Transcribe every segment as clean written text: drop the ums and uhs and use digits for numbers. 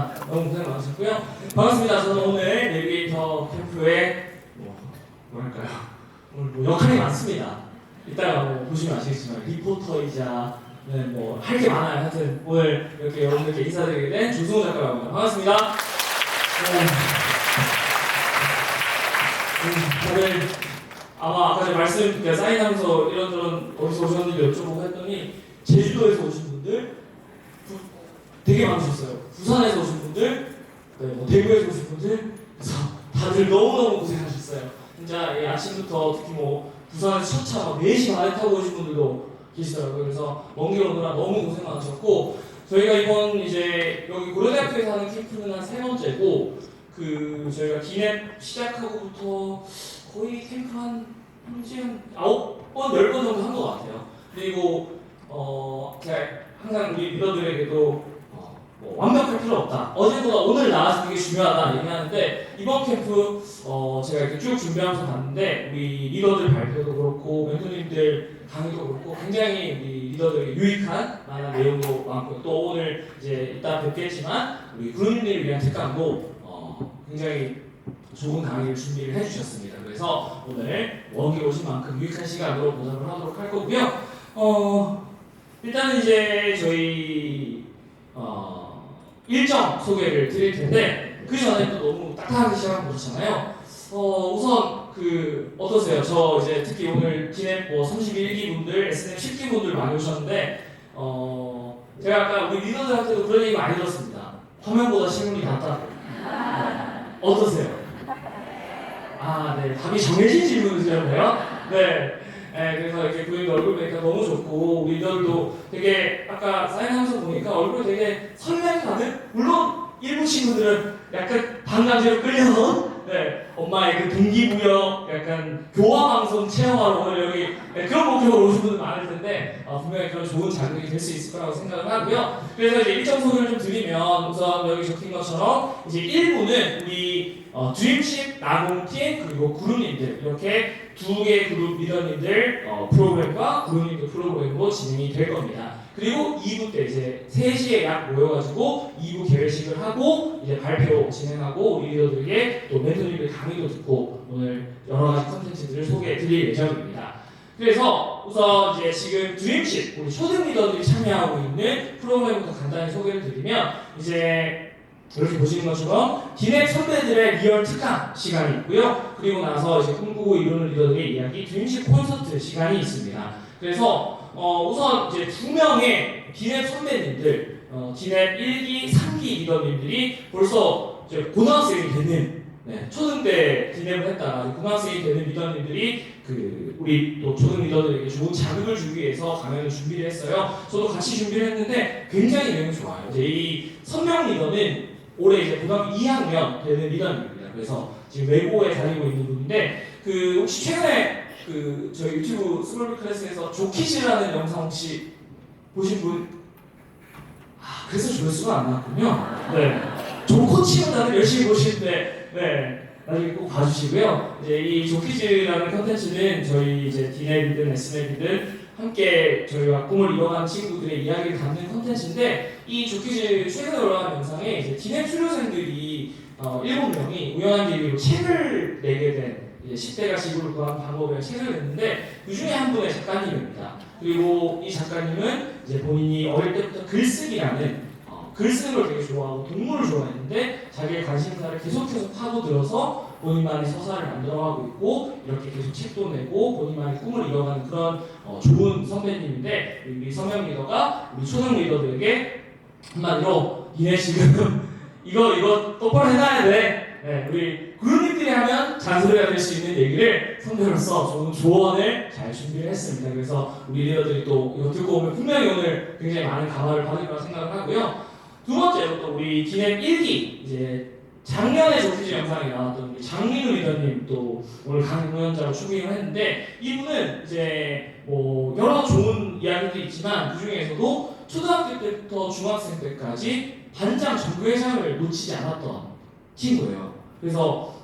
아, 너무 고생 많으셨고요. 반갑습니다. 저는 오늘 내비게이터 캠프의 뭐랄까요? 오늘 뭐 역할이 많습니다. 이따가 뭐 보시면 아시겠지만 리포터이자 뭐 할 게 많아요. 하여튼 오늘 이렇게 여러분들께 인사드리게 된 조승우 작가라고 합니다. 반갑습니다. 다들 아마 아까 제가 사인하면서 이런저런 어디서 오셨는지 여쭤보고 했더니 제주도에서 오신 분들 되게 많으셨어요. 부산에서 오신 분들, 네, 뭐 대구에서 오신 분들, 그래서 다들 너무너무 고생하셨어요. 진짜 아침부터 특히 뭐 부산에서 첫차 막 4시 반에 타고 오신 분들도 계시더라고요. 그래서 먼 길 오느라 너무 고생 많으셨고, 저희가 이번 이제 여기 고려대학교에서 하는 캠프는 한 3번째고, 저희가 기냅 시작하고부터 거의 캠프 한 9번, 10번 정도 한 것 같아요. 그리고 제가 항상 우리 리더들에게도 뭐 완벽할 필요 없다. 어제보다 오늘 나아지는 게 중요하다 얘기하는데 이번 캠프 제가 이렇게 쭉 준비하면서 봤는데 우리 리더들 발표도 그렇고 멘토님들 강의도 그렇고 굉장히 우리 리더들에게 유익한 많은 내용도 많고 또 오늘 이제 이따 뵙겠지만 우리 그룹님들을 위한 특강도 굉장히 좋은 강의를 준비를 해주셨습니다. 그래서 오늘 원기 오신 만큼 유익한 시간으로 보답을 하도록 할 거고요. 일단은 이제 저희 일정 소개를 드릴 텐데 그 전에 또 너무 딱딱하게 시작하면 그렇잖아요. 우선 어떠세요? 저 이제 특히 오늘 기냅 31기 분들, SNM 10기 분들 많이 오셨는데 제가 아까 우리 리더들한테도 그런 얘기 많이 들었습니다. 화면보다 실물이 낫다고. 어떠세요? 네, 답이 정해진 질문이시네요. 네. 그래서 이렇게 부인도 얼굴 보니까 너무 좋고 우리 리더들도 되게 아까 사인하면서 보니까 얼굴 되게 설렘 가득 물론 일부 친구들은 약간 반감대로 끌려서 엄마의 동기부여 약간 교화방송 체험하러 오늘 여기 그런 목적으로 오신 분들 많을 텐데 분명히 그런 좋은 자극이 될 수 있을 거라고 생각을 하고요. 그래서 이제 일정 소개를 좀 드리면 우선 여기 적힌 것처럼 이제 1부는 우리 드림십 나공팀 그리고 그룹님들 이렇게 2개의 그룹 리더님들 프로그램과 그룹님들 프로그램으로 진행이 될 겁니다. 그리고 2부 때 이제 3시에 약 모여가지고 2부 개회식을 하고 이제 발표 진행하고 우리 리더들에게 또 멘토님들 강의도 듣고 오늘 여러 가지 컨텐츠들을 소개해 드릴 예정입니다. 그래서 우선 이제 지금 드림십 우리 초등 리더들이 참여하고 있는 프로그램부터 간단히 소개를 드리면 이제 이렇게 보시는 것처럼 기냅 선배들의 리얼 특강 시간이 있고요. 그리고 나서 이제 꿈꾸고 이루는 리더들의 이야기 드림십 콘서트 시간이 있습니다. 그래서 우선 이제 2명의 기냅 선배님들, 기냅 1기, 3기 리더님들이 벌써 이제 고등학생이 되는 초등 때 기냅을 했다가 고등학생이 되는 리더님들이 우리 또 초등 리더들에게 좋은 자극을 주기 위해서 강연을 준비를 했어요. 저도 같이 준비를 했는데 굉장히 내용이 좋아요. 이제 이 선명 리더는 올해 이제 고등학교 2학년 되는 리더입니다. 그래서 지금 외고에 다니고 있는 분인데 혹시 최근에 저희 유튜브 스몰 클래스에서 조키즈라는 영상 혹시 보신 분? 그래서 조회수가 안 나왔군요. 네. 조코치는 다들 열심히 보시는데 나중에 꼭 봐주시고요. 이제 이 조키즈라는 컨텐츠는 저희 이제 디냅이든 SNL이든 함께 저희와 꿈을 이뤄가는 친구들의 이야기를 담는 컨텐츠인데 이 조키즈 최근에 올라간 영상에 이제 디냅 수료생들이 7명이 우연한 계기로 책을 내게 된 10대가 지구를 구하는 방법이라는 책을 냈는데 그 중에 한 분의 작가님입니다. 그리고 이 작가님은 이제 본인이 어릴 때부터 글쓰기라는 글 쓰는 걸 되게 좋아하고 동물을 좋아했는데 자기의 관심사를 계속해서 파고들어서 본인만의 서사를 만들어가고 있고 이렇게 계속 책도 내고 본인만의 꿈을 이뤄가는 그런 좋은 선배님인데 우리 선명 리더가 우리 초등 리더들에게 한마디로 니네 지금 이거 똑바로 해놔야 돼. 우리 그룹님들이 하면 잔소리가 될 수 있는 얘기를 선배로서 좋은 조언을 잘 준비를 했습니다. 그래서 우리 리더들이 또 이거 듣고 오면 분명히 오늘 굉장히 많은 감화를 받을 거라 생각을 하고요. 두 번째로 또 우리 기냅 1기 이제 작년에 조키즈 영상에 나왔던 우리 장민우 리더님 또 오늘 강연자로 출연을 했는데 이분은 이제 뭐 여러 좋은 이야기들이 있지만 그 중에서도 초등학교 때부터 중학생 때까지 반장 정교회장을 놓치지 않았던 친구예요. 그래서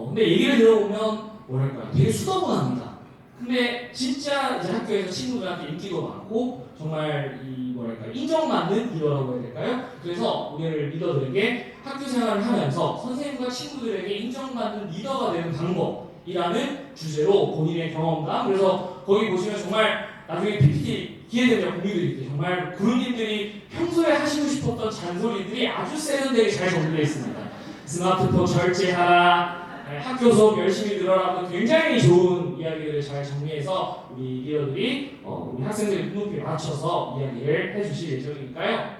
근데 얘기를 들어보면 뭐랄까 되게 수더분합니다. 근데 진짜 이제 학교에서 친구들한테 인기도 많고 정말 이 뭐랄까 인정받는 리더라고 해야 될까요? 그래서 우리를 리더들에게 학교 생활을 하면서 선생님과 친구들에게 인정받는 리더가 되는 방법이라는 주제로 본인의 경험담, 그래서 거기 보시면 정말 나중에 PPT 기회 되면 공유드릴게요. 정말 구루님들이 평소에 하시고 싶었던 잔소리들이 아주 세련되게 잘 정리되어 있습니다. 스마트폰 절제하라, 학교 수업 열심히 들어라, 굉장히 좋은 이야기들을 잘 정리해서 우리 리더들이 우리 학생들의 눈높이에 맞춰서 이야기를 해주실 예정이니까요.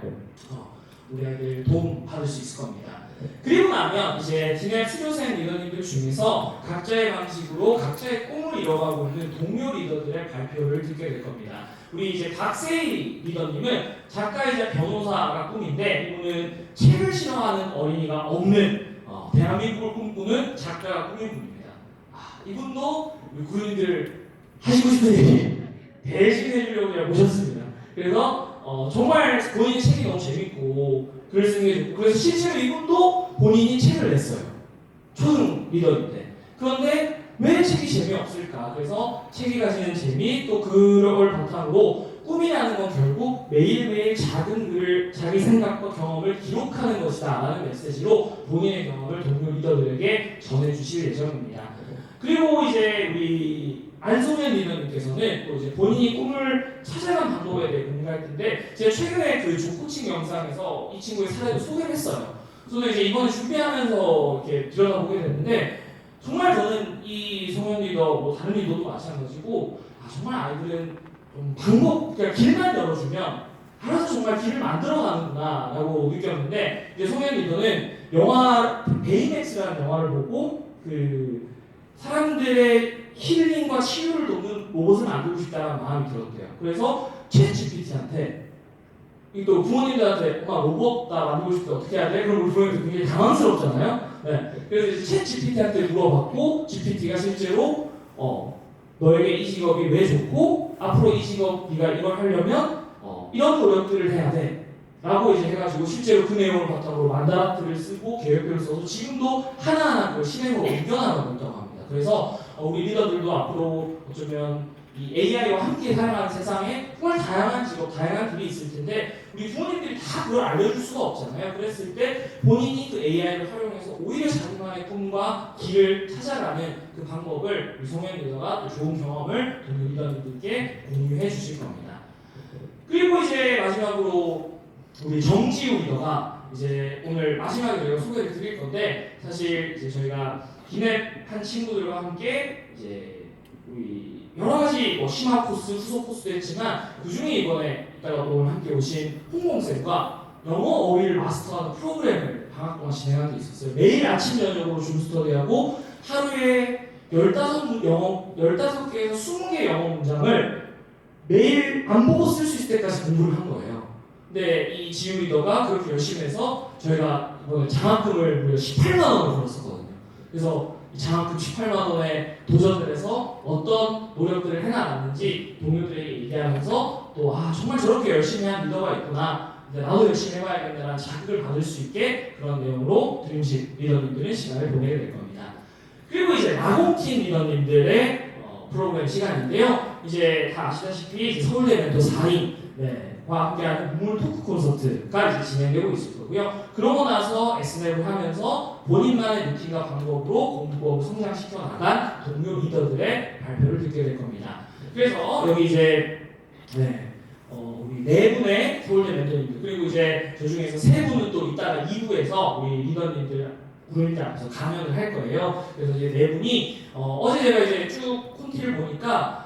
우리 아이들 도움 받을 수 있을 겁니다. 그리고 나면 이제 디넷 수료생 리더님들 중에서 각자의 방식으로 각자의 꿈을 이뤄가고 있는 동료 리더들의 발표를 듣게 될 겁니다. 우리 이제 박세희 리더님은 작가이자 변호사가 꿈인데, 이분은 책을 싫어하는 어린이가 없는 대한민국을 꿈꾸는 작가가 꿈인 분입니다. 이분도 우리 구루님들 하시고 싶은 얘기 대신 해주려고 제가 모셨습니다. 그래서 정말 본인 책이 너무 재밌고 글을 쓰는 게 좋고, 그래서 실제로 이분도 본인이 책을 냈어요. 초등 리더인데. 그런데 왜 책이 재미없을까? 그래서 책이 가지는 재미, 또 그걸 바탕으로 꿈이라는 건 결국 매일매일 작은 글을 자기 생각과 경험을 기록하는 것이다 라는 메시지로 본인의 경험을 동료 리더들에게 전해주실 예정입니다. 그리고 이제 우리 안소연 리더님께서는 또 이제 본인이 꿈을 찾아간 방법에 대해 공유할 텐데, 제가 최근에 그 조코칭 영상에서 이 친구의 사례를 소개를 했어요. 저도 이제 이번에 준비하면서 이렇게 들여다보게 됐는데, 정말 저는 이 소연 리더, 뭐 다른 리더도 마찬가지고, 정말 아이들은 좀 방법, 그러니까 길만 열어주면 알아서 정말 길을 만들어가는구나 라고 느꼈는데, 이제 소연 리더는 영화 베이맥스라는 영화를 보고 그 사람들의 힐링과 치유를 돕는 로봇을 만들고 싶다는 마음이 들었대요. 그래서 챗 GPT한테, 또 부모님들한테 엄마 로봇 다 만들고 싶다 어떻게 해야 돼? 그럼 우리 부모님들 굉장히 당황스럽잖아요. 네. 그래서 챗 GPT한테 물어봤고, GPT가 실제로 너에게 이 직업이 왜 좋고 앞으로 이 직업 네가 이걸 하려면 이런 노력들을 해야 돼 라고 이제 해가지고 실제로 그 내용을 바탕으로 만다라트를 쓰고 계획표를 써서 지금도 하나하나 그걸 실행으로 옮겨나가고 있다고 합니다. 그래서 우리 리더들도 앞으로 어쩌면 이 AI와 함께 살아가는 세상에 정말 다양한 직업, 다양한 길이 있을 텐데, 우리 부모님들이 다 그걸 알려줄 수가 없잖아요. 그랬을 때 본인이 그 AI를 활용해서 오히려 자기만의 꿈과 길을 찾아가는 그 방법을 우리 송현 리더가 또 좋은 경험을 동료 리더님들께 공유해 주실 겁니다. 그리고 이제 마지막으로 우리 정지우 리더가 이제 오늘 마지막에 저희가 소개를 드릴 건데, 사실 이제 저희가 기냅 한 친구들과 함께 이제 우리 여러 가지 뭐 심화 코스, 후속 코스도 했지만 그 중에 이번에 이따가 오늘 함께 오신 홍콩쌤과 영어 어휘를 마스터하는 프로그램을 방학 동안 진행한 게 있었어요. 매일 아침 저녁으로 줌스터디하고 하루에 15개에서 20개 영어 문장을 매일 안 보고 쓸 수 있을 때까지 공부를 한 거예요. 근데 이 지우 리더가 그렇게 열심히 해서 저희가 이번에 장학금을 무려 18만 원을 벌었었거든요. 그래서 장학금 18만 원에 도전을 해서 어떤 노력들을 해나갔는지 동료들에게 얘기하면서 또 정말 저렇게 열심히 한 리더가 있구나, 이제 나도 열심히 해봐야겠다라는 자극을 받을 수 있게 그런 내용으로 드림십 리더님들은 시간을 보내게 될 겁니다. 그리고 이제 마공팀 리더님들의 프로그램 시간인데요. 이제 다 아시다시피 이제 서울대 멘토 4인 과 함께하는 문물 토크 콘서트가 이제 진행되고 있을 거고요. 그러고 나서 S랩을 하면서 본인만의 루틴과 방법으로 공부하고 성장시켜 나간 동료 리더들의 발표를 듣게 될 겁니다. 그래서 여기 이제 우리 4분의 서울대 멘토님들, 그리고 이제 저 중에서 3분은 또 이따가 2부에서 우리 리더님들 구름이들 앞에서 강연을 할 거예요. 그래서 이제 4분이 어제 제가 이제 쭉 콘티를 보니까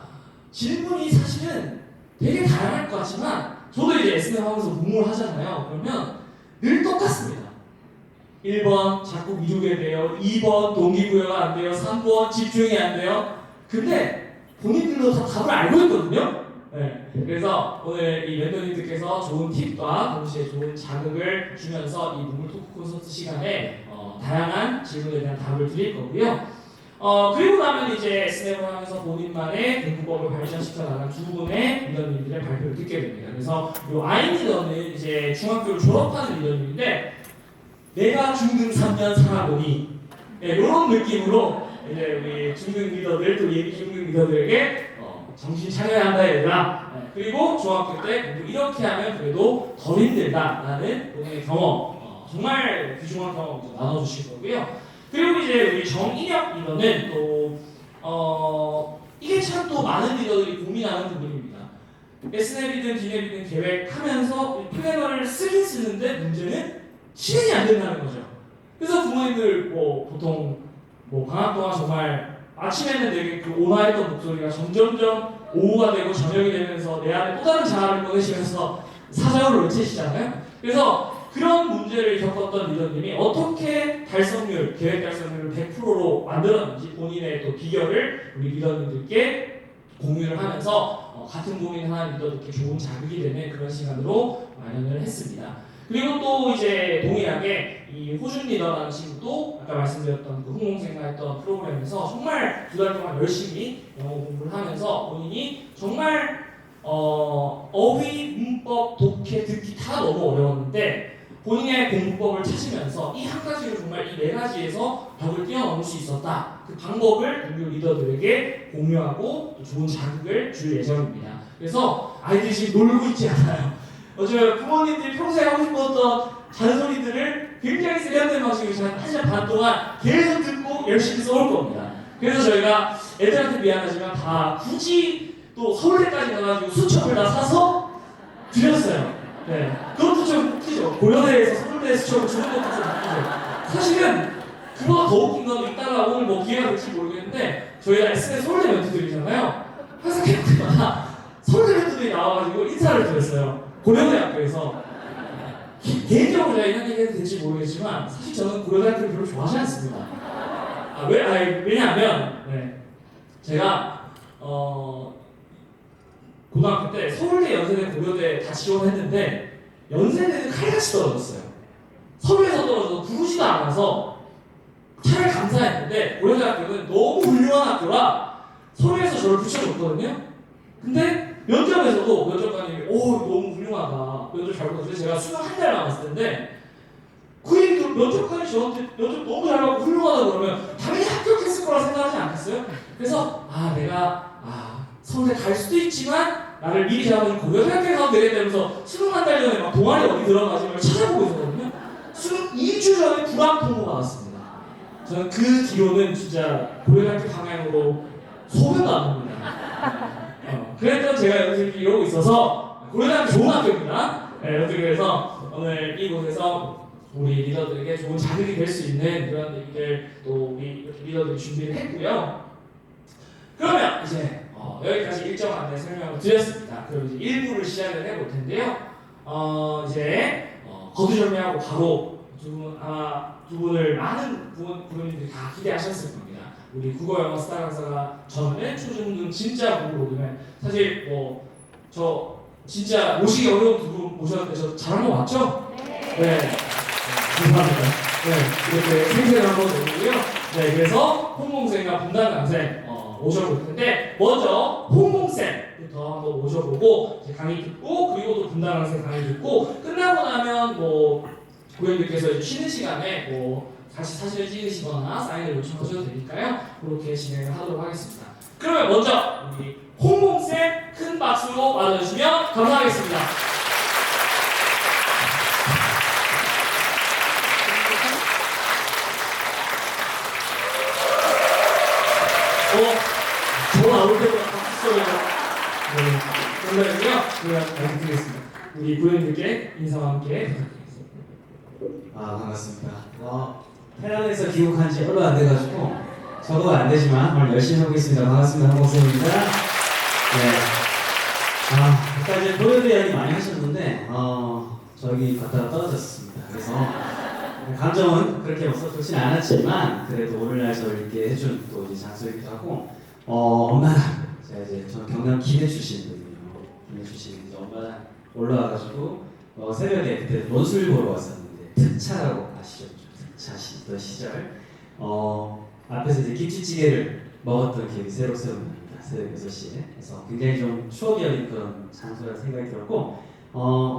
질문이 사실은 되게 다양할 것 같지만, 저도 이제 S&M 하면서 공부를 하잖아요. 그러면 늘 똑같습니다. 1번 자꾸 미루게 돼요. 2번 동기부여가 안 돼요. 3번 집중이 안 돼요. 근데 본인들도 다 답을 알고 있거든요. 그래서 오늘 이 멘토님들께서 좋은 팁과 동시에 좋은 자극을 주면서 이 문물 토크 콘서트 시간에 다양한 질문에 대한 답을 드릴 거고요. 그리고 나면 이제 S&M을 하면서 본인만의 공부법을 발전시켜 나간 2분의 리더님들의 발표를 듣게 됩니다. 그래서 이 아이 리더는 이제 중학교를 졸업하는 리더님인데, 내가 중등 3년 살아보니 이런 느낌으로 이제 우리 중등 리더들, 또 예비 중등 리더들에게 정신 차려야 한다 얘들아. 그리고 중학교 때 공부 이렇게 하면 그래도 덜 힘들다라는 본인의 경험, 정말 귀중한 경험 나눠주실 거고요. 그리고 이제 우리 정인혁 리더는 또 이게 참 또 많은 리더들이 고민하는 부분입니다. S냅이든 D냅이든 계획하면서 플래너를 쓰긴 쓰는데 문제는 실행이 안 된다는 거죠. 그래서 부모님들 보통 방학 동안 정말 아침에는 되게 그 온화했던 목소리가 점점점 오후가 되고 저녁이 되면서 내 안에 또 다른 자아를 꺼내시면서 사정을 외치시잖아요. 그래서 그런 문제를 겪었던 리더님이 어떻게 달성률, 계획 달성률을 100%로 만들었는지 본인의 또 비결을 우리 리더님들께 공유를 하면서 같은 고민하는 리더들께 좋은 자극이 되는 그런 시간으로 마련을 했습니다. 그리고 또 이제 동일하게 이 호준 리더라는 친구도 아까 말씀드렸던 그 홍콩생활했던 프로그램에서 정말 2달 동안 열심히 영어 공부를 하면서 본인이 정말 어휘, 문법, 독해, 듣기 다 너무 어려웠는데 본인의 공부법을 찾으면서 이 한 가지로 정말 이 4가지에서 벽을 뛰어넘을 수 있었다. 그 방법을 동료 리더들에게 공유하고 또 좋은 자극을 줄 예정입니다. 그래서 아이들이 지금 놀고 있지 않아요. 어제 부모님들이 평소에 하고 싶었던 잔소리들을 굉장히 세련된 방식으로 한 1시간 반 동안 계속 듣고 열심히 써올 겁니다. 그래서 저희가 애들한테 미안하지만 다 굳이 또 서울대까지 가가지고 수첩을 다 사서 드렸어요. 네, 그것도 좀 웃기죠. 고려대에서 서울대 수첩을 주는 것도 좀 웃기죠. 사실은 그거가 더 웃긴 건 이따가 오늘 기회가 될지 모르겠는데 저희가 SNS 서울대 멘토들이잖아요. 항상 캠 때마다 서울대 멘토들이 나와가지고 인사를 드렸어요. 고려대학교에서. 개인적으로 제가 이런 얘기 해도 될지 모르겠지만 사실 저는 고려대학교를 별로 좋아하지 않습니다. 왜냐하면 제가 고등학교 때 서울대, 연세대, 고려대 다 지원했는데 연세대는 칼같이 떨어졌어요. 서울에서 떨어져서 부르지도 않아서 차라리 감사했는데 고려대학교는 너무 훌륭한 학교라 서울에서 저를 붙여줬거든요. 근데 면접에서도 면접관님이 너무 훌륭하다. 면접 잘 보고 제가 수능 한 달 남았을 텐데 그 얘기도 면접관이 저한테 면접 너무 잘 보고 훌륭하다 그러면 당연히 합격했을 거라 생각하지 않겠어요? 그래서 내가 서울대 갈 수도 있지만 나를 미리 잡아준 고려대학교에 가면 되겠다면서 수능 한 달 전에 막 동아리 어디 들어가지 말 찾아보고 있었거든요. 수능 2주 전에 불합 통보가 나왔습니다. 저는 그 뒤로는 진짜 고려대학교 방향으로 소변도 안 납니다. 그랬던 제가 연습이 이러고 있어서 고려대학교 좋은 학교입니다. 그래서 오늘 이곳에서 우리 리더들에게 좋은 자극이 될 수 있는 그런 얘기들 또 우리 리더들이 준비를 했고요. 그러면 이제 여기까지 일정 안내 설명을 드렸습니다. 그럼 이제 1부를 시작을 해볼 텐데요. 이제 거두절미하고 바로 두 분을 많은 부모님들이 다 기대하셨을 겁니다. 우리 국어 영어 스타 강사가 저는 초중등 진짜 공부로 오면 사실 저 진짜 모시기 어려운 두 분 모셨는데 저 잘한 거 맞죠? 네. 감사합니다. 이렇게 생생을 한번 내고요. 그래서 홍콩생과 분단 강생 모셔볼 텐데 먼저 홍콩생부터 한번 모셔보고 이제 강의 듣고 그리고 또 분단 강생 강의 듣고 끝나고 나면 고객님께서 이제 쉬는 시간에 다시 사진을 찍으시거나 사인을 요청하셔도 되니까요. 그렇게 진행을 하도록 하겠습니다. 그러면 먼저 우리 홍콩생 큰 박수로 맞아주시면 감사하겠습니다. 저 나올 때보다 박수 소리가 감사하고요. 제가 말씀드리겠습니다. 우리 고객님들께 인사와 함께 부탁드리겠습니다. 반갑습니다. 태안에서 귀국한 지 얼마 안 돼가지고 적어도 안 되지만 오늘 열심히 해보겠습니다. 반갑습니다. 한국생입니다. 아까 이제 고려대 이야기 많이 하셨는데 저기 갔다가 떨어졌습니다. 그래서 감정은 그렇게 좋진 않았지만 그래도 오늘날 저를 이렇게 해준 또 이제 장소이기도 하고 엄마랑 저는 경남 김해 출신이거든요. 김해 출신 이제 엄마랑 올라와가지고 새벽에 그때 논술 보러 왔었는데 특차라고 아시죠? 특차 시절 앞에서 이제 김치찌개를 먹었던 기억이 새록새록 납니다. 새벽 6시에. 그래서 굉장히 좀 추억이 어린 그런 장소라 생각이 들었고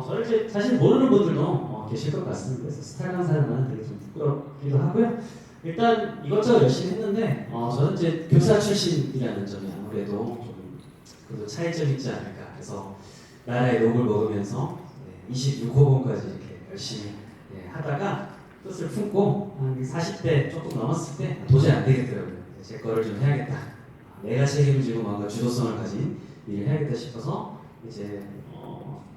저를 이제 사실 모르는 분들도 계실 것 같습니다. 그래서 스타 강사는 되게 좀 부끄럽기도 하고요. 일단 이것저것 열심히 했는데 저는 이제 교사 출신이라는 점이 아무래도 좀 그래도 차이점이 있지 않을까. 그래서 나라의 녹을 먹으면서 26호봉까지 이렇게 열심히 하다가 뜻을 품고 한 40대 조금 넘었을 때 도저히 안 되겠더라고요. 제 거를 좀 해야겠다. 내가 책임을 지고 뭔가 주도성을 가진 일을 해야겠다 싶어서 이제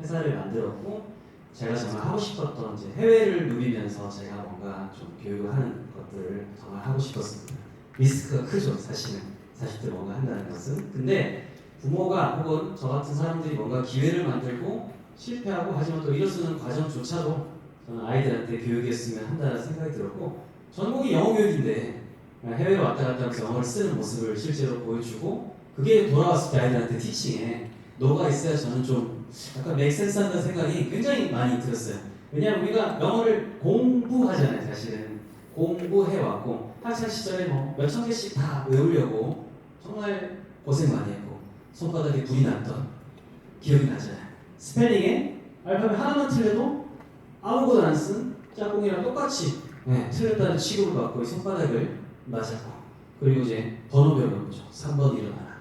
회사를 만들었고 제가 정말 하고 싶었던 이제 해외를 누비면서 제가 뭔가 좀 교육을 하는 것들을 정말 하고 싶었습니다. 리스크가 크죠, 사실은. 40대 뭔가 한다는 것은. 근데 부모가 혹은 저 같은 사람들이 뭔가 기회를 만들고 실패하고 하지만 또 이뤄쓰는 과정조차도 저는 아이들한테 교육이었으면 한다는 생각이 들었고 전공이 영어 교육인데 해외로 왔다 갔다 하면서 영어를 쓰는 모습을 실제로 보여주고 그게 돌아왔을 때 아이들한테 티칭에 녹아 있어야 저는 좀 약간 맥센스 한다는 생각이 굉장히 많이 들었어요. 왜냐하면 우리가 영어를 공부하잖아요. 사실은 공부해왔고 학창 시절에 뭐 몇천 개씩 다 외우려고 정말 고생 많이 했고 손바닥에 불이 났던 기억이 나잖아요. 스펠링에 알파벳 하나만 틀려도 아무것도 안 쓴 짝꿍이랑 똑같이 틀렸다는 취급을 받고 손바닥을 맞았고 그리고 이제 번호 배우는 거죠. 3번 일어나라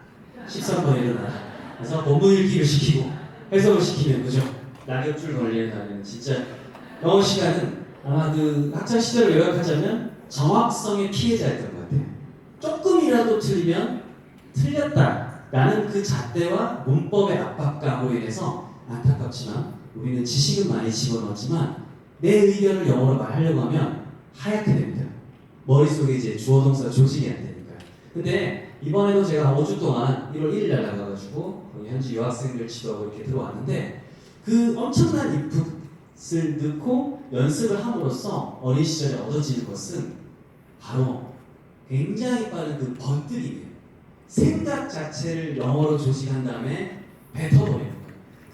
13번 일어나라 그래서 본문 읽기를 시키고 해석을 시키면 그죠? 낙엽줄 걸리는 날에는 진짜 영어 시간은 아마 그 학창 시절을 요약하자면 정확성의 피해자였던 것 같아요. 조금이라도 틀리면 틀렸다라는 그 잣대와 문법의 압박감으로 인해서 안타깝지만 우리는 지식은 많이 집어넣었지만 내 의견을 영어로 말하려고 하면 하얗게 됩니다. 머릿속에 이제 주어 동사 조직이 안 되니까요. 근데 이번에도 제가 5주 동안 1월 1일 날 나가가지고 현지 유학생들 지도하고 이렇게 들어왔는데 그 엄청난 인풋을 넣고 연습을 함으로써 어린 시절에 얻어지는 것은 바로 굉장히 빠른 그 번뜩이네요. 생각 자체를 영어로 조직한 다음에 뱉어버리는 거예요.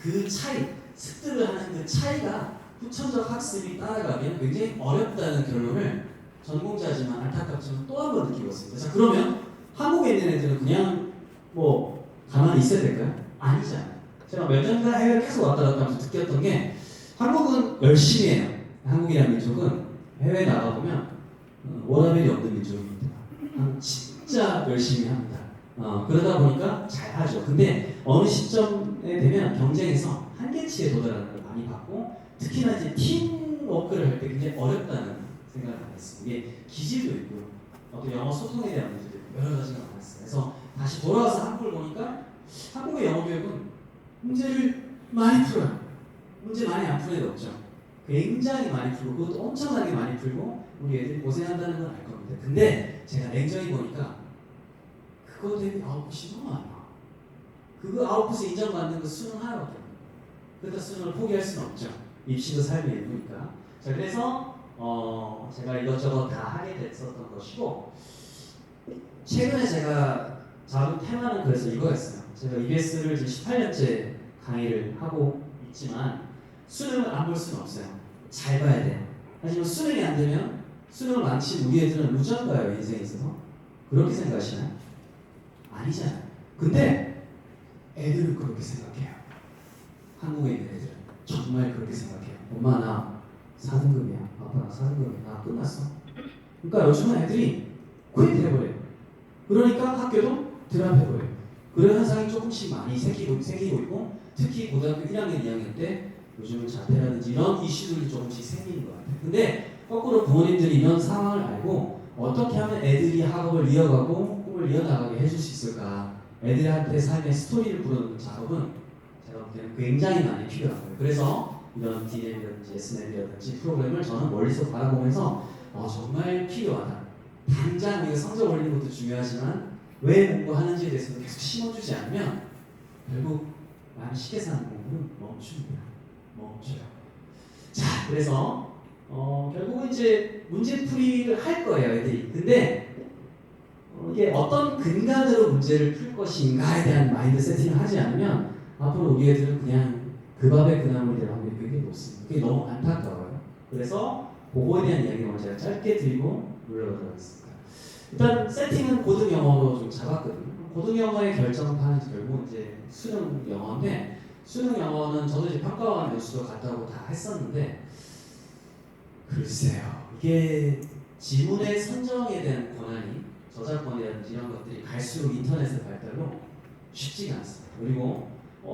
그 차이, 습득을 하는 그 차이가 후천적 학습이 따라가면 굉장히 어렵다는 결론을 전공자지만 안타깝지만 또 한 번 느끼고 있습니다. 자, 그러면 한국에 있는 애들은 그냥 뭐 가만히 있어야 될까요? 아니잖아요. 제가 몇 년간 해외를 계속 왔다 갔다 하면서 느꼈던 게 한국은 열심히 해요. 한국이라는 민족은 해외에 나가보면 워라밸이 없는 민족입니다. 진짜 열심히 합니다. 그러다 보니까 잘하죠. 근데 어느 시점에 되면 경쟁에서 한계치에 도달하는 걸 많이 봤고 특히나 이제 팀워크를 할 때 굉장히 어렵다는 생각을 많이 했어요. 이게 기질도 있고요. 또 영어 소통에 대한 문제도 있고 여러 가지가 많았어요. 그래서 다시 돌아와서 한국을 보니까 한국의 영어 교육은 문제를 많이 풀어요. 문제 많이 안 푸는 애도 없죠. 굉장히 많이 풀고 그것도 엄청나게 많이 풀고 우리 애들이 고생한다는 건 알 겁니다. 근데 제가 냉정히 보니까 그거 대비 아웃풋이 너무 안 나와. 그거 아웃풋에 인정받는 그 수능 하나밖에 없어요. 그러다 수능을 포기할 수는 없죠. 입시도 삶의 일부니까. 자, 그래서 제가 이것저것 다 하게 됐었던 것이고 최근에 제가 잡은 테마는 그래서 이거였어요. 제가 EBS를 지금 18년째 강의를 하고 있지만 수능을 안 볼 수는 없어요. 잘 봐야 돼요. 하지만 수능이 안 되면 수능을 망친 우리 애들은 루저인가요? 인생에 있어서? 그렇게 생각하시나요? 아니잖아요. 근데 애들은 그렇게 생각해요. 한국에 있는 애들은 정말 그렇게 생각해요. 엄마 나 4등급이야. 아빠 나 4등급이야. 나 끝났어. 그러니까 요즘은 애들이 퀴트 해버려요. 그러니까 학교도 드랍해버려요. 그런 현상이 조금씩 많이 생기고 있고 특히 고등학교 1학년, 2학년 때 요즘은 자퇴라든지 이런 이슈들이 조금씩 생기는 것 같아요. 근데 거꾸로 부모님들이 이런 상황을 알고 어떻게 하면 애들이 학업을 이어가고 꿈을 이어나가게 해줄 수 있을까? 애들한테 삶의 스토리를 부르는 작업은 제가 볼 때는 굉장히 많이 필요한 거예요. 그래서 이런 DM이라든지 SNL이라든지 프로그램을 저는 멀리서 바라보면서 정말 필요하다. 당장 우리가 성적 올리는 것도 중요하지만 왜 공부하는지에 대해서 계속 심어주지 않으면 결국 많이 쉽게 사는 공부는 멈춥니다. 멈춰요. 자, 그래서 결국은 이제 문제풀이를 할 거예요, 애들이. 근데 이게 어떤 근간으로 문제를 풀 것인가에 대한 마인드 세팅을 하지 않으면 앞으로 우리 애들은 그냥 그 밥에 그 나물이 될 확률이 굉장히 높습니다. 그게 너무 안타까워요. 그래서 그거에 대한 이야기를 오늘 제가 짧게 드리고 물러가도록 하겠습니다. 일단 세팅은 고등 영어로 좀 잡았거든요. 고등 영어의 결정판은 결국 이제 수능 영어인데 수능 영어는 저도 이제 평가원 교수도 갔다 오고 다 했었는데 글쎄요. 이게 지문의 선정에 대한 권한이 저작권이라든지 이런 것들이 갈수록 인터넷의 발달로 쉽지가 않습니다. 그리고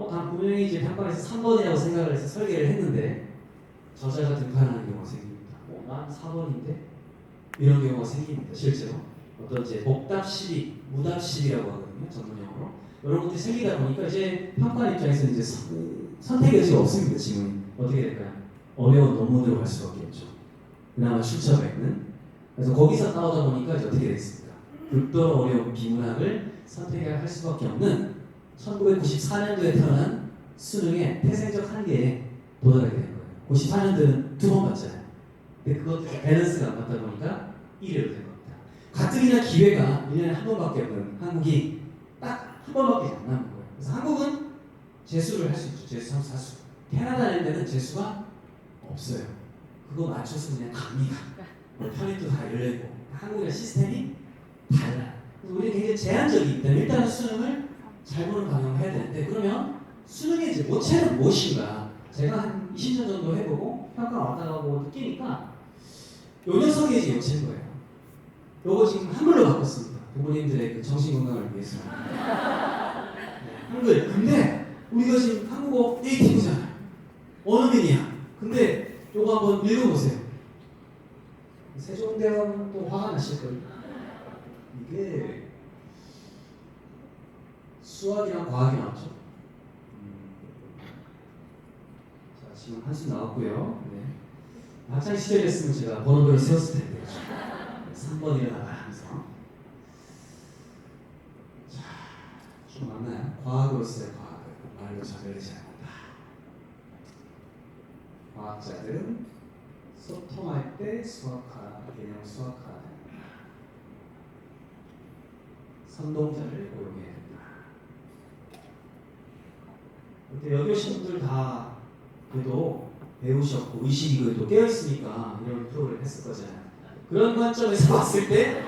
단 분명히 이제 평가에서 3번이라고 생각을 해서 설계를 했는데 저자가 등판하는 경우가 생깁니다. 난 4번인데? 이런 경우가 생깁니다. 실제로 어떤 이제 복답 시비, 무답 시비라고 하거든요. 전문용어로. 이런 것들이 생기다 보니까 이제 평가 입장에서는 이제 선택 여지가 없습니다. 지금 어떻게 될까요? 어려운 논문으로 갈 수밖에 없죠. 그나마 출처가 있는. 그래서 거기서 나오다 보니까 이제 어떻게 되겠습니까? 극도로 어려운 비문학을 선택할 수밖에 없는 1994년도에 태어난 수능의 태생적 한계에 도달하게 된 거예요. 94년도는 2번 봤잖아요. 근데 그것도 밸런스가 안 맞다 보니까 1위로 된 겁니다. 가뜩이나 기회가 1년에 한 번밖에 없는 한국이 딱 한 번밖에 안 남은 거예요. 그래서 한국은 재수를 할 수 있죠. 재수, 삼수, 사수. 캐나다는 데는 재수가 없어요. 그거 맞춰서 그냥 갑니다. 편입도 다 열려있고 한국의 시스템이 달라요. 우리는 굉장히 제한적이기 때문에 일단은 수능을 잘 보는 방향을 해야 되는데 그러면 수능의 이제 모체는 무엇인가 제가 한 20년 정도 해보고 평가 왔다 가고 느끼니까 요 녀석이 이제 요체인 거예요. 요거 지금 한글로 바꿨습니다. 부모님들의 그 정신 건강을 위해서. 네, 한글. 근데 우리가 지금 한국어 네이티브잖아요. 원어민이야. 근데 요거 한번 읽어보세요. 세종대왕은 또 화가 나실걸요. 이게 수학이랑 과학이 나왔죠. 자, 지금 한수 나왔고요. 네. 학창 시절이었으면 제가 번호별로 세웠을 텐데 3번 일어나가 하면서 자, 좀 맞나요? 과학으로서의 과학을 말로 전달되지 않는다. 과학자들은 소통할 때 수학화, 개념 수학화 선동자를 고용해야 된다. 근데 여기 오신 분들 다 그래도 배우셨고 의식이 그래도 깨어있으니까 이런 프로그램 했을 거잖아요. 그런 관점에서 봤을 때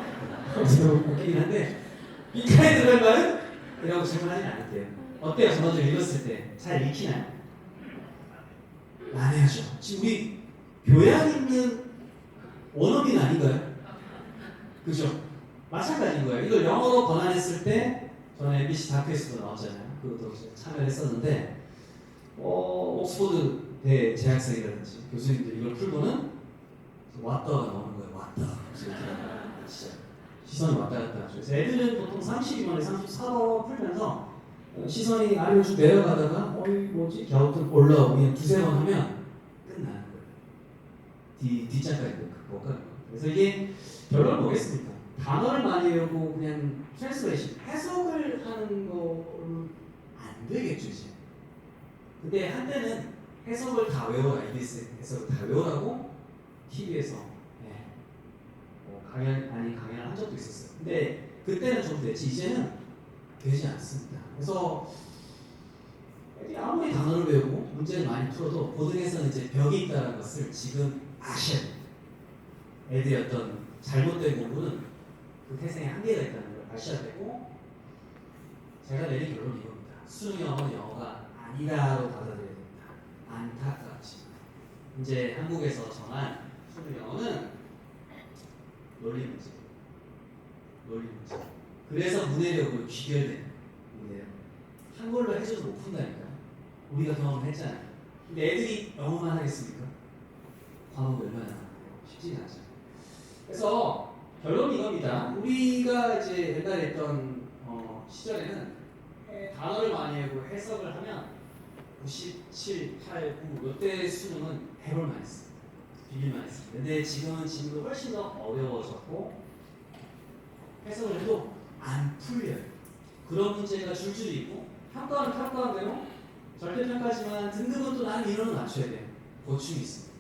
웃기긴 한데 빈칸에 들어갈 말은? 이라고 질문하진 않을게요. 어때요? 저 먼저 읽었을 때 잘 읽히나요? 안 해야죠. 지금 우리 교양 있는 원어민 아닌가요? 그죠? 마찬가지인 거예요. 이걸 영어로 번안했을 때 저는 MBC 다큐에서도 나왔잖아요. 그것도 참여를 했었는데 옥스포드 대 재학생이라든지 교수님들이 이걸 풀고는 왔다가 나오는 거예요. 왔다. 진짜 시선이 왔다 갔다 하죠. 그래서 애들은 보통 32번에 34번 풀면서 시선이 아래로 쭉 내려가다가 뭐지? 겨우튼 올라오고 그냥 두세 번 하면 끝나는 거예요. 뒷장까지 못 가는 거예요. 그래서 이게 결론은 뭐겠습니까? 단어를 많이 외우고 그냥 트랜스레이션, 해석을 하는 거는 안 되겠죠 이제. 근데 한때는 해석을 다 외워라, EBS 해석을 다 외우라고 TV에서 강연을 한 적도 있었어요. 근데 그때는 좀 됐지 이제는 되지 않습니다. 그래서 아무리 단어를 외우고 문제를 많이 풀어도 고등에서는 이제 벽이 있다는 것을 지금 아셔야 돼요. 애들의 어떤 잘못된 공부는 그 태생에 한계가 있다는 걸 아셔야 되고 제가 내린 결론은 이겁니다. 수능 영어는 영어가 아니다로 받아들여야 됩니다. 안타깝지만 이제 한국에서 정한 수능 영어는 논리 문제. 그래서 문해력으로 귀결된 문해력. 한글로 해줘도 못 푼다니까요. 우리가 경험을 했잖아요. 근데 애들이 영어만 하겠습니까? 과목이 얼마나 많아요? 쉽지 않죠. 그래서 결론이 이겁니다. 우리가 이제 옛날에 했던 시절에는 단어를 많이 외우고 해석을 하면 97, 8, 9 이때 수능은 해볼만 했습니다. 비빌만 했습니다. 근데 지금은 훨씬 더 어려워졌고 해석을 해도 안 풀려요. 그런 문제가 줄줄이 있고 평가는 평가대로 절대평가지만 등급은 또 나는 인원을 맞춰야 돼요. 고충이 있습니다.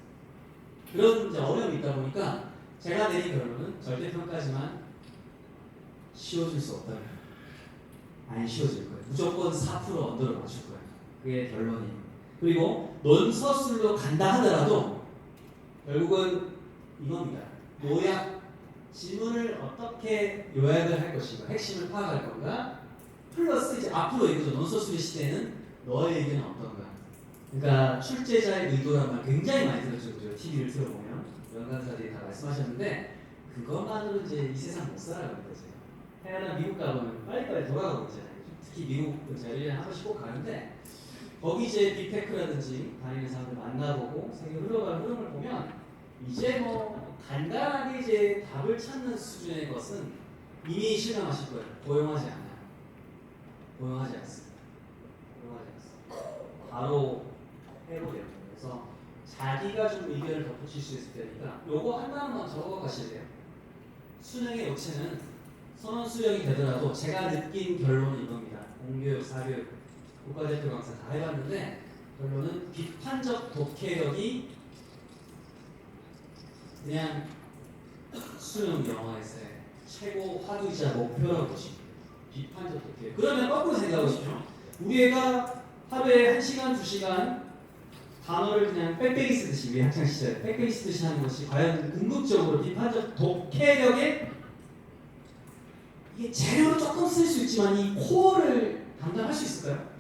그런 이제 어려움이 있다 보니까 제가 내린 결론은 절대평가지만 쉬워질 수 없다는 거예요. 안 쉬워질 거예요. 무조건 4% 언더로 맞출 거예요. 그게 결론이에요. 그리고 논서술로 간다 하더라도 결국은 이겁니다. 요약, 지문을 어떻게 요약을 할 것인가, 핵심을 파악할 건가, 플러스 이제 앞으로 이거죠. 논서술의 시대는 너의 의견은 어떤가. 그러니까 출제자의 의도란 말 굉장히 많이 들었죠. TV를 틀어보면 연관사들이 다 말씀하셨는데 그것만으로 이제 이 세상 못 살아가는 거죠. 해외나 미국 가보면 빨리빨리 돌아가고 있잖아요. 특히 미국 제가 1년에 한 번씩 꼭 가는데 거기 이제 빅테크라든지 다니는 사람들 만나보고 세계 흘러가는 흐름을 보면 이제 뭐 간단하게 이제 답을 찾는 수준의 것은 이미 실감하실 거예요. 고용하지 않아요. 고용하지 않습니다. 고용하지 않습니다. 바로 해보려고. 그래서 자기가 좀 의견을 덧붙일 수 있을 때니까 요거 하나만 적어 가실래요? 수능의 요체는 선원 수령이 되더라도 제가 느낀 결론은 이겁니다. 공교육, 사교육, 국가대표 강사 다 해봤는데 결론은 비판적 독해력이 그냥 수능 영어에서의 최고 화두이자 목표라고 보십니다. 비판적 독해력. 그러면 거꾸로 생각해 보십시오. 우리 애가 하루에 1시간, 2시간 단어를 그냥 빽빽이 쓰듯이, 우리 학창시절 빽빽이 쓰듯이 하는 것이 과연 궁극적으로 비판적 독해력에 이게 재료로 조금 쓸 수 있지만 이 코어를 담당할 수 있을까요?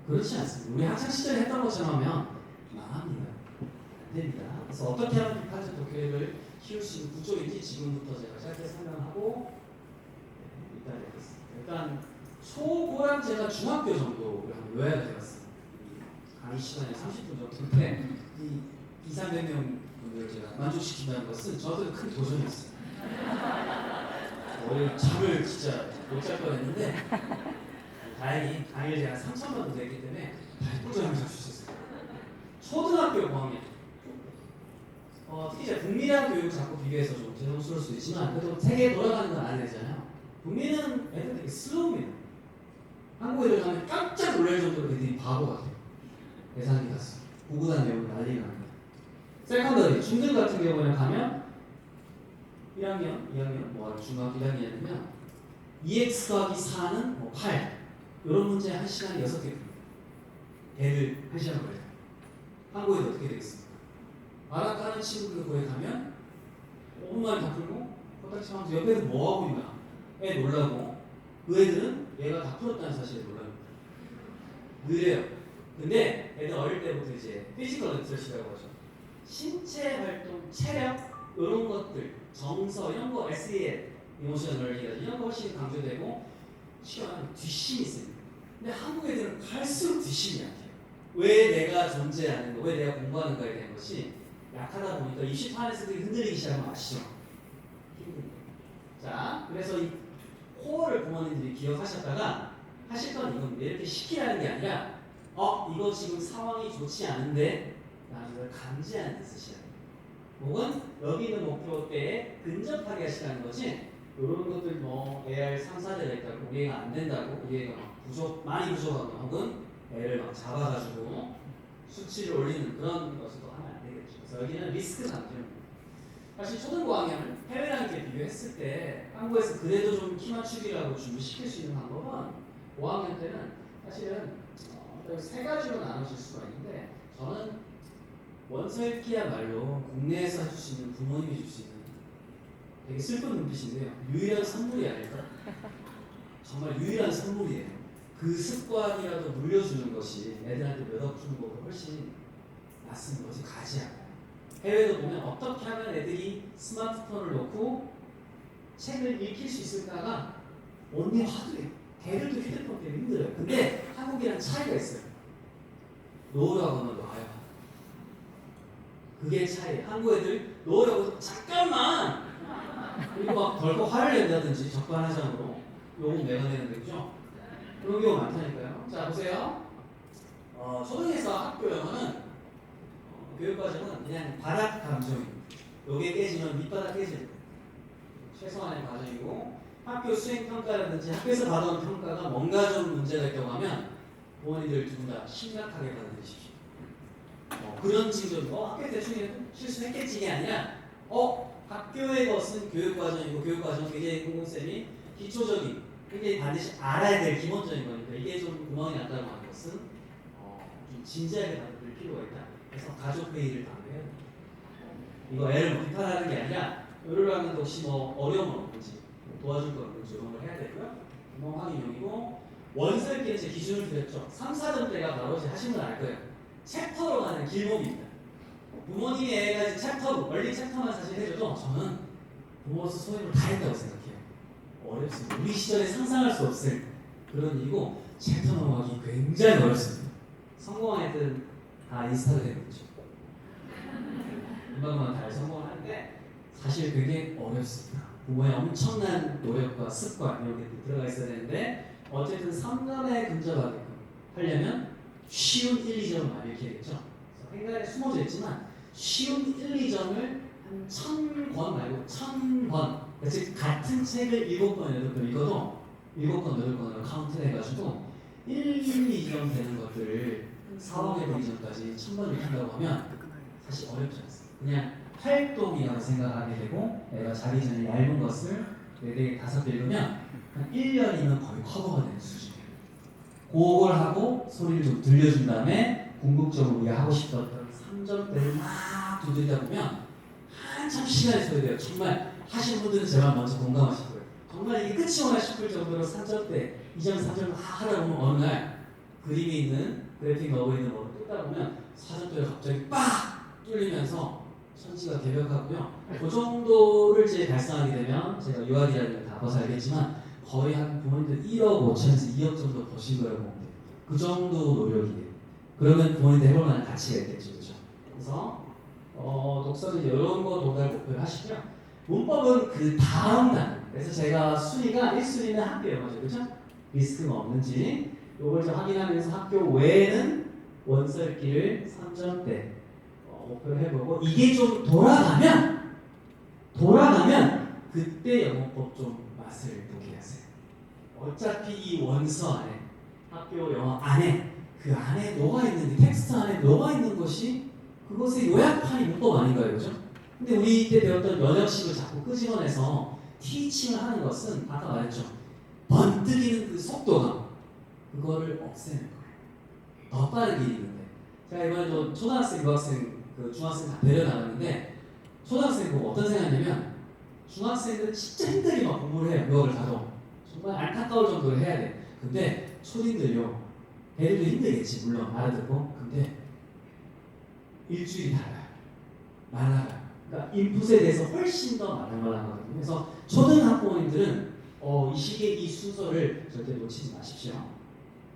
그렇지 않습니다. 우리 학창시절에 했던 것처럼 하면 망합니다. 안 됩니다. 그래서 어떻게 하면 비판적 독해력을 키울 수 있는 구조인지 지금부터 제가 짧게 설명하고 일단 해보겠습니다. 일단 초고랑 제가 중학교 정도를 한번 요약을 해봤습니다. 강의 시간에 30분 정도인데 이 200~300명 분들을 제가 만족시킨다는 것은 저한테도 큰 도전이었어요. 잠을 진짜 못 잘 뻔했는데 다행히 강의를 제가 3,000번 정도 했기 때문에 발꿀잠을 잘 수 있었어요. 초등학교 고학년 특히 이제 북미랑 교육 자꾸 비교해서 좀 죄송스러울 수도 있지만 그래도 세계에 돌아가는 건 안 되잖아요. 북미는 애들 되게 슬로우입니다. 한국 애들 가면 깜짝 놀랄 정도로 애들이 바보 같아요. 예산이 갔어. 구구단 외우고 난리가 납니다. 세컨더리, 중등 같은 경우에는 가면 1학년, 2학년, 뭐 중학교 1학년이면 2x 더하기 4는 뭐 8 이런 문제 한 시간에 6개 풉니다. 애를 한 시간 걸려요. 한국에도 어떻게 되겠습니까? 아락하는 친구들 거기 가면 5분 만에 다 풀고 코딱지 하면서 옆에 애들 뭐하고 있나 애 놀라고 그 애들은 얘가 다 풀었다는 사실에 놀랍니다. 느려요. 근데 애들 어릴 때부터 이제 피지컬 리터러시라고 하죠. 신체 활동, 체력 이런 것들, 정서 이런 거 SEL, 이모셔널 러닝 이런 거 훨씬 강조되고 시간 뒷심이 있습니다. 근데 한국 애들은 갈수록 뒷심이 약해요. 왜 내가 존재하는 거, 왜 내가 공부하는가에 대한 것이 약하다 보니까 입시판에서들이 흔들리기 시작하는 거 아시죠? 힘듭니다. 자, 그래서 이 코어를 부모님들이 기억하셨다가 하실 건 이겁니다. 이렇게 시키라는 게 아니라 이거 지금 상황이 좋지 않은데 나는 이걸 감지하는 데 쓰시라. 혹은 여기 있는 목표대에 근접하게 하시라는 거지 이런 것들 뭐 AR 3~4대가 있다고 이해가 안 된다고 이해가 많이 부족하거나 혹은 애를 막 잡아가지고 수치를 올리는 그런 것을 또 하면 안 되겠죠. 그래서 여기는 리스크 감정입니다. 사실 초등고학년을 해외랑 이렇게 비교했을 때 한국에서 그래도 좀 키 맞추기라고 준비시킬 수 있는 방법은 5학년 때는 사실은 세 가지로 나눠질 수가 있는데 저는 원서읽기야말로 국내에서 해줄 수 있는 부모님이 줄 수 있는 되게 슬픈 눈빛인데요. 유일한 선물이 아닐까? 정말 유일한 선물이에요. 그 습관이라도 물려주는 것이 애들한테 몇 억 주는 것보다 훨씬 낫는 것이 가지 않아요. 해외도 보면 어떻게 하면 애들이 스마트폰을 놓고 책을 읽힐 수 있을까가 언니 화두예요. 걔들도 휴대폰 때문에 힘들어요. 근데 한국이랑 차이가 있어요. 놓으라고 하면 놔요. 그게 차이에요. 한국 애들 놓으라고 잠깐만! 그리고 막 덜컥 화를 낸다든지 적반하장으로 요금 내가 내는데 그죠? 그런 경우 많다니까요. 자 보세요. 초등에서 학교 영어는 교육과정은 그냥 바닥 감정입니다. 요게 깨지면 밑바닥 깨집니다. 최소한의 과정이고 학교 수행평가라든지 학교에서 받아온 평가가 뭔가 좀 문제가 있다고 하면 부모님들 두 분 다 심각하게 받아들이십시오. 그런 징조로 학교 대충 실수했겠지 이게 아니라 학교의 것은 교육과정이고 교육과정 굉장히 공공쌤이 기초적인 굉장히 반드시 알아야 될 기본적인 거니까 이게 좀 구멍이 났다고 하는 것은 좀 진지하게 받아들일 필요가 있다. 그래서 가족회의를 당해요. 이거 애를 비판하는 게 아니라 요를 하는데 혹시 뭐 어려움은 없는지 도와줄 거 없는지 이런 걸 해야 되고요. 구멍 확인용이고 원서 읽기는 제 기준을 드렸죠. 3~4점대가 바로 제 하신 분 알 거예요. 챕터로 가는 길목입니다. 부모님이 애가 이제 챕터로, 원리 챕터만 사실 해줘도 저는 부모로서 소임을 다 했다고 생각해요. 어렵습니다. 우리 시절에 상상할 수 없을 그런 일이고 챕터 넘어가기 굉장히 어렵습니다. 성공한 애들은 다 인스타그램에 있죠. 금방금방 다 성공을 하는데 사실 굉장히 어렵습니다. 부모의 엄청난 노력과 습관 이런 게 들어가 있어야 되는데 어쨌든 3점에 근접하게끔 하려면 쉬운 1, 2점을 많이 읽혀야겠죠. 행간에 숨어져 있지만 쉬운 1, 2점을 한 1000권 말고 1000번 즉 같은 책을 7번, 8번 읽어도 7권, 8권으로 카운트를 해가지고 1, 2점 되는 것들을 4억에 되기 전까지 1000번 읽힌다고 하면 사실 어렵지 않습니다. 그냥 활동이라고 생각하게 되고 내가 자기 전에 얇은 것을 4개, 5개 읽으면 한 1년이면 거의 커버가 되는 수준이에요. 그걸 하고 소리를 좀 들려준 다음에 궁극적으로 우리가 하고 싶었던 3점대를 막 두드리다 보면 한참 시간이 소요돼요. 정말 하신 분들은 제발 먼저 공감하실 거예요. 정말 이게 끝이 오나 싶을 정도로 3점대, 2점, 3점 하다 보면 어느 날 그림이 있는 그래픽 넣어 있는 거를 뜯다 보면 4점대가 갑자기 빡 뚫리면서 천지가 개벽하고요. 그 정도를 이제 달성하게 되면 제가 유아기라는 다 봐서 알겠지만 거의 한 부모님들 1억 5천에서 2억 정도 버신 거라고 보면 돼요. 그 정도 노력이에요. 그러면 부모님들 해볼 만한 가치가 있겠죠. 그렇죠? 그래서 독서는 이런 거 도달 목표를 하시고요. 문법은 그 다음 단. 그래서 제가 순위가 1순위는 학교 영어죠. 그렇죠? 리스크가 없는지 이걸 좀 확인하면서 학교 외에는 원서 읽기를 3점대 목표를 해보고 이게 좀 돌아가면 그때 영어법 좀 맛을 보게 하세요. 어차피 이 원서 안에 학교 영어 안에 그 안에 녹아있는 텍스트 안에 녹아있는 것이 그것의 요약판이 문법 아닌가요? 그죠? 근데 우리 때 배웠던 연역식을 자꾸 끄집어내서 티칭을 하는 것은 아까 말했죠. 번뜩이는 그 속도감 그거를 없애는 거예요. 더 빠르게 읽는데 제가 이번에 좀 초등학생, 유학생, 중학생 다 데려나갔는데 초등학생 보고 어떤 생각이냐면 중학생들은 진짜 힘들게 막 공부를 해요. 유학을 가도 정말 안타까울 정도로 해야 돼. 근데 초딩들요 애들도 힘들겠지 물론 알아듣고 근데 일주일이 달라요. 많아요. 그러니까 인풋에 대해서 훨씬 더 말랑말랑하거든요. 그래서 초등학부모님들은 이 시기에 이 순서를 절대 놓치지 마십시오.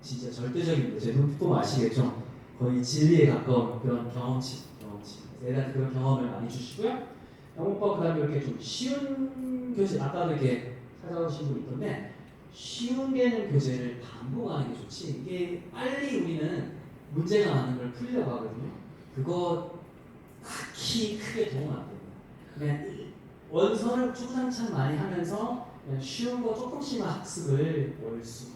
진짜 절대적인 문제도 또 아시겠죠. 거의 진리에 가까운 그런 경험치. 애들한테 그런 경험을 많이 주시고요. 영문법 그다음에 이렇게 좀 쉬운 교재 아까도 이렇게 찾아오신 분 있던데 쉬운 개념 교재를 반복하는 게 좋지. 이게 빨리 우리는 문제가 많은 걸 풀려고 하거든요. 그거 딱히 크게 도움 안 됩니다. 그냥 원서를 주구장창 많이 하면서 그냥 쉬운 거 조금씩만 학습을 월수,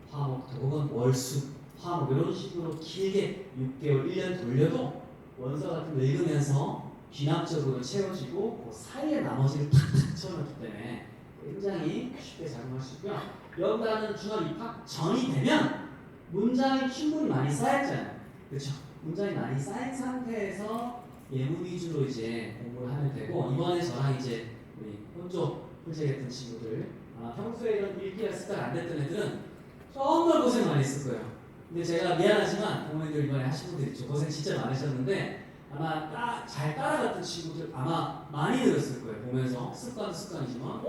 화목, 혹은 월수, 화목 이런 식으로 길게 6개월, 1년 돌려도 원서 같은 거 읽으면서 귀납적으로 채워지고 그 사이에 나머지를 탁탁 채워놨기 때문에 굉장히 쉽게 작용할 수 있고요. 여기다는 중학 입학 전이 되면 문장이 충분히 많이 쌓였잖아요. 그렇죠? 문장이 많이 쌓인 상태에서 예문 위주로 이제 공부를 하면 되고 이번에 저랑 이제 우리 혼조 훈제 같은 친구들 평소에 이런 읽기가 습관 안 됐던 애들은 정말 고생 많이 했을 거예요. 근데 제가 미안하지만 부모님들 이번에 하신 분들 있죠. 고생 진짜 많으셨는데 아마 잘 따라갔던 친구들 아마 많이 늘었을 거예요. 보면서 습관이지만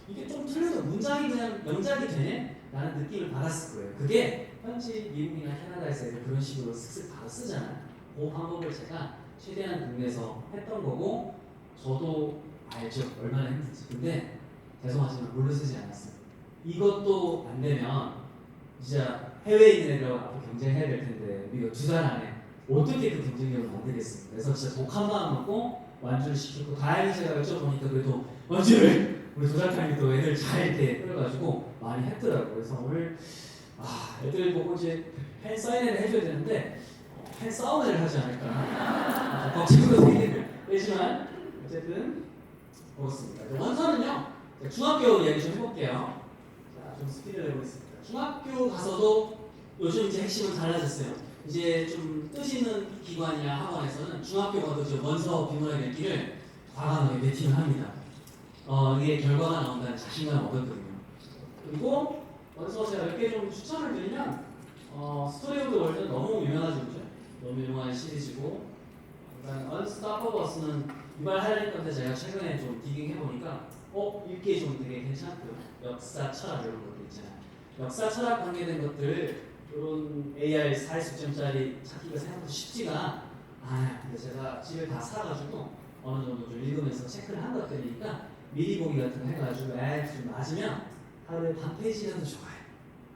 이게 좀 틀려도 문장이 그냥 명작이 되네? 라는 느낌을 받았을 거예요. 그게 현지 미국이나 캐나다에서 애들 그런 식으로 슥슥 바로 쓰잖아요. 그 방법을 제가 최대한 국내에서 했던 거고 저도 알죠. 얼마나 힘든지. 근데 죄송하지만 물로 쓰지 않았어요. 이것도 안 되면 진짜 해외에 있는 애들하고 앞으로 경쟁해야 될 텐데 우리가 2달 안에 어떻게 그 경쟁력을 만들겠습니까? 그래서 진짜 독한 마음 먹고 완주를 시키고 다행히 제가 여쭤보니까 그래도 완주를 우리 조작가님이 또 애들 잘 이렇게 끌어가지고 많이 했더라고요. 그래서 오늘 애들 보고 이제 팬 사인회를 해줘야 되는데 팬 싸움회를 하지 않을까 걱정도 생기는 되지만 어쨌든 그렇습니다. 원서는요 중학교 이야기 좀 해볼게요. 자, 좀 스피드를 해보겠습니다. 중학교 가서도 요즘 이제 핵심은 달라졌어요. 이제 좀 뜻 있는 기관이나 학원에서는 중학교 가도 이제 원서 비문학 읽기를 과감하게 배팅을 합니다. 이게 결과가 나온다는 자신감을 얻었거든요. 그리고 원서 제가 몇 개 좀 추천을 드리면 스토리 오브 월드는 너무 유명하죠, 그죠? 너무 유명한 시리즈고 일단 언스토퍼블 버스는 유발 하려는 건데 제가 최근에 좀 디깅 해보니까 읽기에 좀 되게 괜찮고요. 역사, 철학 이런 것들 있잖아요. 역사 철학 관계된 것들 이런 AR 40점짜리 찾기가 생각보다 쉽지가 않아요. 근데 제가 집에 다 사가지고 어느 정도 좀 읽으면서 체크를 한 것들이니까 미리 보기 같은 거 해가지고 좀 맞으면 하루에 반 페이지라도 좋아요.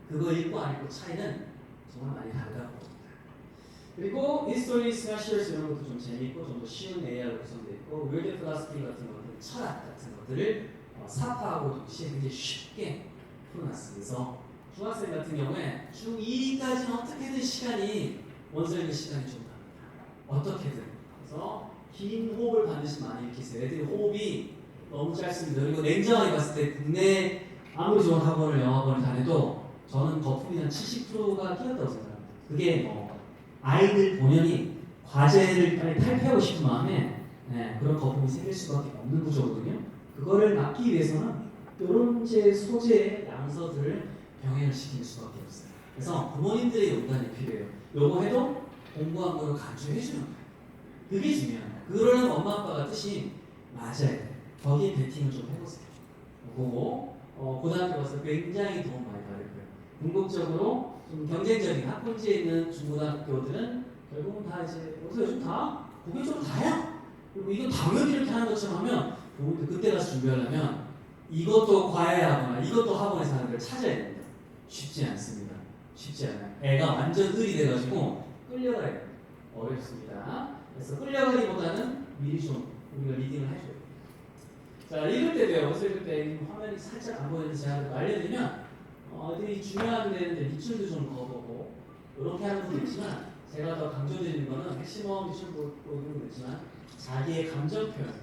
그거 읽고 안 읽고 차이는 정말 많이 다르다고 봅니다. 그리고 History, Smashes 이런 것도 좀 재미있고 좀 더 쉬운 AR로 구성되어 있고 Weird Philosophy 같은 것들, 철학 같은 것들을 사파하고 동시에 굉장히 쉽게 풀어놨습니다. 그래서 중학생 같은 경우에 중2까지는 어떻게든 시간이 원서 읽는 시간이 좀 답니다. 어떻게든. 그래서 긴 호흡을 반드시 많이 익히세요. 애들이 호흡이 너무 짧습니다. 그리고 냉정하게 봤을 때 국내 아무리 좋은 학원을 영어학원을 다녀도 저는 거품이 한 70%가 끼었다고 생각합니다. 그게 뭐 아이들 본연이 과제를 빨리 탈피하고 싶은 마음에 그런 거품이 생길 수밖에 없는 구조거든요. 그거를 막기 위해서는 이런 소재의 양서들을 병행을 시킬 수밖에 없어요. 그래서 부모님들의 용단이 필요해요. 요거 해도 공부한 거로 간주해주는 거예요. 그게 중요해요. 그러는 엄마 아빠가 뜻이 맞아야 돼요. 거기에 베팅을 좀 해보세요. 그거 고등학교 가서 굉장히 도움 많이 받을 거예요. 궁극적으로 좀 경쟁적인 학군지에 있는 중고등학교들은 결국은 다 이제 요즘 다 그게 좀 다야. 그리고 이거 당연히 이렇게 하는 것처럼 하면 부모님들 그때 가서 준비하려면 이것도 과외하거나 이것도 학원에서 하는 걸 찾아야 됩니다. 쉽지 않습니다. 쉽지 않아요. 애가 완전 을이 돼가지고 끌려가야 돼요. 어렵습니다. 그래서 끌려가기보다는 미리 좀 우리가 리딩을 해줘요. 자, 읽을 때도요. 원서 읽을 때 화면이 살짝 안 보이는데 제가 알려드리면 애들이 중요한 데는 밑줄도 좀 그어보고 이렇게 하는 분도 있지만 제가 더 강조드리는 거는 핵심어 밑줄 보는 거 있지만 자기의 감정 표현.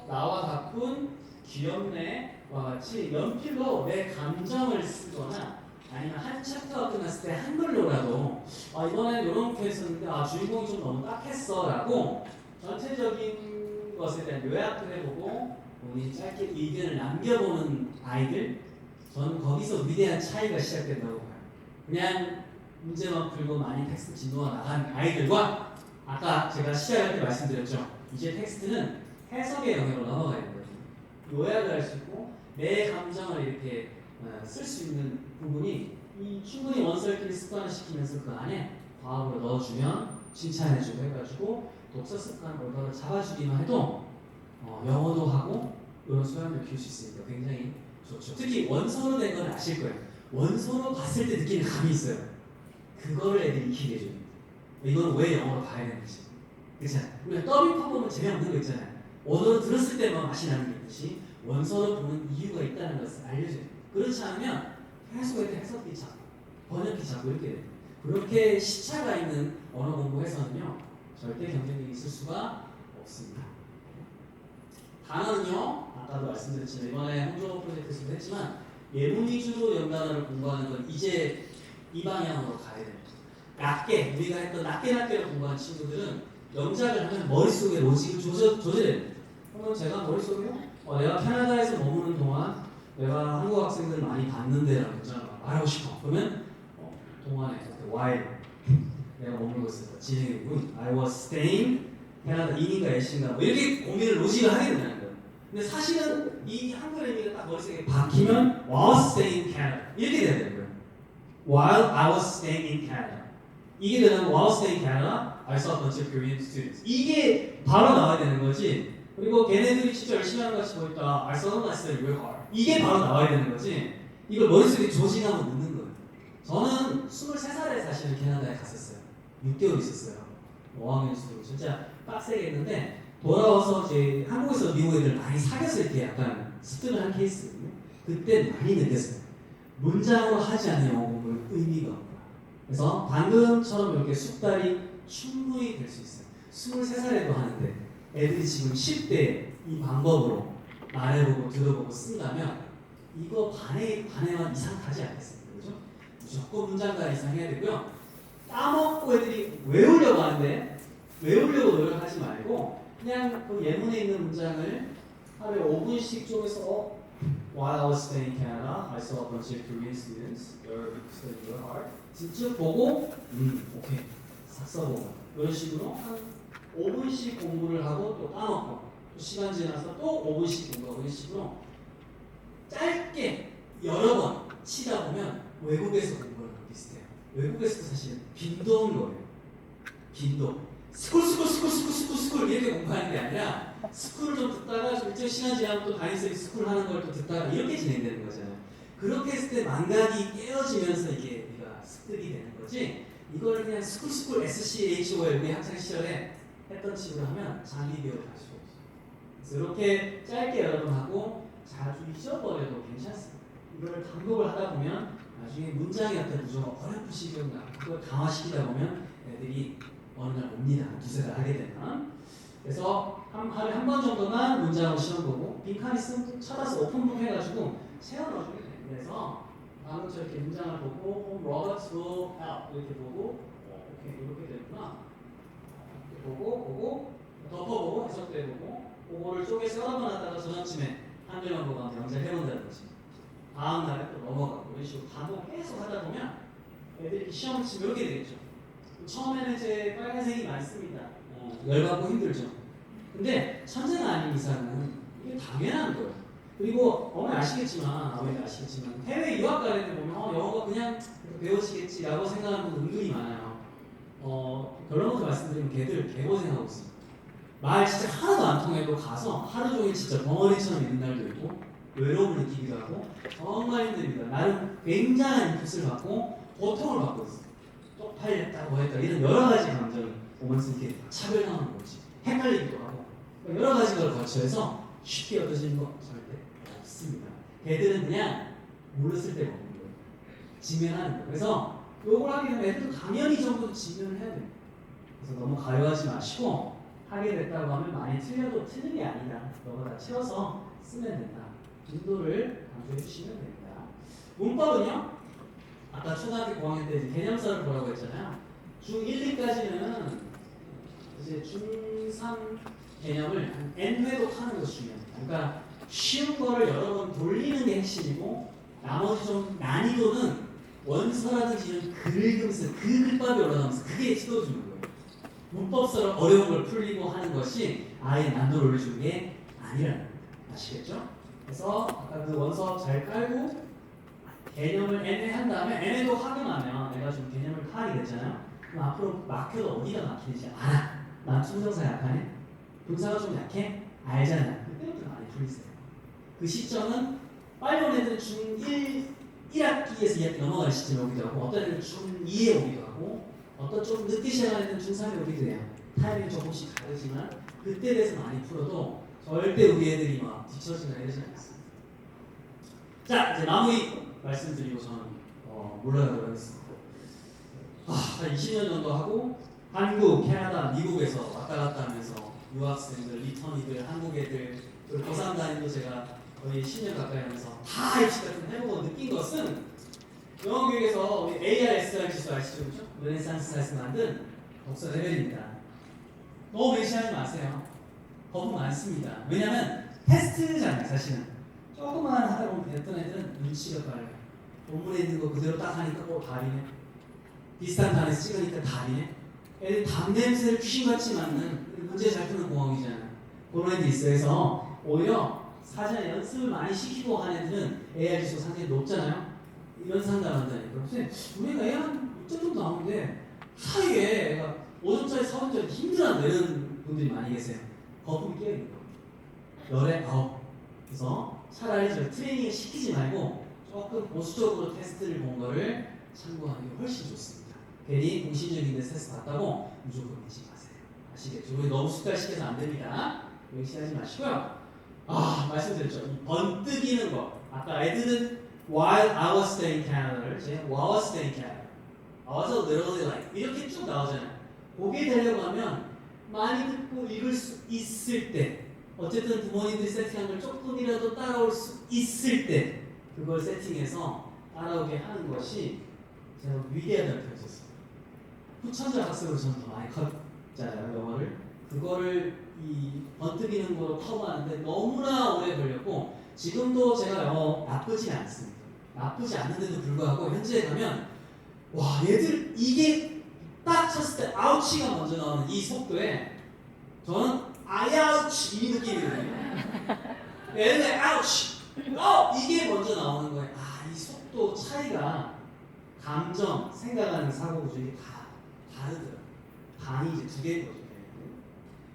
나와 같군, 귀엽네와 같이 연필로 내 감정을 쓰거나 아니면 한 챕터가 끝났을 때 한글로라도 이번엔 이렇게 했었는데 주인공이 좀 너무 딱했어 라고 전체적인 것에 대한 요약을 해보고 우리 짧게 의견을 남겨보는 아이들, 저는 거기서 위대한 차이가 시작된다고 봐요. 그냥 문제만 풀고 많이 텍스트 진도가 나간 아이들과 아까 제가 시작할 때 말씀드렸죠. 이제 텍스트는 해석의 영역으로 넘어가야 되거든요. 요약을 할 수 있고 내 감정을 이렇게 쓸 수 있는 부분이 충분히 원서 읽기를 습관을 시키면서 그 안에 과학으로 넣어주면 칭찬해주고 해가지고 독서 습관 올바로 잡아주기만 해도 영어도 하고 이런 소양을 키울 수 있으니까 굉장히 좋죠. 특히 원서로 된 건 아실 거예요. 원서로 봤을 때 느끼는 감이 있어요. 그거를 애들이 익히게 해줘요. 이건 왜 영어로 봐야 되는지. 그렇잖아요. 우리가 더빙 보면 재미없는 거 있잖아요. 언어로 들었을 때만 맛이 나는 게 있듯이 원서로 보는 이유가 있다는 것을 알려줘요. 그렇지 않으면 계속 애들 해석기 잡고 번역기 잡고 이렇게 돼요. 그렇게 시차가 있는 언어 공부에서는요 절대 경쟁력이 있을 수가 없습니다. 단어는요 아까도 말씀드렸지만 이번에 홍조 프로젝트에서도 했지만 예문 위주로 연단어를 공부하는 건 이제 이 방향으로 가야 됩니다. 낮게 우리가 했던 낮게를 공부한 친구들은 영작을 하면 머릿속에 로직을 조절해야 됩니다. 그러면 제가 머릿속에 내가 캐나다에서 머무는 동안 내가 한국 학생들을 많이 봤는데 라고 말하고 싶어. 그러면 동안에 while 내가 머물고 있을 때 진행이군 I was staying 캐나다 인인가 애신가 뭐 이렇게 고민을 로직을 하게 된다는 거예요. 근데 사실은 이 한글 의미가 딱 머릿속에 박히면 was staying Canada 이렇게 돼야 되는 거예요. While I was staying in Canada 이게 되면 while staying in Canada I saw a bunch of Korean students 이게 바로 나와야 되는 거지. 그리고 걔네들이 진짜 열심히 하는 것 같이 보였다 I saw them last year real hard 이게 바로 나와야 되는 거지. 이걸 머릿속에 조직하면 넣는 거예요. 저는 23살에 사실은 캐나다에 갔었어요. 6개월 있었어요. 5학년 수로 진짜 빡세게 했는데 돌아와서 이제 한국에서 미국 애들 많이 사귀었을 때 약간 습득을 한 케이스거든요. 그때 많이 느꼈어요. 문장으로 하지 않는 영어 공부는 의미가 없구나. 그래서 방금처럼 이렇게 숙달이 충분히 될 수 있어요. 23살에도 하는데 애들이 지금 10대 이 방법으로 말해보고 들어보고 쓴다면 이거 반에만 이상 가지 않겠습니까? 그죠? 무조건 문장가 이상 해야 되고요. 까먹고 애들이 외우려고 하는데 외우려고 노력하지 말고 그냥 그 예문에 있는 문장을 하루에 5분씩 쪼개서 While I was staying in Canada, I saw a bunch of Korean students. They're studying real hard. 직접 보고, 오케이, 싹 써보고 이런 식으로 한 5분씩 공부를 하고 또 까먹고 또 시간 지나서 또 5분씩 공부하고 이런 식으로 짧게 여러 번 치다 보면 외국에서 본 거랑 비슷해요. 외국에서도 사실 빈도인 거예요. 빈도. 스쿨 이렇게 공부하는 게 아니라 스쿨을 좀 듣다가 좀 일정 시간 지나면 또 담임쌤이 스쿨 하는 걸 또 듣다가 이렇게 진행되는 거잖아요. 그렇게 했을 때 망각이 깨어지면서 이게 우리가 습득이 되는 거지, 이걸 그냥 스쿨 SCHOL 우리 학창 시절에 했던 식으로 하면 장기기억을 할 수가 없어요. 그래서 이렇게 짧게 여러 번 하고 자주 잊어버려도 괜찮습니다. 이걸 반복을 하다 보면 나중에 문장의 어떤 구조가 어렴풋이 기억나. 그걸 강화시키다 보면 애들이 어느 날 옵니다. 두세 달 하게 되면. 그래서 하루에 한 번 정도만 문장을 시험 보고 빈칸 있으면 찾아서 오픈북 해가지고 세워 넣어주게 돼요. 그래서 방금 저렇게 문장을 보고 로버트 will help 이렇게 보고 오케이 이렇게 되구나. 이렇게 보고 덮어보고 해석도 해보고 그거를 쪼개서 여러 번 하다가 저녁쯤에 한 줄만 보고 영작 해본다든지 다음 날에 또 넘어가고 이런 식으로 반복 계속 하다 보면 애들이 시험 치면 이렇게 되겠죠. 처음에는 이제 빨간색이 많습니다. 열받고 힘들죠. 근데 천재가 아닌 이상은 이게 당연한 거예요. 그리고 어머니 아시겠지만, 아버지 아시겠지만 해외 유학 갈 때 보면 영어가 그냥 배워지겠지라고 생각하는 분들 은근히 많아요. 결론부터 말씀드리면 걔들 개고생하고 있어요. 말 진짜 하나도 안 통해도 가서 하루 종일 진짜 벙어리처럼 있는 날도 있고 외로움을 느끼기도 하고 정말 힘듭니다. 나름 굉장한 인풋을 받고 고통을 받고 있어요. 쪽팔렸다 뭐했다 이런 여러 가지 감정이 오면서 이렇게 차별당하는 거지, 헷갈리기도 하고 여러 가지 걸 거쳐서 쉽게 얻어지는 거 절대 없습니다. 걔들은 그냥 물렀을 때 먹는 거예요. 지면하는 거예요. 그래서 요걸 하게 되면 애들도 당연히 정도 지면을 해야 돼요. 그래서 너무 가요하지 마시고 하게 됐다고 하면 많이 틀려도 틀린 게 아니다. 너가 다 채워서 쓰면 된다. 정도를 강조해 주시면 됩니다. 문법은요? 아까 초등학교 고학년 때 이제 개념서를 보라고 했잖아요. 중1, 2까지는 이제 중3 개념을 한 N회도 하는 것이 중요합니다. 그러니까 쉬운 거를 여러 번 돌리는 게 핵심이고 나머지 좀 난이도는 원서라든지 이런 글을 읽으면서 그 글밥이 올라가면서 그게 찍어주는 거예요. 문법처럼 어려운 걸 풀리고 하는 것이 아예 난도를 올려주는 게 아니라는 겁니다. 아시겠죠? 그래서 아까 그 원서 잘 깔고 개념을 N에 한 다음에 N에도 확인하면 내가 좀 개념을 파악이 되잖아요. 그럼 앞으로 막혀도 어디가 막히는지 알아. 난 투부정사 약하네. 분사가 좀 약해. 알잖아. 그때부터 많이 풀리세요. 그 시점은 빨리 온 애들은 중1 1학기에서 2학기 넘어가는 시점에 오기도 하고 어떤 애들은 중2에 오기도 하고 어떤 좀 늦게 시작하는 애들은 중3에 오기도 해요. 타이밍이 조금씩 다르지만 그때 대해서 많이 풀어도 절대 우리 애들이 막 뒤처지거나 이러지 않습니다. 자, 이제 마무리 말씀드리고 저는 물러나도록 하겠습니다. 한 20년 정도 하고 한국, 캐나다, 미국에서 왔다 갔다 하면서 유학생들, 리턴이들, 한국 애들, 그리고 고3 다니도 제가 거의 10년 가까이 하면서 다 입시 같은 거 해보고 느낀 것은 영어교육에서 우리 ARSR 지수 아시죠? 그렇죠? 르네상스에서 만든 독서 레벨입니다. 너무 맹신하지 마세요. 거부 많습니다. 왜냐면 테스트잖아요, 사실은. 조금만 하다 보면 됐던 애들은 눈치가 빨라요. 본문에 있는 거 그대로 딱 하니까 답이네. 비슷한 단에서 찍으니까 답이네. 애들 담 냄새를 귀신같이 맡는 문제 잘 푸는 공학이잖아요. 그런 애들이 있어요. 그래서 오히려 사전에 연습을 많이 시키고 한 애들은 AR 지수가 상당히 높잖아요. 이런 상담한다니까. 선생님, 우리가 애 한 6점 정도 나오는데 사이에 애가 5점짜리, 4점짜리 힘들어한다 이런 분들이 많이 계세요. 거품이 깨있는 거예요. 열에 9. 그래서 차라리 저 트레이닝을 시키지 말고 조금 보수적으로 테스트를 본 거를 참고하는 게 훨씬 좋습니다. 괜히 공신적인 데 테스트 봤다고 무조건 믿지 마세요. 아시겠죠? 우리 너무 습관시켜서 안 됩니다. 맹신하지 마시고요. 말씀드렸죠. 이 번뜩이는 거. 아까 애들은 while I was staying in Canada를 제가 was staying in Canada. I was literally like 이렇게 쭉 나오잖아요. 보게 되려고 하면 많이 듣고 읽을 수 있을 때 어쨌든 부모님들이 세팅한 걸 조금이라도 따라올 수 있을 때 그걸 세팅해서 따라오게 하는 것이 제가 위대하다고 느꼈었어요. 후천자 학습으로 저는 더 많이 컸잖아요, 영어를. 그거를 이 번뜩이는 거로 커버하는데 너무나 오래 걸렸고 지금도 제가 영어 나쁘지 않습니다. 나쁘지 않는데도 불구하고 현지에 가면 와 얘들 이게 딱 쳤을 때 아우치가 먼저 나오는 이 속도에 저는 아야우치 이 느낌이거든요. 얘네 아우치 이게 먼저 나오는 거예요. 이 속도 차이가 감정, 생각하는 사고 구조 이게 다 다르더라고요. 반이 이제 두 개인 거죠.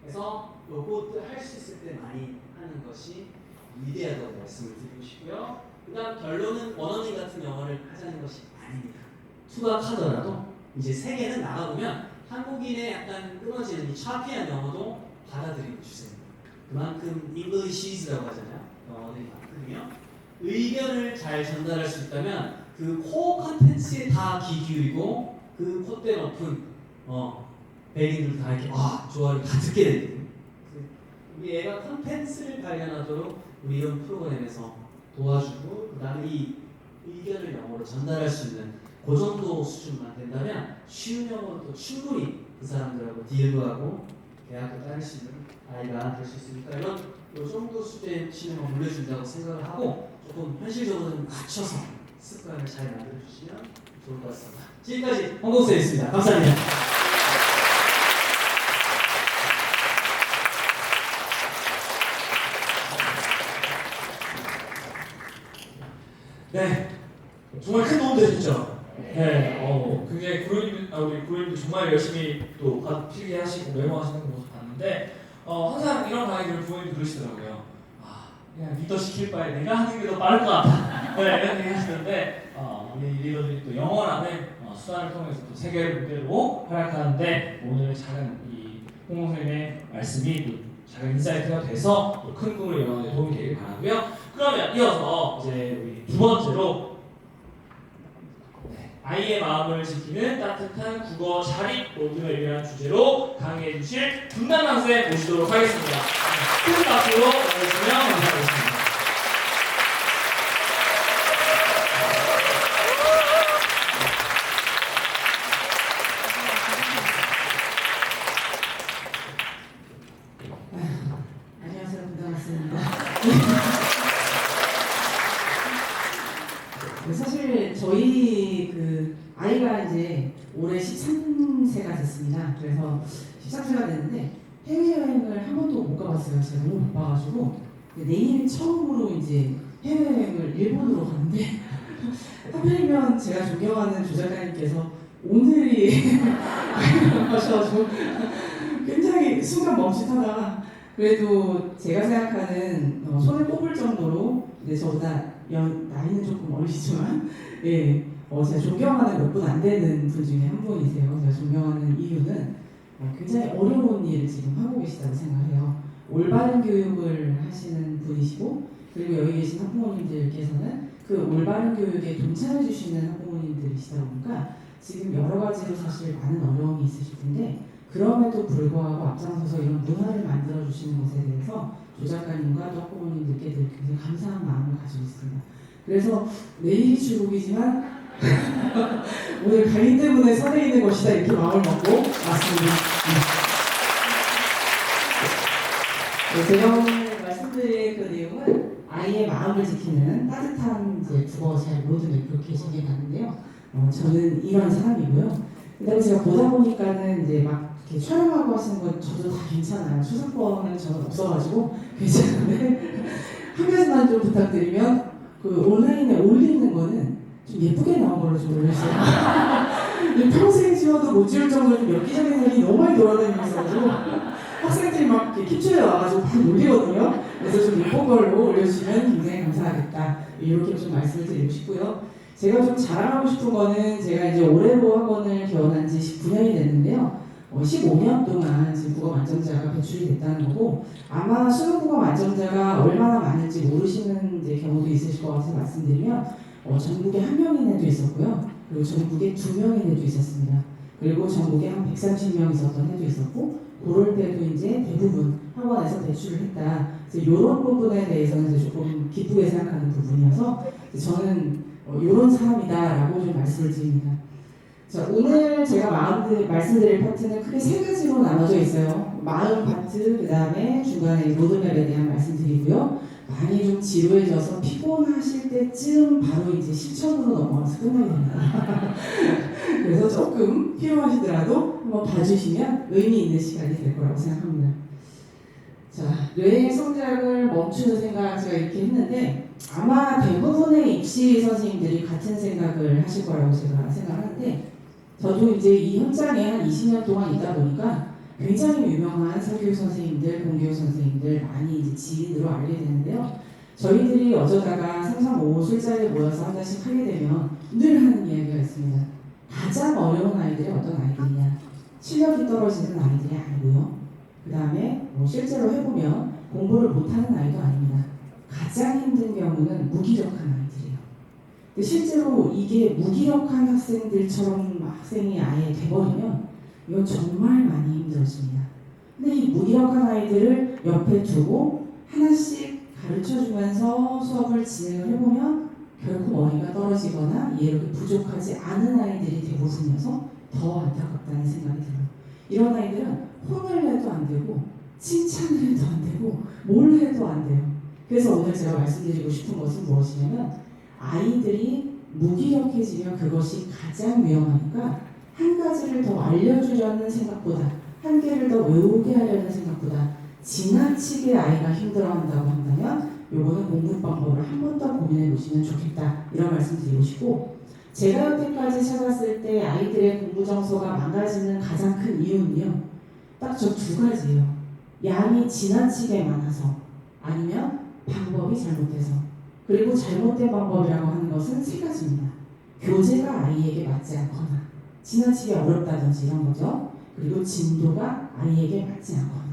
그래서 요것들 할 수 있을 때 많이 하는 것이 위대하다고 말씀을 드리고 싶고요. 그다음 결론은 원어민 같은 영어를 하자는 것이 아닙니다. 투박하더라도 이제 세계는 나가보면 한국인의 약간 끊어지는 이 차피한 영어도 받아들이고 주세요. 그만큼 English이라고 하잖아요. 영어들이 많거든요. 의견을 잘 전달할 수 있다면 그 코어 컨텐츠에 다 귀 기울이고 그 콧대 높은 백인들 다 이렇게 좋아요 다 듣게 되거든요. 우리 애가 컨텐츠를 발견하도록 우리 이런 프로그램에서 도와주고 그 다음에 이 의견을 영어로 전달할 수 있는 그 정도 수준만 된다면 쉬운 영어로 또 충분히 그 사람들하고 딜도 하고 대학교 다닐 수 있는 아이가 될 수 있으니까 이런 요 정도 수준의 진행을 물려준다고 생각을 하고 조금 현실적으로 좀 맞춰서 습관을 잘 만들어주시면 좋을 것 같습니다. 지금까지 홍공수였습니다. 감사합니다. 네, 정말 큰 도움 되셨죠? 네, 굉장히 우리 구로님도 정말 열심히 또 필기하시고 메모하시는 거 모습 봤는데, 항상 이런 강의들을 부모님이 그러시더라고요. 그냥 리더 시킬 바에 내가 하는 게 더 빠를 것 같다. 네, 이런 얘기 하시는데, 우리 리더들이 또 영어라는 수단을 통해서 또 세계를 무대로 활약하는데, 오늘 작은 이 홍 선생님의 말씀이 또 작은 인사이트가 돼서 또 큰 꿈을 이루는 데 도움이 되길 바라고요. 그러면 이어서 이제 우리 두 번째로 아이의 마음을 지키는 따뜻한 국어 자립 로드맵이라는 주제로 강의해 주실 분단 강생 모시도록 하겠습니다. 큰 박수로 맞아주시면 감사하겠습니다. 안녕하세요, 분단학생입니다. 사실 저희 그 아이가 이제 올해 13세가 됐습니다. 그래서 13세가 됐는데 해외여행을 한 번도 못 가봤어요. 제가 너무 바빠가지고. 내일 처음으로 이제 해외여행을 일본으로 가는데 하필이면 제가 존경하는 조작가님께서 오늘이 하셔가지고 굉장히 순간 멈칫하다가 그래도 제가 생각하는 손을 꼽을 정도로 근데 저보다 나이는 조금 어리시지만 제가 존경하는 몇 분 안 되는 분 중에 한 분이세요. 제가 존경하는 이유는 굉장히 어려운 일을 지금 하고 계시다고 생각해요. 올바른 교육을 하시는 분이시고 그리고 여기 계신 학부모님들께서는 그 올바른 교육에 동참해 주시는 학부모님들이시다 보니까 지금 여러 가지로 사실 많은 어려움이 있으실 텐데 그럼에도 불구하고 앞장서서 이런 문화를 만들어 주시는 것에 대해서 조작가님과 또 학부모님들께 굉장히 감사한 마음을 가지고 있습니다. 그래서 내일이 출국이지만 오늘 강의 때문에 선에 있는 것이다 이렇게 마음을 먹고 왔습니다. 제가 오늘 말씀드릴 그 내용은 아이의 마음을 지키는 따뜻한 이제 국어 잘 로드맵 그렇게 정해놨는데요. 저는 이런 사람이고요. 그다음에 제가 보다 보니까는 이제 막 이렇게 촬영하고 하시는 건 저도 다 괜찮아요. 수상권은 저는 없어가지고 괜찮은데 한 가지만 좀 부탁드리면 그 온라인에 올리는 거는 좀 예쁘게 나온 걸로 좀 올려주세요. 평생 지워도 못 지울 정도로 좀 엽기적인 사진이 너무 많이 돌아다니고 있어가지고 학생들이 막 이렇게 캡처해 와가지고 막 올리거든요. 그래서 좀 예쁜 걸로 올려주시면 굉장히 감사하겠다. 이렇게 좀 말씀을 드리고 싶고요. 제가 좀 자랑하고 싶은 거는 제가 이제 올해로 학원을 개원한 지 19년이 됐는데요. 15년 동안 지금 국어 만점자가 배출이 됐다는 거고 아마 수능 국어 만점자가 얼마나 많을지 모르시는 이제 경우도 있으실 것 같아서 말씀드리면 전국에 1명인 애도 있었고요. 그리고 전국에 2명인 애도 있었습니다. 그리고 전국에 한 130명 있었던 애도 있었고 그럴 때도 이제 대부분 학원에서 배출을 했다. 그래서 이런 부분에 대해서는 이제 조금 기쁘게 생각하는 부분이어서 저는 이런 사람이다라고 좀 말씀을 드립니다. 자, 오늘 제가 말씀드릴 파트는 크게 3가지로 나눠져 있어요. 마음 파트, 그 다음에 중간에 로드맵에 대한 말씀드리고요. 많이 좀 지루해져서 피곤하실 때쯤 바로 이제 실천으로 넘어가서 끝나게 됩니다. 그래서 조금 필요하시더라도 한번 봐주시면 의미 있는 시간이 될 거라고 생각합니다. 자, 뇌의 성장을 멈추는 생각 제가 이렇게 했는데 아마 대부분의 입시 선생님들이 같은 생각을 하실 거라고 제가 생각하는데 저도 이제 이 현장에 한 20년 동안 있다 보니까 굉장히 유명한 사교육 선생님들, 공교육 선생님들 많이 이제 지인으로 알게 되는데요. 저희들이 어쩌다가 3, 3, 5 술자리에 모여서 한 잔씩 하게 되면 늘 하는 이야기가 있습니다. 가장 어려운 아이들이 어떤 아이들이냐? 실력이 떨어지는 아이들이 아니고요. 그 다음에 뭐 실제로 해보면 공부를 못하는 아이도 아닙니다. 가장 힘든 경우는 무기력한 아이들이에요. 근데 실제로 이게 무기력한 학생들처럼 학생이 아예 돼버리면 이건 정말 많이 힘들어집니다. 근데 이 무기력한 아이들을 옆에 두고 하나씩 가르쳐주면서 수업을 진행을 해보면 결코 머리가 떨어지거나 이해력이 부족하지 않은 아이들이 대부분이어서 더 안타깝다는 생각이 들어요. 이런 아이들은 혼을 내도 안 되고 칭찬을 해도 안 되고 뭘 해도 안 돼요. 그래서 오늘 제가 말씀드리고 싶은 것은 무엇이냐면 아이들이 무기력해지면 그것이 가장 위험하니까 한 가지를 더 알려주려는 생각보다 한 개를 더 외우게 하려는 생각보다 지나치게 아이가 힘들어한다고 한다면 요거는 공부 방법을 한 번 더 고민해 보시면 좋겠다 이런 말씀 드리고 싶고 제가 여태까지 찾았을 때 아이들의 공부 정서가 망가지는 가장 큰 이유는요 딱 저 두 가지예요. 양이 지나치게 많아서 아니면 방법이 잘못돼서 그리고 잘못된 방법이라고 하는 것은 세 가지입니다. 교재가 아이에게 맞지 않거나 지나치게 어렵다든지 이런 거죠. 그리고 진도가 아이에게 맞지 않거나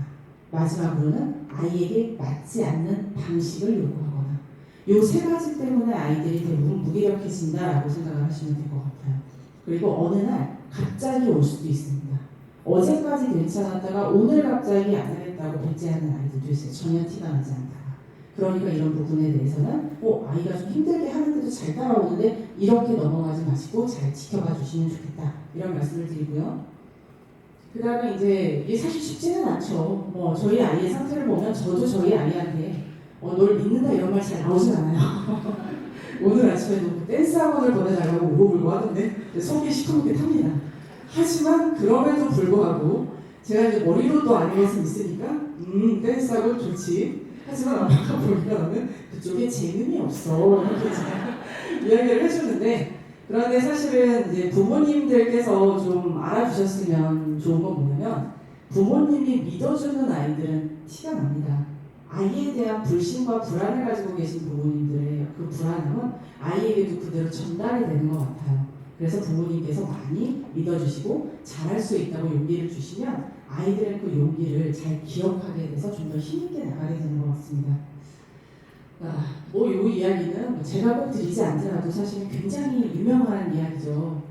마지막으로는 아이에게 맞지 않는 방식을 요구하거나 요 세 가지 때문에 아이들이 대부분 무기력해진다라고 생각을 하시면 될 것 같아요. 그리고 어느 날 갑자기 올 수도 있습니다. 어제까지 괜찮았다가 오늘 갑자기 안 하겠다고 배제하는 아이들도 있어요. 전혀 티가 나지 않다가. 그러니까 이런 부분에 대해서는 아이가 좀 힘들게 하는데도 잘 따라오는데 이렇게 넘어가지 마시고 잘 지켜봐 주시면 좋겠다. 이런 말씀을 드리고요. 그 다음에 이제 이게 사실 쉽지는 않죠. 저희 아이의 상태를 보면 저도 저희 아이한테 널 믿는다 이런 말 잘 나오진 않아요. 오늘 아침에도 댄스 학원을 보내달라고 울고불고 하던데 속이 시커멓게 탑니다. 하지만 그럼에도 불구하고 제가 이제 머리로도 아는 것은 있으니까 댄스 학원 좋지. 하지만 아빠가 보면은 그쪽에 재능이 없어 이렇게 이야기를 해주는데 그런데 사실은 이제 부모님들께서 좀 알아주셨으면 좋은 건 뭐냐면 부모님이 믿어주는 아이들은 티가 납니다. 아이에 대한 불신과 불안을 가지고 계신 부모님들의 그 불안함은 아이에게도 그대로 전달이 되는 것 같아요. 그래서 부모님께서 많이 믿어주시고 잘할 수 있다고 용기를 주시면 아이들의 그 용기를 잘 기억하게 돼서 좀 더 힘있게 나가게 되는 것 같습니다. 이 이야기는 제가 꼭 드리지 않더라도 사실은 굉장히 유명한 이야기죠.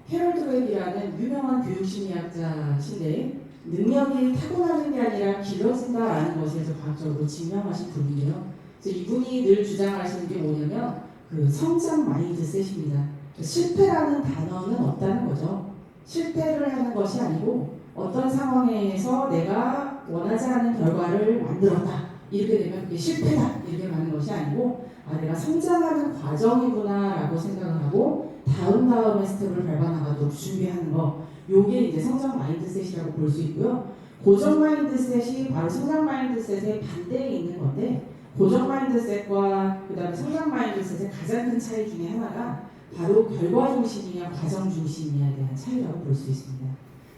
캐럴 드웨이라는 유명한 교육심리학자신데 능력이 타고나는 게 아니라 길러진다라는 것에서 과학적으로 증명하신 분이에요. 그래서 이분이 늘 주장하시는 게 뭐냐면 그 성장 마인드셋입니다. 실패라는 단어는 없다는 거죠. 실패를 하는 것이 아니고 어떤 상황에서 내가 원하지 않은 결과를 만들었다. 이렇게 되면 그게 실패다. 이렇게 가는 것이 아니고 내가 성장하는 과정이구나 라고 생각을 하고 다음의 스텝을 밟아나가도록 준비하는 거 요게 이제 성장 마인드셋이라고 볼 수 있고요. 고정 마인드셋이 바로 성장 마인드셋의 반대에 있는 건데 고정 마인드셋과 그 다음에 성장 마인드셋의 가장 큰 차이 중에 하나가 바로 결과 중심이냐 과정 중심이냐에 대한 차이라고 볼 수 있습니다.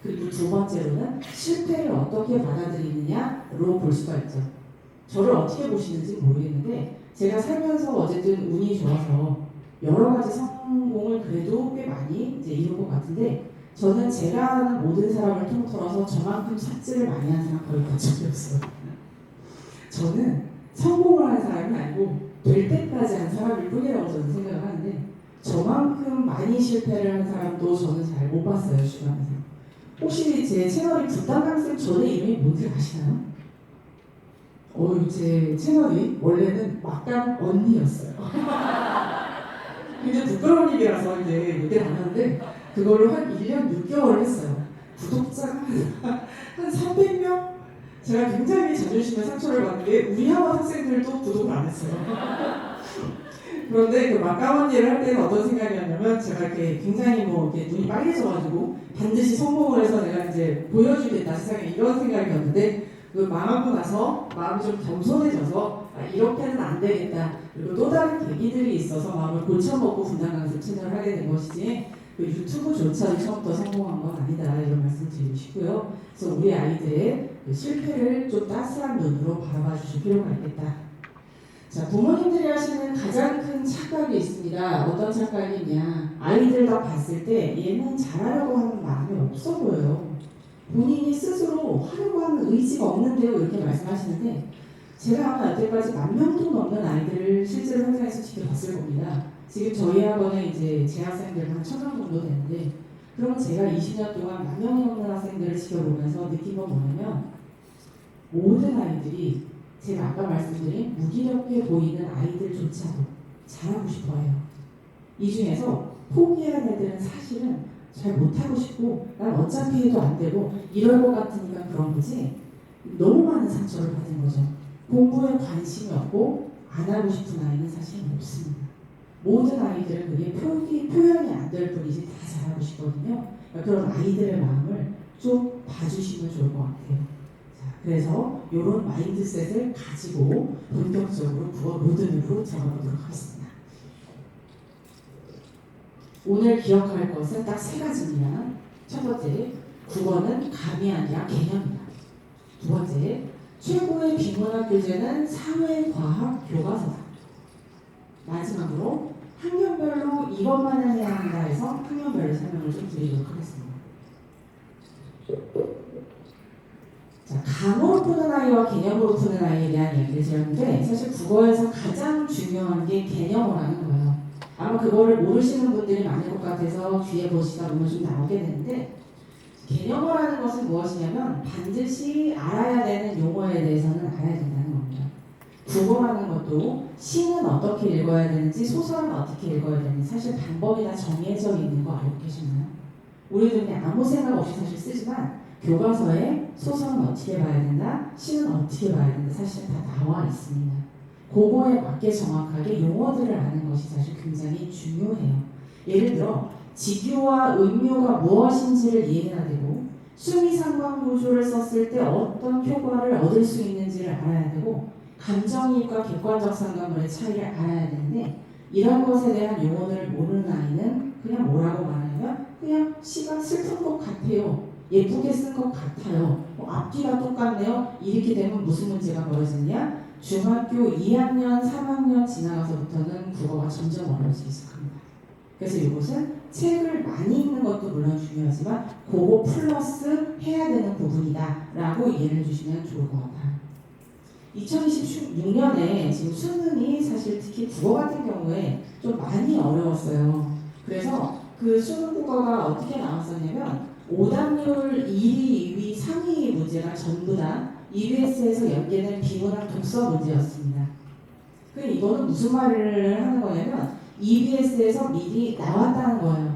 그리고 두 번째로는 실패를 어떻게 받아들이느냐로 볼 수가 있죠. 저를 어떻게 보시는지 모르겠는데 제가 살면서 어쨌든 운이 좋아서 여러 가지 성공을 그래도 꽤 많이 이제 이룬 것 같은데 저는 제가 아는 모든 사람을 통틀어서 저만큼 삽질을 많이 한 사람 거의 본 적이 없어요. 저는 성공을 한 사람이 아니고 될 때까지 한 사람일 뿐이라고 저는 생각을 하는데 저만큼 많이 실패를 한 사람도 저는 잘 못 봤어요, 주변에서. 혹시 제 채널이 분당강쌤 전에 이름이 뭔지 아시나요? 제 채널이 원래는 막강 언니였어요. 근데 부끄러운 일이라서 이제 얘기를 안 하는데 그거를 한 1년 6개월을 했어요. 구독자가 한 300명? 제가 굉장히 자존심에 상처를 받는 게 우리 학원 학생들도 구독을 안 했어요. 그런데 그 막강 언니를 할 때는 어떤 생각이었냐면 제가 이렇게 굉장히 이렇게 눈이 빨개져가지고 반드시 성공을 해서 내가 이제 보여주겠다 세상에 이런 생각이었는데 그 망하고 나서 마음이 좀 겸손해져서 이렇게는 안 되겠다. 그리고 또 다른 계기들이 있어서 마음을 고쳐먹고 분당 강습 채널을 하게 된 것이지 그 유튜브조차 처음부터 성공한 건 아니다 이런 말씀 드리고 싶고요. 그래서 우리 아이들의 그 실패를 좀 따스한 눈으로 바라봐 주실 필요가 있겠다. 자, 부모님들이 하시는 가장 큰 착각이 있습니다. 어떤 착각이 있냐. 아이들 다 봤을 때 얘는 잘하려고 하는 마음이 없어 보여요. 본인이 스스로 하려고 하는 의지가 없는데요. 이렇게 말씀하시는데 제가 아마 여태까지 10,000명도 넘는 아이들을 실제로 현장에서 지켜봤을 겁니다. 지금 저희 학원에 이제 재학생들 한 1,000명 정도 되는데 그러면 제가 20년 동안 10,000명이 넘는 학생들을 지켜보면서 느낀 건 뭐냐면 모든 아이들이 제가 아까 말씀드린 무기력해 보이는 아이들조차도 잘하고 싶어해요. 이 중에서 포기한 애들은 사실은 잘 못하고 싶고 난 어차피 해도 안 되고 이럴 것 같으니까 그런 거지 너무 많은 상처를 받은 거죠. 공부에 관심이 없고 안 하고 싶은 아이는 사실 없습니다. 모든 아이들은 그게 표현이 안 될 뿐이지 다 잘하고 싶거든요. 그런 아이들의 마음을 좀 봐주시면 좋을 것 같아요. 그래서 이런 마인드셋을 가지고 본격적으로 국어 로드맵으로 들어가 보도록 하겠습니다. 오늘 기억할 것은 딱 3가지입니다. 첫 번째, 국어는 감이 아니라 개념이다. 두 번째, 최고의 비문학 교재는 사회과학 교과서다. 마지막으로 학년별로 이것만을 해야 한다 해서 학년별로 설명을 좀 드리도록 하겠습니다. 자, 감으로 푸는 아이와 개념으로 푸는 아이에 대한 얘기를 드렸는데 사실 국어에서 가장 중요한 게 개념어라는 거예요. 아마 그거를 모르시는 분들이 많을 것 같아서 뒤에 보시다 보면 좀 나오게 되는데 개념어라는 것은 무엇이냐면 반드시 알아야 되는 용어에 대해서는 알아야 된다는 겁니다. 국어라는 것도 시는 어떻게 읽어야 되는지 소설은 어떻게 읽어야 되는지 사실 방법이 다 정해져 있는 거 알고 계시나요? 우리도 그냥 아무 생각 없이 사실 쓰지만 교과서에 소설은 어떻게 봐야 된다, 시는 어떻게 봐야 된다 사실 다 나와 있습니다. 그거에 맞게 정확하게 용어들을 아는 것이 사실 굉장히 중요해요. 예를 들어 직유와 음유가 무엇인지를 이해해야 되고 수미상관구조를 썼을 때 어떤 효과를 얻을 수 있는지를 알아야 되고 감정이입과 객관적 상관문의 차이를 알아야 되는데 이런 것에 대한 용어들을 모르는 아이는 그냥 뭐라고 말하냐면 그냥 시가 슬픈 것 같아요. 예쁘게 쓴 것 같아요. 앞뒤가 똑같네요. 이렇게 되면 무슨 문제가 벌어지냐? 중학교 2학년, 3학년 지나가서부터는 국어가 점점 어려워지기 시작합니다. 그래서 이것은 책을 많이 읽는 것도 물론 중요하지만 그거 플러스 해야 되는 부분이다 라고 이해를 해주시면 좋을 것 같아요. 2026년에 지금 수능이 사실 특히 국어 같은 경우에 좀 많이 어려웠어요. 그래서 그 수능 국어가 어떻게 나왔었냐면 오답률 1위, 2위, 3위 문제가 전부 다 EBS에서 연계된 비문학 독서 문제였습니다. 이거는 무슨 말을 하는 거냐면 EBS에서 미리 나왔다는 거예요.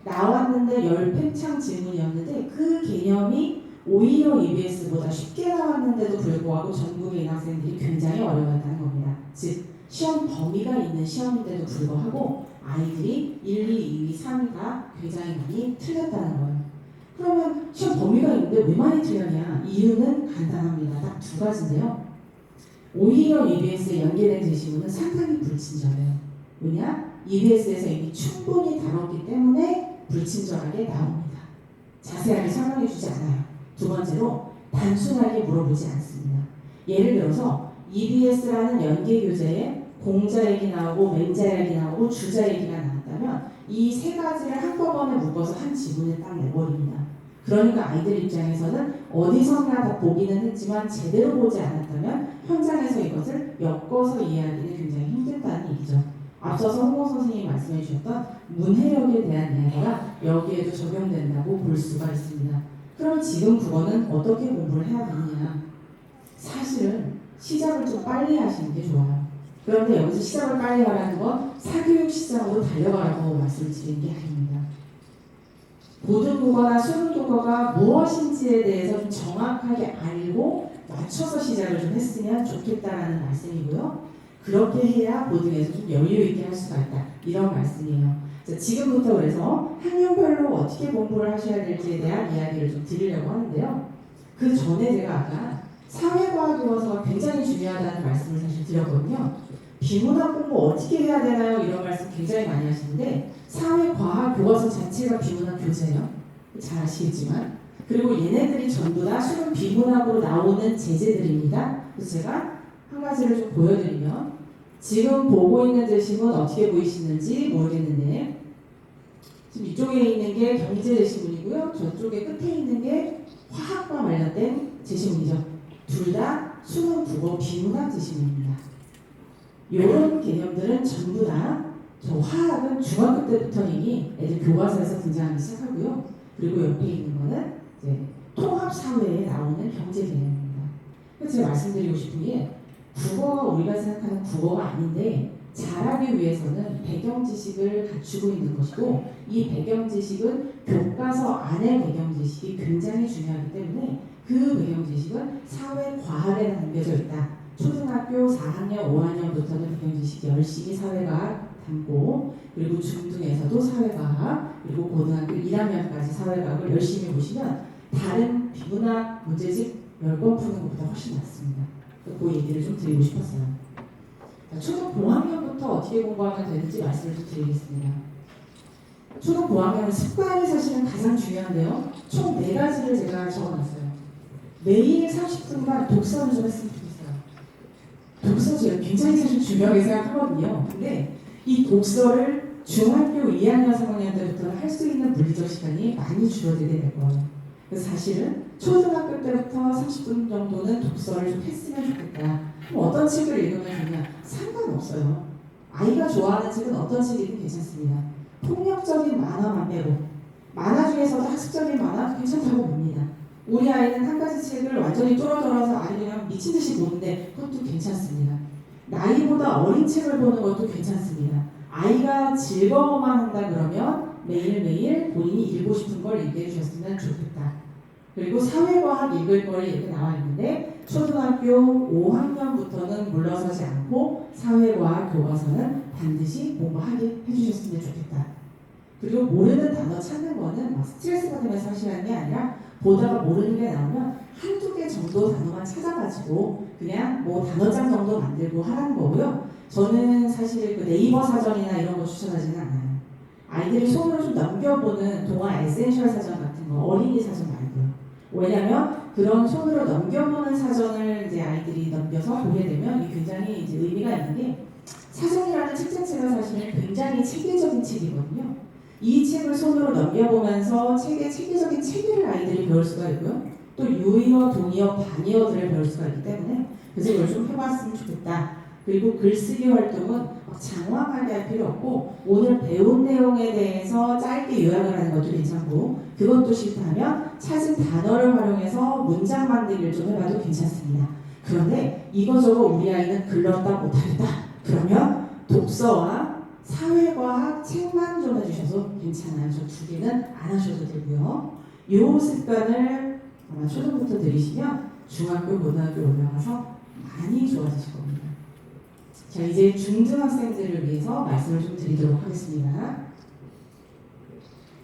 나왔는데 10팽창 질문이었는데 그 개념이 오히려 EBS보다 쉽게 나왔는데도 불구하고 전국의 학생들이 굉장히 어려워했다는 겁니다. 즉 시험 범위가 있는 시험인데도 불구하고 아이들이 1, 2, 2위, 3위가 굉장히 많이 틀렸다는 거예요. 그러면 시험 범위가 있는데 왜 많이 틀렸냐? 이유는 간단합니다. 딱 2가지인데요. 오히려 EBS에 연계된 제시문은 상당히 불친절해요. 왜냐? EBS에서 이미 충분히 다뤘기 때문에 불친절하게 나옵니다. 자세하게 설명해 주지 않아요. 두 번째로 단순하게 물어보지 않습니다. 예를 들어서 EBS라는 연계 교재에 공자 얘기 나오고 맹자 얘기 나오고 주자 얘기가 나왔다면 이 3가지를 한꺼번에 묶어서 한 지문에 딱 내버립니다. 그러니까 아이들 입장에서는 어디선가 다 보기는 했지만 제대로 보지 않았다면 현장에서 이것을 엮어서 이해하기는 굉장히 힘들다는 얘기죠. 앞서서 홍보 선생님이 말씀해 주셨던 문해력에 대한 이야기가 여기에도 적용된다고 볼 수가 있습니다. 그럼 지금 국어는 어떻게 공부를 해야 되느냐? 사실은 시작을 좀 빨리 하시는 게 좋아요. 그런데 여기서 시작을 빨리 하라는 건 사교육 시장으로 달려가라고 말씀드리는 게 아닙니다. 고등국어나 수능국어가 무엇인지에 대해서 좀 정확하게 알고 맞춰서 시작을 좀 했으면 좋겠다라는 말씀이고요. 그렇게 해야 고등에서 좀 여유 있게 할 수가 있다. 이런 말씀이에요. 지금부터 그래서 학년별로 어떻게 공부를 하셔야 될지에 대한 이야기를 좀 드리려고 하는데요. 그 전에 제가 아까 사회과학 교과서가 굉장히 중요하다는 말씀을 사실 드렸거든요. 비문학 공부 어떻게 해야 되나요? 이런 말씀 굉장히 많이 하시는데 사회과학 교과서 자체가 비문학 교재예요. 잘 아시겠지만 그리고 얘네들이 전부 다 수능 비문학으로 나오는 제재들입니다. 그래서 제가 한 가지를 좀 보여드리면 지금 보고 있는 제시문 어떻게 보이시는지 모르겠는데 지금 이쪽에 있는 게 경제 제시문이고요. 저쪽에 끝에 있는 게 화학과 관련된 제시문이죠. 둘 다 수능 국어 비문학 제시문입니다. 이런 개념들은 전부 다 저 화학은 중학교 때부터 이미 애들 교과서에서 등장하기 시작하고요. 그리고 옆에 있는 거는 이제 통합 사회에 나오는 경제 개념입니다. 그래서 제가 말씀드리고 싶은 게 국어가 우리가 생각하는 국어가 아닌데 잘하기 위해서는 배경 지식을 갖추고 있는 것이고 이 배경 지식은 교과서 안의 배경 지식이 굉장히 중요하기 때문에 그 배경 지식은 사회 과학에 담겨져 있다. 초등학교 4학년, 5학년부터는 배경 지식 열심히 사회과학 담고 그리고 중등에서도 사회과학 그리고 고등학교 1학년까지 사회과학을 열심히 보시면 다른 비문학 문제집 10번 푸는 것보다 훨씬 낫습니다. 그 얘기를 좀 드리고 싶었어요. 초등 고학년부터 어떻게 공부하면 되는지 말씀을 좀 드리겠습니다. 초등 고학년은 습관이 사실은 가장 중요한데요. 총 4가지를 제가 적어놨어요. 매일 30분간 독서를 좀 했으면 좋겠어요. 독서 제가 굉장히 사실 중요하게 생각하거든요. 근데 이 독서를 중학교 2학년, 3학년 때부터 할 수 있는 물리적 시간이 많이 줄어들게 될 거예요. 그래서 사실은 초등학교 때부터 30분 정도는 독서를 좀 했으면 좋겠다. 그럼 어떤 책을 읽으면 좋냐? 상관없어요. 아이가 좋아하는 책은 어떤 책이든 괜찮습니다. 폭력적인 만화만 빼고 만화 중에서도 학습적인 만화 괜찮다고 봅니다. 우리 아이는 한 가지 책을 완전히 쫄아들어서 아니 그냥 미친 듯이 보는데 그것도 괜찮습니다. 나이보다 어린 책을 보는 것도 괜찮습니다. 아이가 즐거워만 한다 그러면 매일매일 본인이 읽고 싶은 걸 얘기해 주셨으면 좋겠다. 그리고 사회과학 읽을 거리 이렇게 나와 있는데 초등학교 5학년부터는 물러서지 않고 사회과학 교과서는 반드시 공부하게 해주셨으면 좋겠다. 그리고 모르는 단어 찾는 거는 막 스트레스 받으면서 하시는 게 아니라 보다가 모르는 게 나오면 한두 개 정도 단어만 찾아가지고 그냥 뭐 단어장 정도 만들고 하라는 거고요. 저는 사실 그 네이버 사전이나 이런 거 추천하지는 않아요. 아이들이 손으로 좀 넘겨보는 동화 에센셜 사전 같은 거 어린이 사전 말고요. 왜냐하면 그런 손으로 넘겨보는 사전을 이제 아이들이 넘겨서 보게 되면 굉장히 이제 의미가 있는 게 사전이라는 책 자체가 사실은 굉장히 체계적인 책이거든요. 이 책을 손으로 넘겨보면서 책의 체계적인 체계를 아이들이 배울 수가 있고요. 또 유의어, 동의어, 반의어들을 배울 수가 있기 때문에 그래서 이걸 좀 해봤으면 좋겠다. 그리고 글쓰기 활동은 장황하게 할 필요 없고 오늘 배운 내용에 대해서 짧게 요약을 하는 것도 괜찮고 그것도 싫다면 찾은 단어를 활용해서 문장 만들기를 좀 해봐도 괜찮습니다. 그런데 이거저거 우리 아이는 글렀다 못하겠다. 그러면 독서와 사회과학 책만 좀 해주셔도 괜찮아요. 저 2개는 안 하셔도 되고요. 이 습관을 아마 초등부터 들이시면 중학교, 고등학교 올라가서 많이 좋아지실 겁니다. 자, 이제 중등학생들을 위해서 말씀을 좀 드리도록 하겠습니다.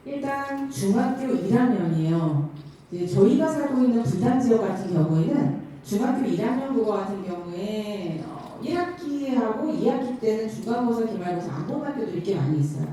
일단 중학교 1학년이에요. 이제 저희가 살고 있는 분당 지역 같은 경우에는 중학교 1학년 국어 같은 경우에 1학기하고 2학기 때는 중간고사, 기말고사 안 보는 학교들이 꽤 많이 있어요.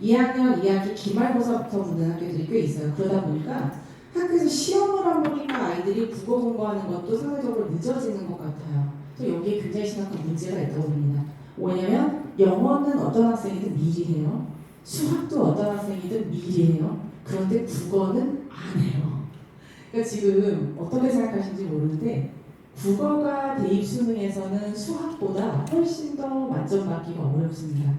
2학년, 2학기 기말고사부터 보는 학교들이 꽤 있어요. 그러다 보니까 학교에서 시험을 안 보니까 아이들이 국어 공부하는 것도 상대적으로 늦어지는 것 같아요. 또 여기에 굉장히 심각한 문제가 있다고 봅니다. 왜냐면 영어는 어떤 학생이든 미리 해요. 수학도 어떤 학생이든 미리 해요. 그런데 국어는 안 해요. 그러니까 지금 어떻게 생각하시는지 모르는데 국어가 대입 수능에서는 수학보다 훨씬 더 만점 받기가 어렵습니다.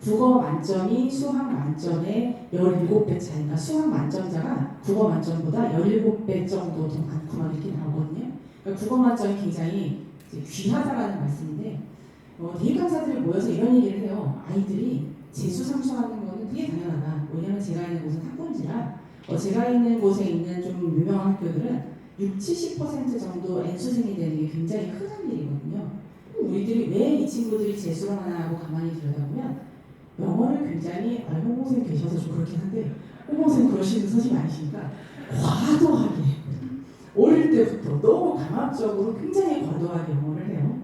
국어 만점이 수학 만점의 17배 차이가 수학 만점자가 국어 만점보다 17배 정도 더 많구나 이렇게 나오거든요. 그러니까 국어 만점이 굉장히 귀하다라는 말씀인데 대입 강사들이 모여서 이런 얘기를 해요. 아이들이 재수 상수하는 거는 되게 당연하다. 왜냐면 제가 있는 곳은 학군지라 제가 있는 곳에 있는 좀 유명한 학교들은 60-70% 정도 N수생이 되는 게 굉장히 흔한 일이거든요. 우리들이 왜 이 친구들이 재수를 하나 하고 가만히 들여다보면 영어를 굉장히 홍보생 계셔서 좀 그렇긴 한데 홍보생 그러시는 선생님 아니시니까 과도하게 어릴 때부터 너무 강압적으로 굉장히 과도하게 영어를 해요.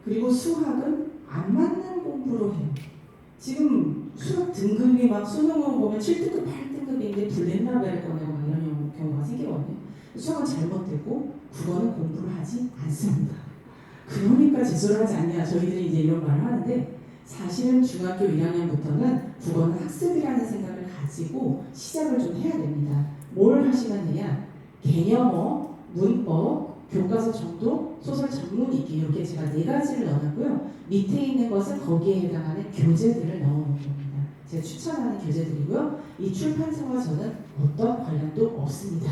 그리고 수학은 안 맞는 공부로 해요. 지금 수학 등급이 막 수능을 보면 7등급, 8등급인데 블랙라벨을 꺼내고 막 이런 경우가 생기거든요. 수학은 잘못됐고 국어는 공부를 하지 않습니다. 그러니까 재수를 하지 않냐 저희들이 이제 이런 말을 하는데 사실은 중학교 1학년부터는 국어는 학습이라는 생각을 가지고 시작을 좀 해야 됩니다. 뭘 하시면 되냐? 개념어, 문법, 교과서 정도, 소설 전문 읽기 이렇게 제가 4가지를 넣어놨고요. 밑에 있는 것은 거기에 해당하는 교재들을 넣어놓은 겁니다. 제가 추천하는 교재들이고요. 이 출판사와 저는 어떤 관련도 없습니다.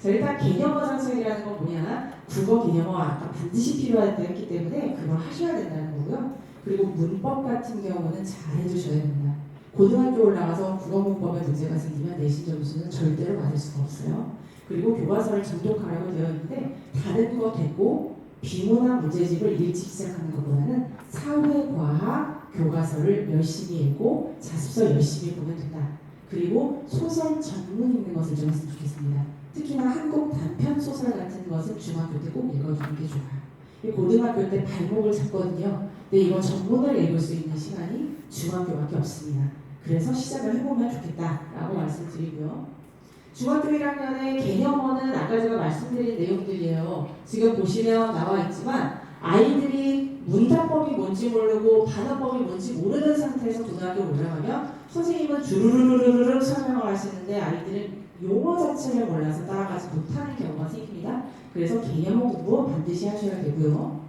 자, 일단 개념어 장착이라는 건 뭐냐? 국어 개념어 아까 반드시 필요하다 했기 때문에 그걸 하셔야 된다는 거고요. 그리고 문법 같은 경우는 잘 해주셔야 됩니다. 고등학교 올라가서 국어 문법에 문제가 생기면 내신 점수는 절대로 받을 수가 없어요. 그리고 교과서를 정독하라고 되어 있는데 다른 거 됐고 비문학 문제집을 일찍 시작하는 것보다는 사회, 과학, 교과서를 열심히 읽고 자습서 열심히 보면 된다. 그리고 소설 전문 읽는 것을 좀 했으면 좋겠습니다. 특히나 한국 단편 소설 같은 것은 중학교 때 꼭 읽어주는 게 좋아요. 고등학교 때 발목을 잡거든요. 근데 이거 전문을 읽을 수 있는 시간이 중학교밖에 없습니다. 그래서 시작을 해보면 좋겠다라고 말씀드리고요. 중학교 1학년의 개념어는 아까 제가 말씀드린 내용들이에요. 지금 보시면 나와 있지만 아이들이 문단법이 뭔지 모르고 반어법이 뭔지 모르는 상태에서 고등학교 올라가면 선생님은 주르르르르르 설명을 하시는데 아이들은 용어 자체를 몰라서 따라가지 못하는 경우가 생깁니다. 그래서 개념어 공부 반드시 하셔야 되고요.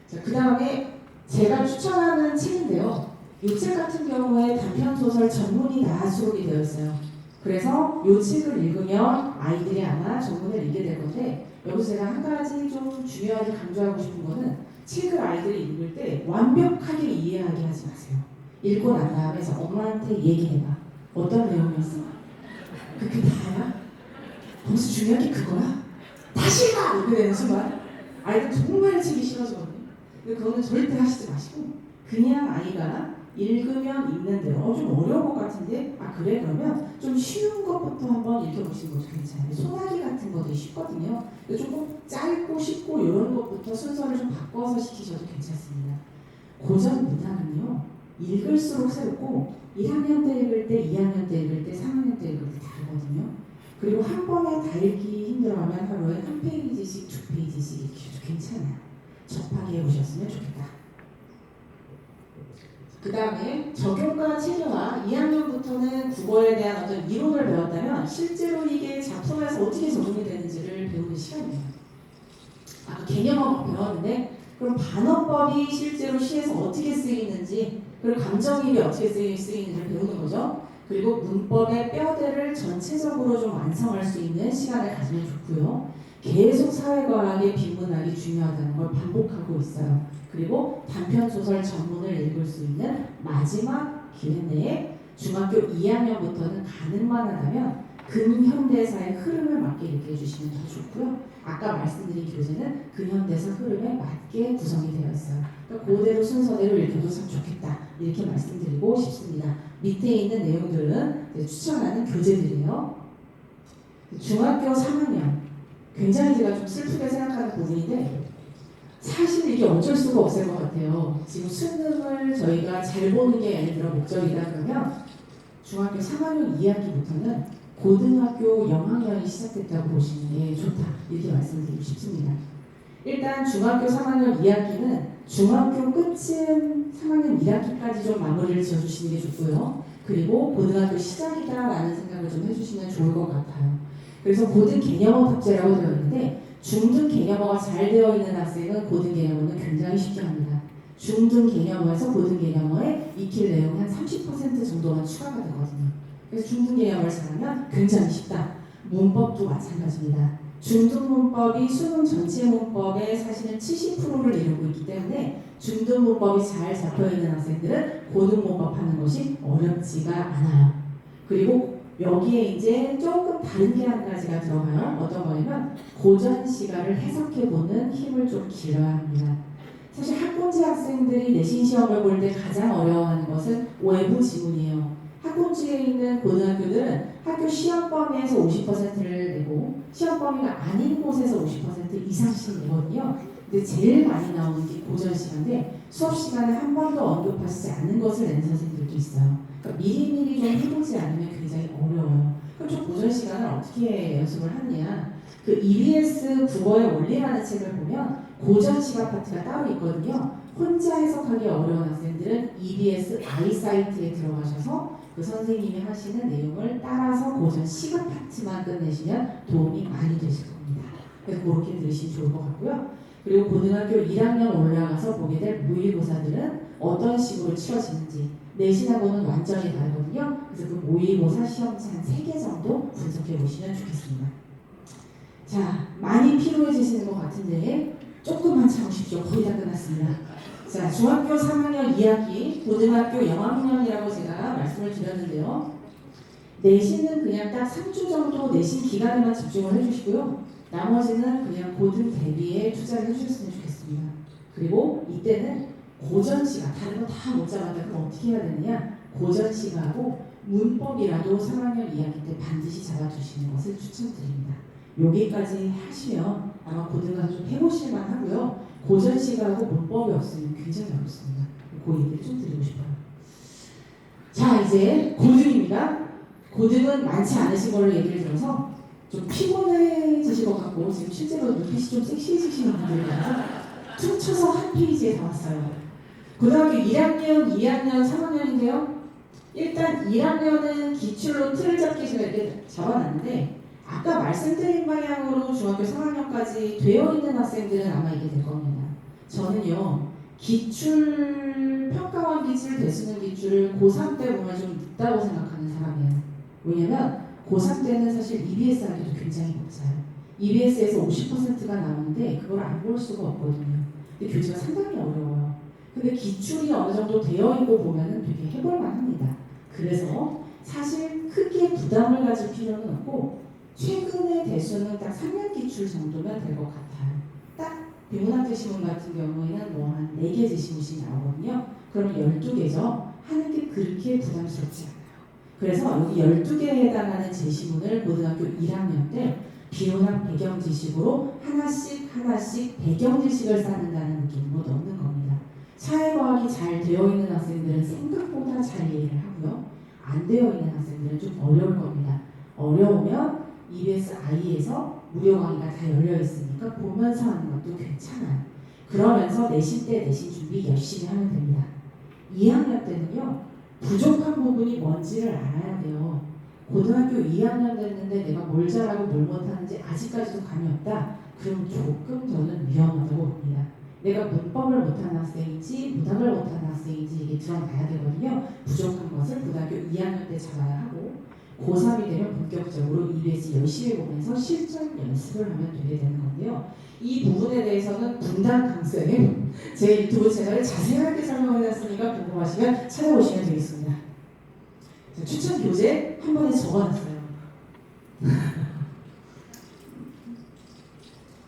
자, 그 다음에 제가 추천하는 책인데요. 이 책 같은 경우에 단편소설 전문이 다 수록이 되어 있어요. 그래서 이 책을 읽으면 아이들이 아마 전문을 읽게 될 건데 여기서 제가 한 가지 좀 중요하게 강조하고 싶은 거는 책을 아이들이 읽을 때 완벽하게 이해하게 하지 마세요. 읽고 난 다음에 엄마한테 얘기해봐. 어떤 내용이었어? 그게 다야? 거기서 중요한 게 그거야? 다시 가! 이렇게 되는 순간 아이들 정말 책이 싫어지거든요. 근데 그거는 절대 하시지 마시고 그냥 아이가 읽으면 읽는 대로 좀 어려운 것 같은데 그래? 그러면 좀 쉬운 것부터 한번 읽어보시는 것도 괜찮아요. 소나기 같은 것도 쉽거든요. 조금 짧고 쉽고 이런 것부터 순서를 좀 바꿔서 시키셔도 괜찮습니다. 고전 문학은요 읽을수록 새롭고 1학년 때 읽을 때, 2학년 때 읽을 때, 3학년 때 읽을 때 다르거든요. 그리고 한 번에 다 읽기 힘들어하면 하루에 한 페이지씩, 2페이지씩 읽기도 괜찮아요. 접하게 해보셨으면 좋겠다. 그 다음에 적용과 체계화 2학년부터는 국어에 대한 어떤 이론을 배웠다면 실제로 이게 작품에서 어떻게 적용이 되는지를 배우는 시간이에요. 아까 개념어 배웠는데 그럼 반어법이 실제로 시에서 어떻게 쓰이는지 그리고 감정입이 어떻게 쓰이는지를 배우는 거죠. 그리고 문법의 뼈대를 전체적으로 좀 완성할 수 있는 시간을 가지면 좋고요. 계속 사회과학의 비문학이 중요하다는 걸 반복하고 있어요. 그리고 단편소설 전문을 읽을 수 있는 마지막 기회 내에 중학교 2학년부터는 가능만 하다면 근현대사의 흐름을 맞게 읽게 해주시면 더 좋고요. 아까 말씀드린 교재는 근현대사 흐름에 맞게 구성이 되어 있어요. 그러니까 그대로 순서대로 읽혀도 참 좋겠다. 이렇게 말씀드리고 싶습니다. 밑에 있는 내용들은 추천하는 교재들이에요. 중학교 3학년 굉장히 제가 좀 슬프게 생각하는 부분인데 사실 이게 어쩔 수가 없을 것 같아요. 지금 수능을 저희가 잘 보는 게 예를 들어 목적이다 그러면 중학교 3학년 2학기부터는 고등학교 영학년이 시작됐다고 보시는 게 좋다. 이렇게 말씀드리고 싶습니다. 일단 중학교 3학년 2학기는 중학교 끝은 3학년 1학기까지 좀 마무리를 지어주시는 게 좋고요. 그리고 고등학교 시작이다라는 생각을 좀 해주시면 좋을 것 같아요. 그래서 고등 개념어 탑재라고 되어 있는데 중등 개념어가 잘 되어 있는 학생은 고등 개념어는 굉장히 쉽게 합니다. 중등 개념어에서 고등 개념어에 익힐 내용이 한 30% 정도만 추가가 되거든요. 그래서 중등 개념어를 잘하면 굉장히 쉽다. 문법도 마찬가지입니다. 중등 문법이 수능 전체 문법의 사실은 70%를 이루고 있기 때문에 중등 문법이 잘 잡혀있는 학생들은 고등 문법 하는 것이 어렵지가 않아요. 그리고 여기에 이제 조금 다른 게 한 가지가 들어가요. 어떤 거냐면 고전 시가를 해석해보는 힘을 좀 길러야 합니다. 사실 학군제 학생들이 내신 시험을 볼 때 가장 어려워하는 것은 외부 지문이에요. 상권지에 있는 고등학교들은 학교 시험 범위에서 50%를 내고 시험 범위가 아닌 곳에서 50% 이상씩 내거든요. 근데 제일 많이 나오는 게 고전 시간인데 수업 시간에 한 번도 언급하시지 않는 것을 내는 선생님들도 있어요. 그러니까 미리미리 좀 해보지 않으면 굉장히 어려워요. 그럼 저 고전 시간을 어떻게 연습을 하느냐? 그 EBS 국어의 원리라는 책을 보면 고전 시각 파트가 따로 있거든요. 혼자 해석하기 어려운 학생들은 EBS 아이사이트에 들어가셔서 그 선생님이 하시는 내용을 따라서 고전 시각 파트만 끝내시면 도움이 많이 되실 겁니다. 그래서 그렇게 들으시면 좋을 것 같고요. 그리고 고등학교 1학년 올라가서 보게 될 모의고사들은 어떤 식으로 치러지는지 내신하고는 완전히 다르거든요. 그래서 그 모의고사 시험지 한 3개 정도 분석해 보시면 좋겠습니다. 자, 많이 피로해지시는 것 같은데 조금만 참으십시오. 거의 다 끝났습니다. 자, 중학교 3학년 2학기, 고등학교 영학년이라고 제가 말씀을 드렸는데요. 내신은 그냥 딱 3주 정도 내신 기간에만 집중을 해주시고요. 나머지는 그냥 고등 대비에 투자를 해주셨으면 좋겠습니다. 그리고 이때는 고전 시가 다른 거 다 못 잡았다. 그럼 어떻게 해야 되느냐? 고전 시가하고 문법이라도 3학년 2학기 때 반드시 잡아주시는 것을 추천드립니다. 여기까지 하시면 아마 고등학교 좀 해보실만 하고요. 고전 시가하고 문법이 없으면 굉장히 어렵습니다. 그 얘기를 좀 드리고 싶어요. 자, 이제 고등입니다. 고등은 많지 않으신 걸로 얘기를 들어서 좀 피곤해지실 것 같고 지금 실제로 눈빛이 좀 섹시해지시는 분들이라서 퉁쳐서 한 페이지에 다 왔어요. 고등학교 1학년, 2학년, 3학년인데요. 일단 1학년은 기출로 틀을 잡기 제가 이렇게 잡아놨는데 아까 말씀드린 방향으로 중학교 3학년까지 되어 있는 학생들은 아마 이게 될 겁니다. 저는요, 기출, 평가원 기출, 대수능 기출을 고3 때 보면 좀 늦다고 생각하는 사람이에요. 왜냐면 고3 때는 사실 EBS 하기도 굉장히 벅차요. EBS에서 50%가 나오는데 그걸 안 볼 수가 없거든요. 근데 교재가 상당히 어려워요. 근데 기출이 어느 정도 되어 있고 보면은 되게 해볼만 합니다. 그래서 사실 크게 부담을 가질 필요는 없고 최근의 대수는 딱 3년 기출 정도면 될 것 같아요. 딱 비문학제 시문 같은 경우에는 뭐 한 4개 제시문씩 나오거든요. 그럼 12개죠. 하는 게 그렇게 부담스럽지 않아요. 그래서 여기 12개에 해당하는 제시문을 고등학교 1학년 때 비문학 배경 지식으로 하나씩 배경 지식을 쌓는다는 느낌으로 넣는 겁니다. 사회과학이 잘 되어 있는 학생들은 생각보다 잘 이해를 하고요. 안 되어 있는 학생들은 좀 어려울 겁니다. 어려우면 EBS I에서 무료 강의가 다 열려 있으니까 보면서 하는 것도 괜찮아요. 그러면서 내신 때 내신 준비 열심히 하면 됩니다. 2학년 때는요, 부족한 부분이 뭔지를 알아야 돼요. 고등학교 2학년 됐는데 내가 뭘 잘하고 뭘 못하는지 아직까지도 감이 없다. 그럼 조금 저는 위험하다고 봅니다. 내가 문법을 못하는 학생인지 문학을 못하는 학생인지 이게 드러나야 되거든요. 부족한 것을 고등학교 2학년 때 잡아야 하고 고3이 되면 본격적으로 EBS 열심히 보면서 실전 연습을 하면 되게 되는 건데요. 이 부분에 대해서는 분당 강쌤 제 유튜브 채널에 자세하게 설명해놨으니까 궁금하시면 찾아보시면 되겠습니다. 추천 교재 한 번에 적어놨어요.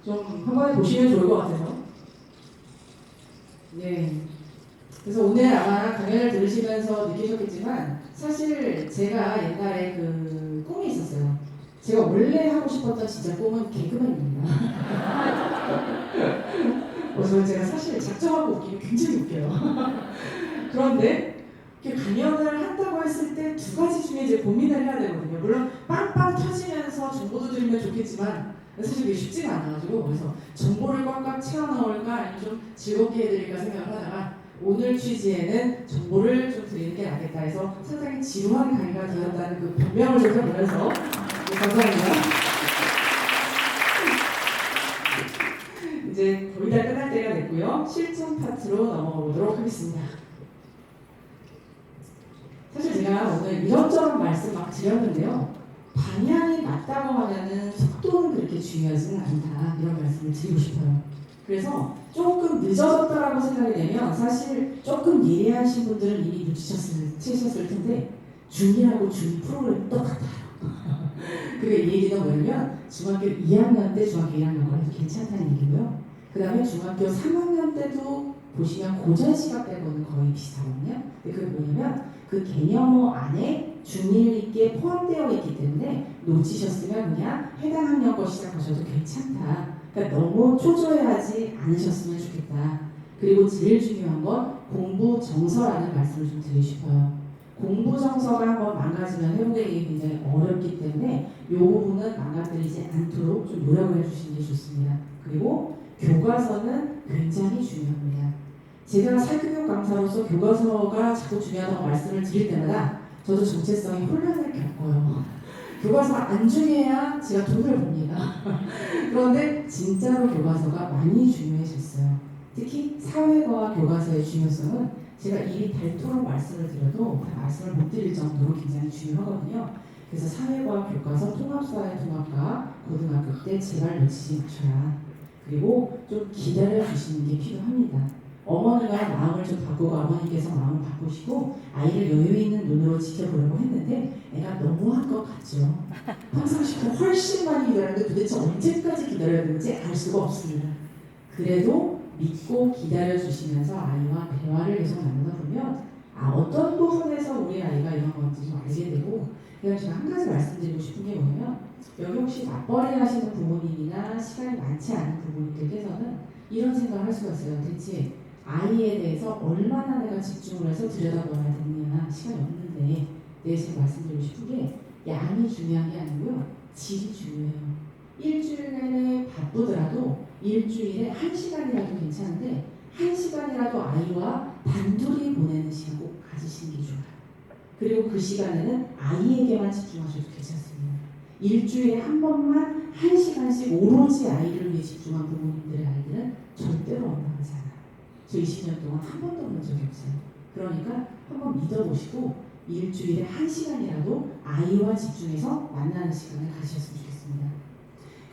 좀 한 번에 보시면 좋을 것 같아서. 네. 그래서 오늘 아마 강연을 들으시면서 느끼셨겠지만 사실 제가 옛날에 그 꿈이 있었어요. 제가 원래 하고 싶었던 진짜 꿈은 개그맨입니다. 그래서 제가 사실 작정하고 웃기면 굉장히 웃겨요. 그런데 강연을 한다고 했을 때 2가지 중에 이제 고민을 해야 되거든요. 물론 빵빵 터지면서 정보도 드리면 좋겠지만 사실 그게 쉽지가 않아가지고 그래서 정보를 꽉꽉 채워 넣을까 아니면 좀 즐겁게 해드릴까 생각을 하다가 오늘 취지에는 정보를 좀 드리는 게 낫겠다 해서 상당히 지루한 강의가 되었다는 그 변명을 좀 해보면서 네, 감사합니다. 이제 거의 다 끝날 때가 됐고요. 실전 파트로 넘어가 보도록 하겠습니다. 사실 제가 오늘 이런저런 말씀 막 드렸는데요. 방향이 맞다고 하면은 속도는 그렇게 중요하지는 않다. 이런 말씀을 드리고 싶어요. 그래서 조금 늦어졌다라고 생각이 되면 사실 조금 예리하신 분들은 이미 눈치채셨을 텐데 중1하고 중2 프로그램이 똑같아요. 그게 이 얘기는 뭐냐면 중학교 2학년 때 중학교 1학년 거라도 괜찮다는 얘기고요. 그 다음에 중학교 3학년 때도 보시면 고전 시각 빼고는 거의 비슷하거든요. 근데 그게 뭐냐면 그 개념어 안에 중일 있게 포함되어 있기 때문에 놓치셨으면 그냥 해당 학년거 시작하셔도 괜찮다. 그러니까 너무 초조해하지 않으셨으면 좋겠다. 그리고 제일 중요한 건 공부 정서라는 말씀을 좀 드리고 싶어요. 공부 정서가 한번 망가지면 회복하기 굉장히 어렵기 때문에 이 부분은 망가뜨리지 않도록 좀 노력을 해주시는 게 좋습니다. 그리고 교과서는 굉장히 중요합니다. 제가 사교육 강사로서 교과서가 자꾸 중요하다고 말씀을 드릴 때마다 저도 정체성이 혼란을 겪어요. 교과서가 안 중요해야 제가 돈을 법니다. 그런데 진짜로 교과서가 많이 중요해졌어요. 특히 사회과학 교과서의 중요성은 제가 입이 닳도록 말씀을 드려도 다 말씀을 못 드릴 정도로 굉장히 중요하거든요. 그래서 사회과학 교과서, 통합사회 통합과 고등학교 때 제발 놓치지 마셔라. 그리고 좀 기다려 주시는 게 필요합니다. 어머니가 마음을 좀 바꾸고 어머니께서 마음을 바꾸시고 아이를 여유 있는 눈으로 지켜보려고 했는데 애가 너무한 것 같죠. 평상시보다 훨씬 많이 기다렸는데 도대체 언제까지 기다려야 되는지 알 수가 없습니다. 그래도 믿고 기다려 주시면서 아이와 대화를 계속 나누다 보면 어떤 부분에서 우리 아이가 이런 건지 좀 알게 되고, 그냥 제가 한 가지 말씀드리고 싶은 게 뭐냐면, 여기 혹시 맞벌이 하시는 부모님이나 시간이 많지 않은 부모님들께서는 이런 생각을 할 수가 있어요. 대체 아이에 대해서 얼마나 내가 집중을 해서 들여다봐야 되느냐, 시간이 없는데. 제가 말씀드리고 싶은 게 양이 중요한 게 아니고요, 질이 중요해요. 일주일 내내 바쁘더라도 일주일에 1시간이라도 괜찮은데 1시간이라도 아이와 단둘이 보내는 시간 꼭 가지시는 게 좋아요. 그리고 그 시간에는 아이에게만 집중하셔도 괜찮습니다. 일주일에 한 번만 1시간씩 오로지 아이를 위해 집중한 부모님들의 아이들은 절대로 엉망하지 않아요. 저 20년 동안 한 번도 본 적이 없어요. 그러니까 한번 믿어보시고 일주일에 1시간이라도 아이와 집중해서 만나는 시간을 가지셨으면 좋겠습니다.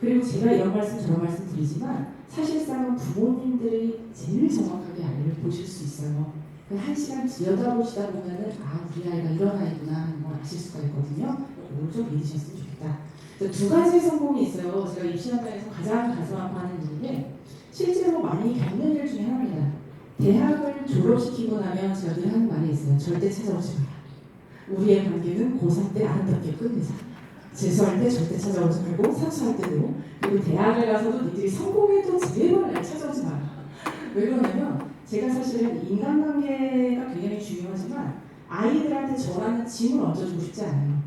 그리고 제가 이런 말씀 저런 말씀 드리지만 사실상은 부모님들이 제일 정확하게 아이를 보실 수 있어요. 그 1시간 들여다보시다 보면은 우리 아이가 이런 아이구나 하는 걸 아실 수가 있거든요. 오늘 좀 믿으셨으면 좋겠다. 두 가지의 성공이 있어요. 제가 입시 현장에서 가장 가슴 아파하는 일인데 실제로 많이 겪는 일 중에 하나입니다. 대학을 졸업시키고 나면 제가 늘 하는 말이 있어요. 절대 찾아오지 마라. 우리의 관계는 고3 때 아름답게 끝내자. 재수할 때 절대 찾아오지 말고, 사수할 때도, 그리고 대학을 가서도 니들이 성공해도 제발 날 찾아오지 마라. 왜 그러냐면 제가 사실은 인간관계가 굉장히 중요하지만 아이들한테 저라는 짐을 얹어주고 싶지 않아요.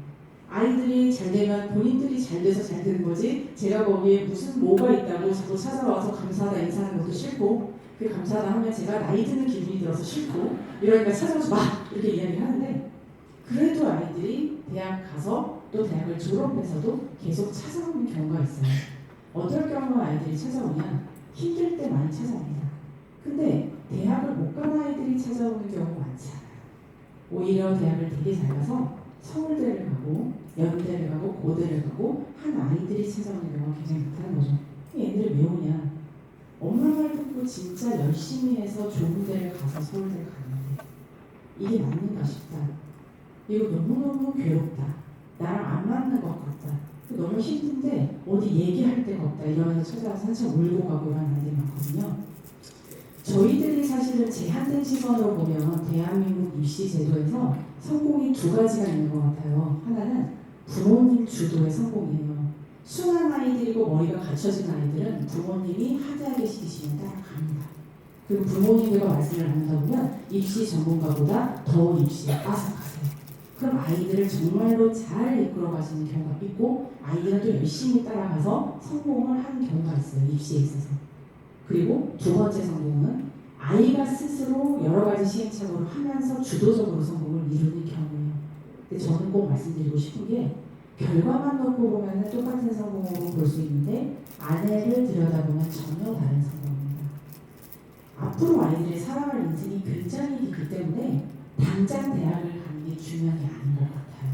아이들이 잘 되면 본인들이 잘 돼서 잘 되는 거지, 제가 거기에 무슨 뭐가 있다고 자꾸 찾아와서 감사하다 인사하는 것도 싫고, 그 감사하다 하면 제가 나이 드는 기분이 들어서 싫고, 이러니까 찾아오지 마! 이렇게 이야기를 하는데, 그래도 아이들이 대학 가서 또 대학을 졸업해서도 계속 찾아오는 경우가 있어요. 어떨 경우 아이들이 찾아오냐? 힘들 때 많이 찾아옵니다. 근데 대학을 못 간 아이들이 찾아오는 경우가 많지 않아요. 오히려 대학을 되게 잘 가서 서울대를 가고 연대를 가고 고대를 가고 한 아이들이 찾아오는 경우가 굉장히 많다는 거죠. 얘들이 왜 오냐? 엄마 말 듣고 진짜 열심히 해서 좋은 데를 가서 서울대를 갔는데 이게 맞는가 싶다. 이거 너무너무 괴롭다. 나랑 안 맞는 것 같다. 너무 힘든데 어디 얘기할 데가 없다. 이러면서 찾아와서 한참 울고 가고 이런 아이들이 많거든요. 저희들이 사실은 제한된 시선으로 보면 대한민국 입시 제도에서 성공이 두 가지가 있는 것 같아요. 하나는 부모님 주도의 성공이에요. 순한 아이들이고 머리가 갖춰진 아이들은 부모님이 하드하게 시키시면 따라갑니다. 그리고 부모님들과 말씀을 나누다 보면 입시 전문가보다 더 입시에 빠삭하세요. 그럼 아이들을 정말로 잘 이끌어 가시는 경우가 있고, 아이들은 또 열심히 따라가서 성공을 하는 경우가 있어요. 입시에 있어서. 그리고 두 번째 성공은 아이가 스스로 여러 가지 시행착오를 하면서 주도적으로 성공을 이루는 경우예요. 근데 저는 꼭 말씀드리고 싶은 게, 결과만 놓고 보면 똑같은 성공으로 볼 수 있는데 안에를 들여다보면 전혀 다른 성공입니다. 앞으로 아이들의 살아갈 인생이 굉장히 길기 때문에 당장 대학을 가는 게 중요한 게 아닌 것 같아요.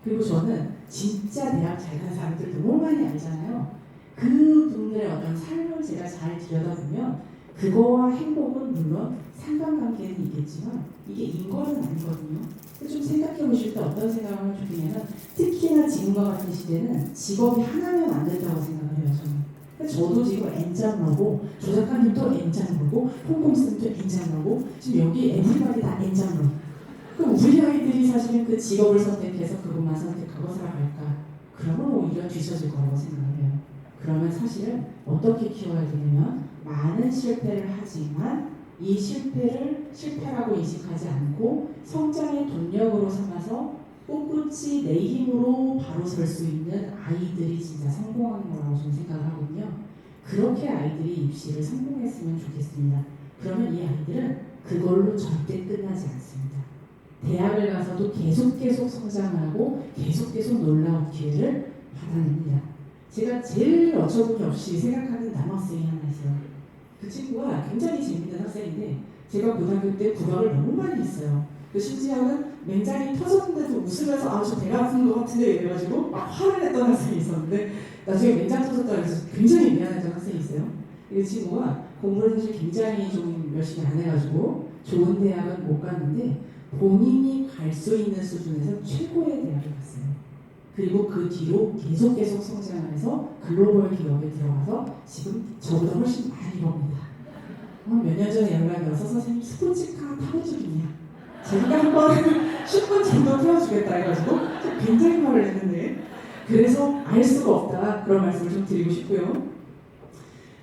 그리고 저는 진짜 대학 잘 간 사람들 너무 많이 알잖아요. 그분들의 어떤 삶을 제가 잘 들여다보면 그거와 행복은 물론 상관관계는 있겠지만 이게 인과는 아니거든요. 좀 생각해 보실 때 어떤 생각을 하면 좋겠냐면, 특히나 지금과 같은 시대는 직업이 하나면 안 된다고 생각을 해요. 저는. 저도 지금 N장러고, 조 작가님도 N장러고, 홍콩쌤도 N장러고, 지금 여기 에브리바디 다 N장러. 그럼 우리 아이들이 사실은 그 그 직업을 선택해서 그것만 선택하고 살아갈까? 그러면 오히려 뒤처질 거라고 생각을 해요. 그러면 사실은 어떻게 키워야 되냐면 많은 실패를 하지만 이 실패를 실패라고 인식하지 않고 성장의 동력으로 삼아서 꿋꿋이 내 힘으로 바로 설 수 있는 아이들이 진짜 성공하는 거라고 저는 생각을 하거든요. 그렇게 아이들이 입시를 성공했으면 좋겠습니다. 그러면 이 아이들은 그걸로 절대 끝나지 않습니다. 대학을 가서도 계속 성장하고 계속 놀라운 기회를 받아냅니다. 제가 제일 어처구니 없이 생각하는 남학생이 하나 있어요. 그 친구가 굉장히 재밌는 학생인데 제가 고등학교 때 국악을 너무 많이 했어요. 그 심지어는 맹장이 터졌는데도 웃으면서 아 저 배가 아픈 것 같은데 이래가지고 막 화를 냈던 학생이 있었는데 나중에 맹장 터졌다고 해서 굉장히 미안했던 학생이 있어요. 이 친구가 공부를 사실 굉장히 좀 열심히 안 해가지고 좋은 대학은 못 갔는데 본인이 갈 수 있는 수준에서 최고의 대학을 갔어요. 그리고 그 뒤로 계속 성장을 해서 글로벌 기업에 들어가서 지금 저보다 훨씬 많이 법니다. 몇 년 전에 연락이 와서 선생님 스포츠카 타본 적 있냐? 제가 한번 10분 정도 태워주겠다 해가지고 굉장히 말을 했는데 그래서 알 수가 없다 그런 말씀을 좀 드리고 싶고요.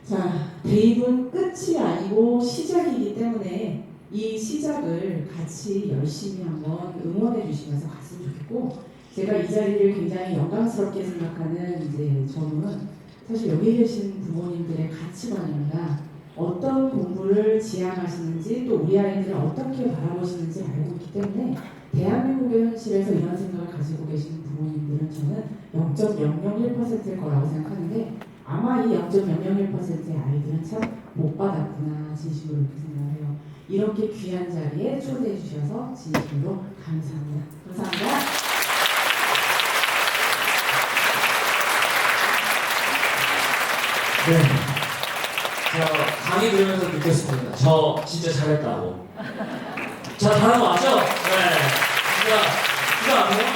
자, 대입은 끝이 아니고 시작이기 때문에 이 시작을 같이 열심히 한번 응원해 주시면서 갔으면 좋겠고 제가 이 자리를 굉장히 영광스럽게 생각하는 이제 저는 사실 여기 계신 부모님들의 가치관입니다. 어떤 공부를 지향하시는지 또 우리 아이들을 어떻게 바라보시는지 알고 있기 때문에 대한민국의 현실에서 이런 생각을 가지고 계신 부모님들은 저는 0.001%일 거라고 생각하는데 아마 이 0.001%의 아이들은 참 못 받았구나 진심으로 그렇게 생각을 해요. 이렇게 귀한 자리에 초대해 주셔서 진심으로 감사합니다. 감사합니다. 네. 제가 강의 들으면서 느꼈습니다. 저 진짜 잘했다고. 잘하는 거 맞죠? 네. 진짜 아니에요?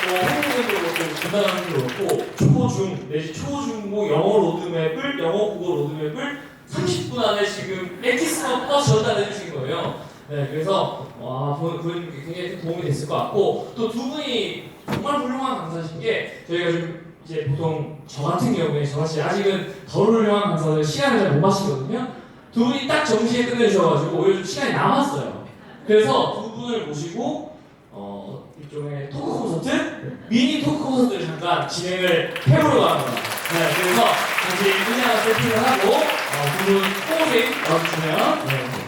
홍보도 그렇고, 전달하는 도 그렇고, 초, 중, 내지 초중고 영어 로드맵을, 영어 국어 로드맵을 30분 안에 지금 엑기스만 플러스 전달해 주신 거예요. 네, 그래서, 본인께 굉장히 도움이 됐을 것 같고, 또 두 분이 정말 훌륭한 강사신 게, 저희가 좀 이제 보통 저 같은 경우에 저같이 아직은 덜 훌륭한 강사들 시간을 잘 못 마시거든요. 두 분이 딱 정시에 끝내주셔가지고 오히려 좀 시간이 남았어요. 그래서 두 분을 모시고 일종의 토크 콘서트, 미니 토크 콘서트를 잠깐 진행을 해보려고 합니다. 네, 그래서 다시 의자 세팅을 하고 두 분 호흡이 넣어주시면 네.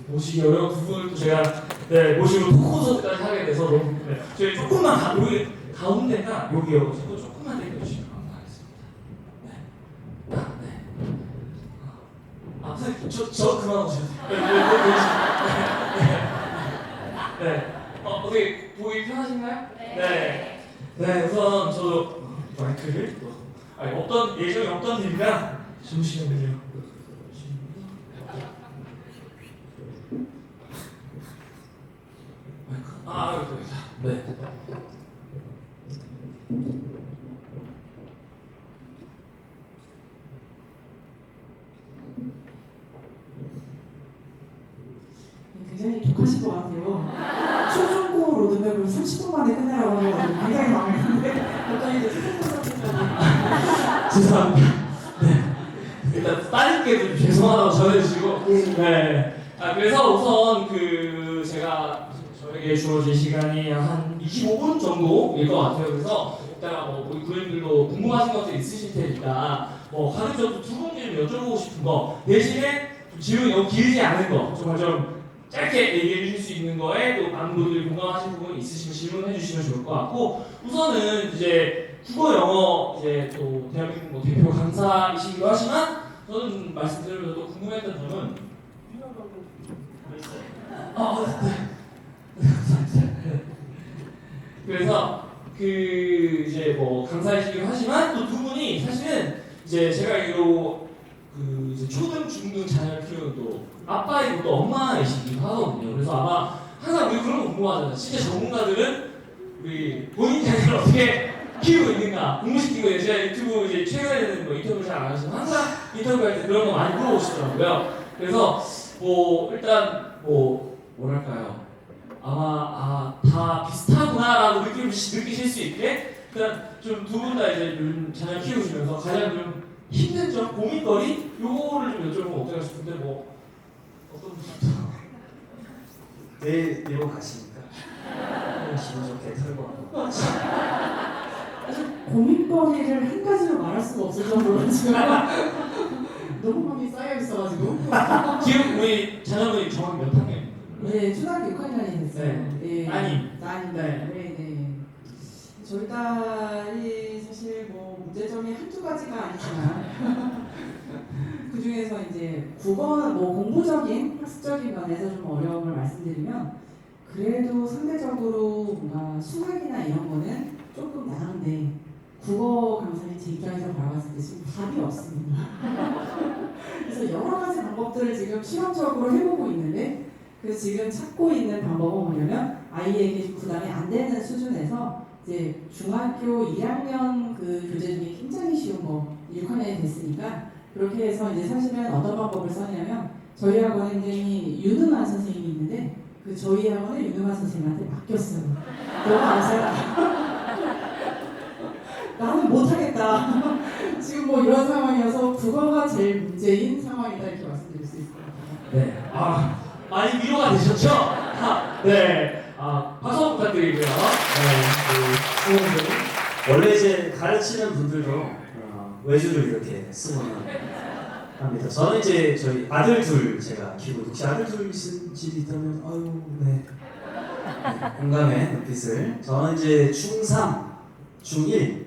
모시기 어려운 두 분을 또 제가 모시고 토크 콘서트까지 하게 돼서 너무 네. 저희 조금만 여기 가운데가 여기요. 조금만 내려주시면 감사하겠습니다. 선생님 저 그만 오셔도 돼요. 네. 어떻게 보기 편하신가요? 네. 네. 우선 저도 마이크를 예정이 없던 일이라 잠시만요. 네. 굉장히 독하신 것 같아요. 초중고 로드맵을 30분 만에 끝내라고 하셔가지고 굉장히 마음에 드는데 어떤 이제 죄송합니다. 네. 일단 따님께도 좀 죄송하다고 전해주시고 네. 그래서 우선 제가 저에게 주어진 시간이 한 25분 정도일 것 같아요. 그래서 이따가 뭐 우리 구현들도 궁금하신 것들이 있으실 테니까 가급적으로 두 분께 좀 여쭤보고 싶은 거 대신에 좀 질문이 너무 길지 않은 거 정말 좀 짧게 얘기해 주실 수 있는 거에 또 많은 분들이 공감하신 부분이 있으시면 질문해 주시면 좋을 것 같고 우선은 이제 국어 영어 이제 또 대한민국 뭐 대표 강사이시기도 하지만 저는 말씀드리면서 또 궁금했던 점은 네. 감사합니다. 그래서 그 이제 뭐 강사이시기도 하지만 또 두 분이 사실은 이제 제가 알기로 그 이제 초등 중등 자녀를 키우는 또 아빠이고 또 엄마이시기도 하거든요. 그래서 아마 항상 우리 그런 거 궁금하잖아요. 진짜 전문가들은 우리 본인 자녀를 어떻게 키우고 있는가 공부시키고 있는가. 제가 유튜브 이제 최근에는 뭐 인터뷰 잘 안 하시지만 항상 인터뷰할 때 그런 거 많이 물어보시더라고요. 그래서 뭐 일단 뭐 뭐랄까요. 아마 다 비슷하구나라고 느끼실 수 있게 일단 좀 두 분 다 이제 요즘 자녀 키우시면서 가장 좀 힘든 점, 고민거리 요거를 좀 여쭤보면 어떨까 싶은데 뭐 어떤 분부터? 내일 미국 가시니까 기분 좋게 털고 고민거리를 한 가지로 말할 수가 없을 정도로 지금 너무 많이 쌓여 있어가지고. 지금 우리 자녀분이 정확히 몇 학년? 네, 초등학교 6학년이 됐어요. 네. 따님. 네. 저희 딸이 사실 뭐 문제점이 한두 가지가 아니지만 그 중에서 이제 국어 뭐 공부적인 학습적인 면에서 좀 어려움을 말씀드리면 그래도 상대적으로 뭔가 수학이나 이런 거는 조금 나은데 국어 강사님 제 입장에서 바라봤을 때 지금 답이 없습니다. 그래서 여러 가지 방법들을 지금 실험적으로 해보고 있는데 그래서 지금 찾고 있는 방법은 뭐냐면 아이에게 부담이 안 되는 수준에서 이제 중학교 1학년 그 교재 중에 굉장히 쉬운 거 6학년이 됐으니까 그렇게 해서 이제 사실은 어떤 방법을 썼냐면 저희 학원에 굉장히 윤은아 선생님이 있는데 그 저희 학원을 윤은아 선생님한테 맡겼어요. 너무 감사하다. 나는 못하겠다. 지금 뭐 이런 상황이어서 국어가 제일 문제인 상황이다 이렇게 말씀드릴 수 있을 것 같아요. 네. 많이 위로가 되셨죠? 네. 박수 한번 부탁드리고요. 네. 원래 이제 가르치는 분들도 외주를 이렇게 쓰고는 합니다. 저는 이제 저희 아들 둘 제가 키우고 혹시 아들 둘 있은 집이 있다면 아유 네. 공감의 눈빛을 저는 이제 중3, 중1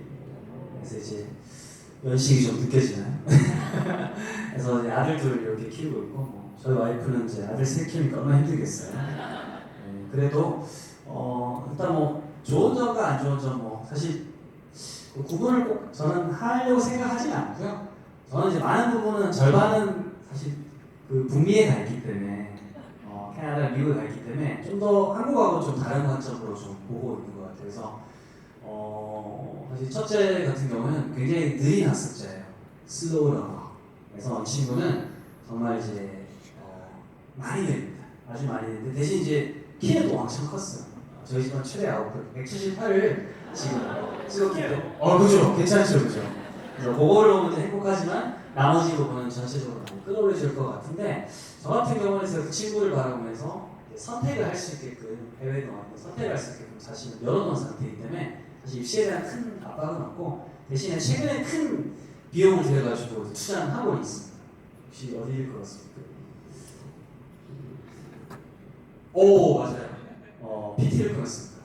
그래서 이제 연식이 좀 느껴지나요? 그래서 이제 아들 둘 이렇게 키우고 있고 뭐 저희 와이프는 이제 아들 셋 키우니까 얼마나 힘들겠어요. 네, 그래도 일단 뭐 좋은 점과 안 좋은 점 뭐 사실 그 구분을 꼭 저는 하려고 생각하지는 않고요. 저는 이제 많은 부분은 절반은 사실 그 북미에 가 있기 때문에 캐나다, 미국에 가 있기 때문에 좀 더 한국하고 좀 다른 관점으로 좀 보고 있는 것 같아요. 그래서 사실 첫째 같은 경우는 굉장히 느린 학습자예요. 슬로우 러너. 그래서 이 친구는 정말 이제 많이 느립니다. 아주 많이 느는데 대신 이제 키는 또 왕창 컸어요. 저희 집은 최대 9분, 178을 지금 찍었기 때문에 그죠? 괜찮죠? 그죠? 그래서 그거를 보면 행복하지만 나머지 부분은 전체적으로 많이 끌어올려질 것 같은데 저 같은 경우는 제가 그 친구를 바라보면서 선택을 할 수 있게끔 해외도 왔고 선택을 할 수 있게끔 자신을 열어놓은 상태이기 때문에 사실 입시에 대한 큰 압박은 없고 대신에 최근에 큰 비용을 들여가지고 투자는 하고 있습니다. 혹시 어디일 것 같습니까? 오 맞아요. PT를 끊었습니다.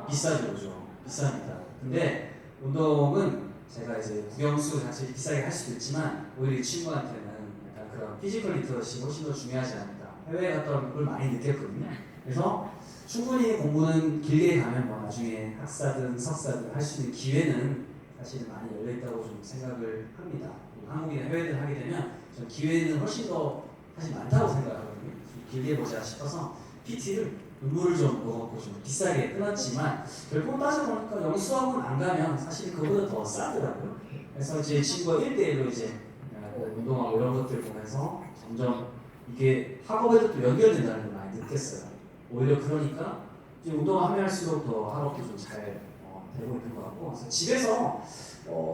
비싸죠, 그죠? 비쌉니다. 근데 운동은 제가 이제 국영수 자체 비싸게 할 수도 있지만 오히려 이 친구한테는 약간 그런 피지컬 리터러시 훨씬 더 중요하지 않을까. 해외에 갔다 오면 그걸 많이 느꼈거든요. 그래서 충분히 공부는 길게 가면 뭐 나중에 학사든 석사든 할 수 있는 기회는 사실은 많이 열려있다고 좀 생각을 합니다. 한국이나 해외를 하게 되면 전 기회는 훨씬 더 사실 많다고 생각하거든요. 길게 보자 싶어서 PT를 눈물을 좀 먹었고 좀 비싸게 끊었지만 결국 따져보니까 영어 수학은 안 가면 사실 그거보다 더 싸더라고요. 그래서 이제 친구가 1대1로 이제 운동하고 이런 것들 보면서 점점 이게 학업에도 또 연결된다는 걸 많이 느꼈어요. 오히려 그러니까 이제 운동하면 할수록 더 학업도 좀 잘 되고 있는 것 같고 그래서 집에서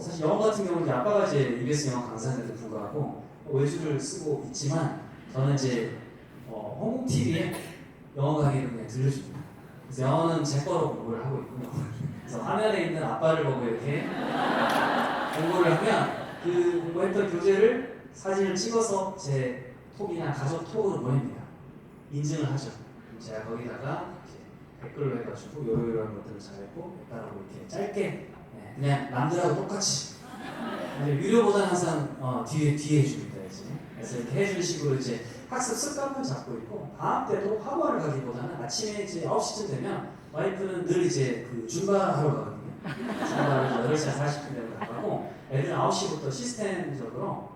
사실 영어 같은 경우는 이제 아빠가 이제 EBS 영어 강사인데도 불구하고 외주를 쓰고 있지만 저는 이제 홍콩 TV에 영어 강의를 그냥 들려줍니다. 그래서 영어는 제 거로 공부를 하고 있고요. 그래서 화면에 있는 아빠를 보고 이렇게 공부를 하면 그 공부했던 교재를 사진을 찍어서 제 톡이나 가족 톡으로 보냅니다. 인증을 하죠. 그럼 제가 거기다가 이제 댓글로 해가지고 요런 것들을 잘했고 했다라고 이렇게 짧게 그냥 남들하고 똑같이 근데 유료보다는 항상 뒤에 해줍니다 이제. 그래서 이렇게 해주는 식으로 이제 학습 습관을 잡고 있고 방학 때도 학원을 가기보다는 아침에 이제 9시쯤 되면 와이프는 늘 이제 그 줌바하러 가거든요. 줌바를 8시 40분 되면 나가고 애들은 9시부터 시스템적으로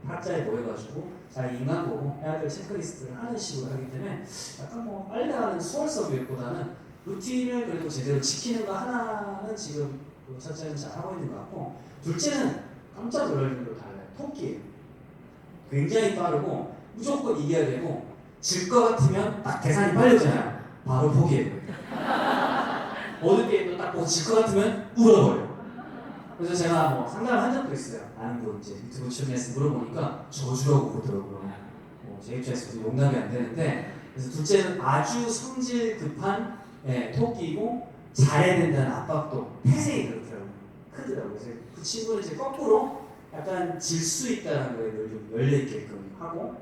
학자에 모여가지고 자기 인간 보고 해야 될 체크리스트를 하는 식으로 하기 때문에 약간 뭐 빨리 나가는 수월성보다는 루틴을 그래도 제대로 지키는 거 하나는 지금 첫째는 잘 하고 있는 것 같고 둘째는 깜짝 놀랄 정도로 달라요. 토끼예요. 굉장히 빠르고 무조건 이겨야 되고 질 것 같으면 딱 계산이 빨려잖아요. 바로 포기해요. 모든 게임도 딱 보고 질 것 같으면 울어버려요. 그래서 제가 뭐 상담을 한 적도 있어요. 아는 분 이제 유튜브 출연해서 물어보니까 저주라고 그러더라고요. 제 입장에서도 용납이 안 되는데 그래서 둘째는 아주 성질 급한 토끼이고 잘해야 된다는 압박도 폐쇄이 그렇더라고요. 크더라고요. 그래서 그 친구는 이제 거꾸로 약간 질 수 있다는 거에 늘 좀 열려있게끔 하고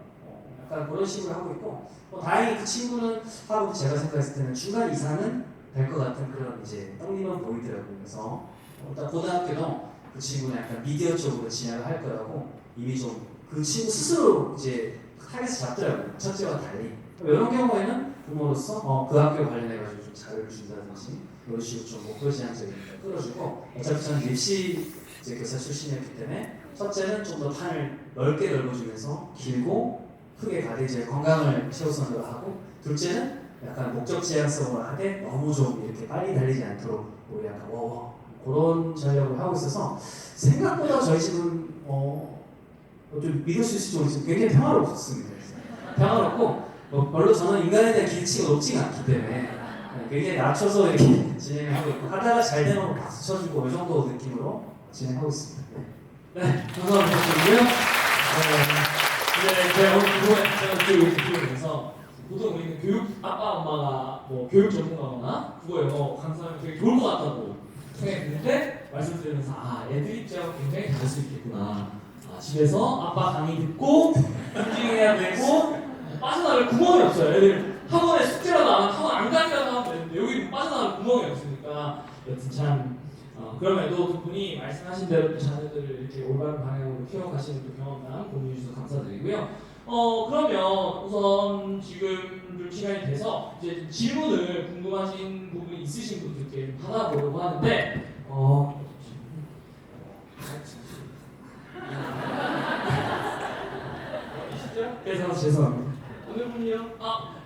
약간 그런 식으로 하고 있고 다행히 그 친구는 하고 제가 생각했을 때는 중간 이상은 될 것 같은 그런 이제 떡잎은 보이더라고요. 그래서 일단 고등학교도 그 친구는 약간 미디어 쪽으로 진학을 할 거라고 이미 좀 그 친구 스스로 이제 타겟을 잡더라고요. 첫째와 달리. 이런 경우에는 부모로서 그 학교 관련해가지고 좀 자료를 준다든지 이런 식으로 좀 목표 지향적인 걸 끌어주고 어차피 저는 입시 이제 교사 출신이었기 때문에 첫째는 좀 더 판을 넓게 넓어주면서 길고 크게 가되 이제 건강을 최우선으로 하고 둘째는 약간 목적 지향성으로 하되 너무 좀 이렇게 빨리 달리지 않도록 우리 약간 그런 전략을 하고 있어서 생각보다 저희 집은 좀 믿을 수 있을 정도로 굉장히 평화롭습니다. 평화롭고 별로 저는 인간에 대한 기대치가 높지가 않기 때문에 굉장히 낮춰서 이렇게 진행하고 있고 하다가 잘 되면 박수 쳐주고 이 정도 느낌으로 진행하고 있습니다. 네, 감사드리고요. 네, 제가 오늘 그거에 이렇게 표현해서 보통 우리는 교육 아빠 엄마가 뭐 교육 전문가거나 국어 영어 강사하면 되게 좋을 것 같다고 생각했는데 말씀드리면서 애들 입장은 굉장히 다를 수 있겠구나. 집에서 아빠 강의 듣고 움직여야 되고 빠져나갈 구멍이 없어요. 애들 학원에 숙제라도 안 하면 학원 안 가니까 하면 되는데 여기 빠져나갈 구멍이 없으니까 여튼 참 그럼에도 두 분이 말씀하신 대로 자녀들을 이렇게 올바른 방향으로 키워가시는 그 경험담 공유해 주셔서 감사드리고요. 그러면 우선 지금 좀 시간이 돼서 이제 질문을 궁금하신 부분이 있으신 분들께 받아보려고 하는데 그래서 죄송합니다. 오늘 분이요?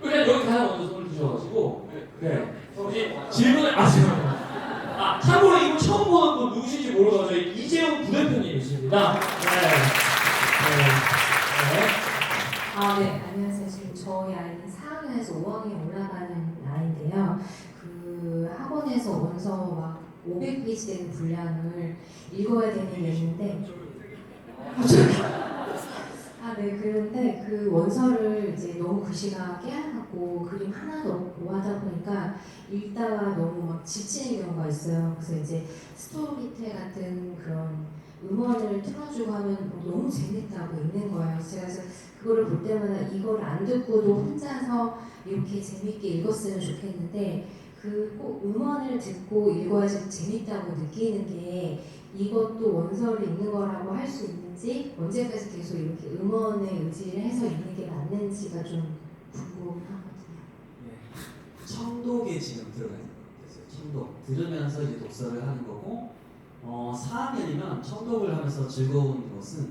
그냥 여기 가장 먼저 손을 주셔가지고 네. 혹시 질문을 죄송합니다. 참고로 이분 처음 보는 분 누구신지 모르겠어요. 이재용 부대표님이십니다. 네, 안녕하세요. 지금 저희 아이는 4학년에서 5학년 올라가는 나이인데요. 그 학원에서 원서 막 500페이지 되는 분량을 읽어야 되는 게 있는데 네, 그런데 그 원서를 이제 너무 글씨가 깨알같고 그림 하나도 없고 하다 보니까 읽다가 너무 막 지치는 경우가 있어요. 그래서 이제 스토리텔 같은 그런 음원을 틀어주고 하면 너무 재밌다고 읽는 거예요. 그래서 그거를 볼 때마다 이걸 안 듣고도 혼자서 이렇게 재밌게 읽었으면 좋겠는데 그 꼭 음원을 듣고 읽어야지 재밌다고 느끼는 게 이것도 원서를 읽는 거라고 할 수 있는지 언제까지 계속 이렇게 음원에 의지를 해서 읽는 게 맞는지가 좀 궁금하거든요. 청독에 지금 들어가 있는 거예요. 청독 들으면서 이제 독서를 하는 거고 4학년이면 청독을 하면서 즐거운 것은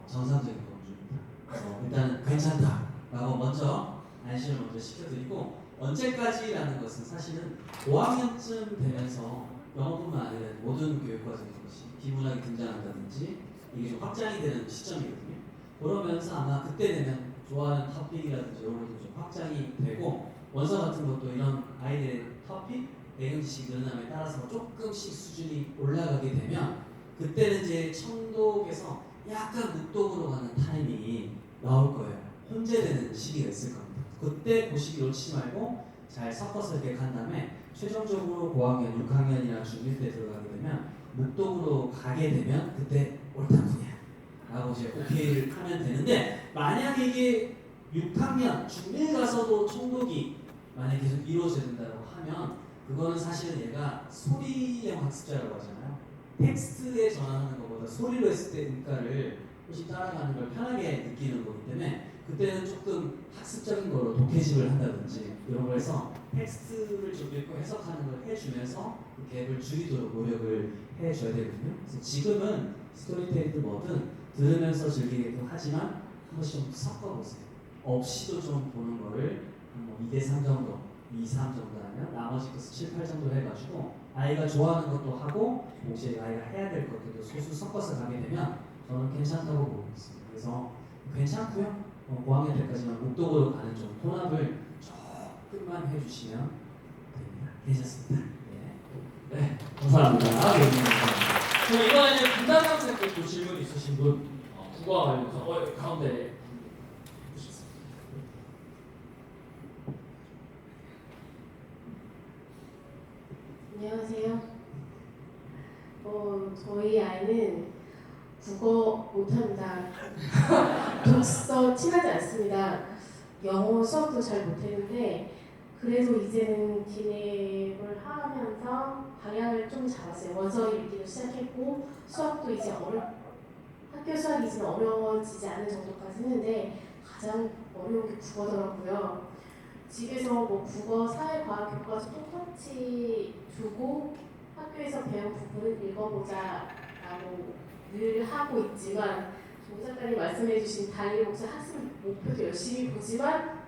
정상적인 범주입니다. 일단 괜찮다라고 먼저 안심을 먼저 시켜드리고 언제까지라는 것은 사실은 5학년쯤 되면서 영어뿐만 아니라 모든 교육과정인 것이 비문학이 등장한다든지 이게 좀 확장이 되는 시점이거든요. 그러면서 아마 그때 되면 좋아하는 토픽이라든지 이런 것도 좀 확장이 되고 원서 같은 것도 이런 아이들의 토픽, 내용지식 늘어남에 따라서 조금씩 수준이 올라가게 되면 그때는 이제 청독에서 약간 묵독으로 가는 타이밍이 나올 거예요. 혼재되는 시기가 있을 겁니다. 그때 그 시기 놓치지 말고 잘 섞어서 이렇게 간 다음에 최종적으로 고학년, 6학년이나 중1 때 들어가게 되면 목독으로 가게 되면 그때 옳다분이야 라고 이제 오케이를 하면 되는데, 만약에 이게 6학년, 중1 가서도 총독이 만약에 계속 이루어진다고 하면 그거는 사실은 얘가 소리형 학습자라고 하잖아요. 텍스트에 전환하는 것보다 소리로 했을 때 음가를 훨씬 따라가는 걸 편하게 느끼는 거기 때문에 그때는 조금 학습적인 거로 독해집을 한다든지 이런 걸 해서 텍스트를 좀 읽고 해석하는 걸 해주면서 그 갭을 줄이도록 노력을 해줘야 되거든요. 그래서 지금은 스토리텔도 뭐든 들으면서 즐기기도 하지만 한 번씩 좀 섞어보세요. 없이도 좀 보는 거를 뭐 2대3 정도, 2, 3 정도 하면 나머지 것을 7, 8 정도 해가지고 아이가 좋아하는 것도 하고 동시에 아이가 해야 될 것들도 소수 섞어서 가게 되면 저는 괜찮다고 보고 있습니다. 그래서 괜찮고요. 고학년 때까지만 목독으로 가는 좀 혼합을 조금만 해주시면 됩니다. 괜찮습니다. 네, 감사합니다. 그럼 이번에는 분당 학생들 또 질문 있으신 분, 국어와 관련해서 가운데 보시겠습니다. 안녕하세요. 저희 아이는 국어 못합니다. 독서 친하지 않습니다. 영어 수업도 잘 못했는데 그래도 이제는 기획을 하면서 방향을 좀 잡았어요. 원서 읽기도 시작했고 수학도 이제 학교 수학이 이제 어려워지지 않은 정도까지 했는데 가장 어려운 게 국어더라고요. 집에서 뭐 국어, 사회과학 교과서 똑같이 두고 학교에서 배운 부분은 읽어보자라고 늘 하고 있지만 조 작가님 말씀해주신 달리 목사 학습 목표도 열심히 보지만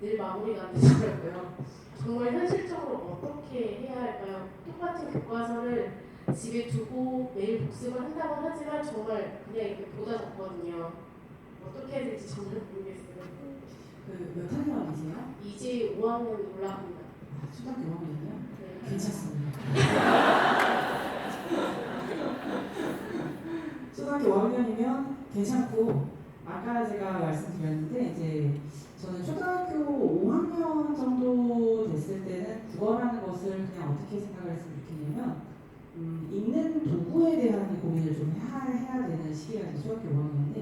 늘 마무리가 안 되더라고요. 정말 현실적으로 어떻게 해야 할까요? 똑같은 교과서를 집에 두고 매일 복습을 한다고 하지만 정말 그냥 이렇게 보다 적거든요. 어떻게 해야 될지 정말 모르겠어요. 몇 학년이세요? 이제 5학년 올라갑니다. 초등학교 5학년이요? 네. 괜찮습니다. 초등학교 5학년이면 괜찮고, 아까 제가 말씀드렸는데 이제 저는 초등학교 5학년 정도 됐을 때는 국어라는 것을 그냥 어떻게 생각을 했으면 좋겠냐면 읽는 도구에 대한 고민을 좀 해야 되는 시기가 이제 초등학교 5학년인데,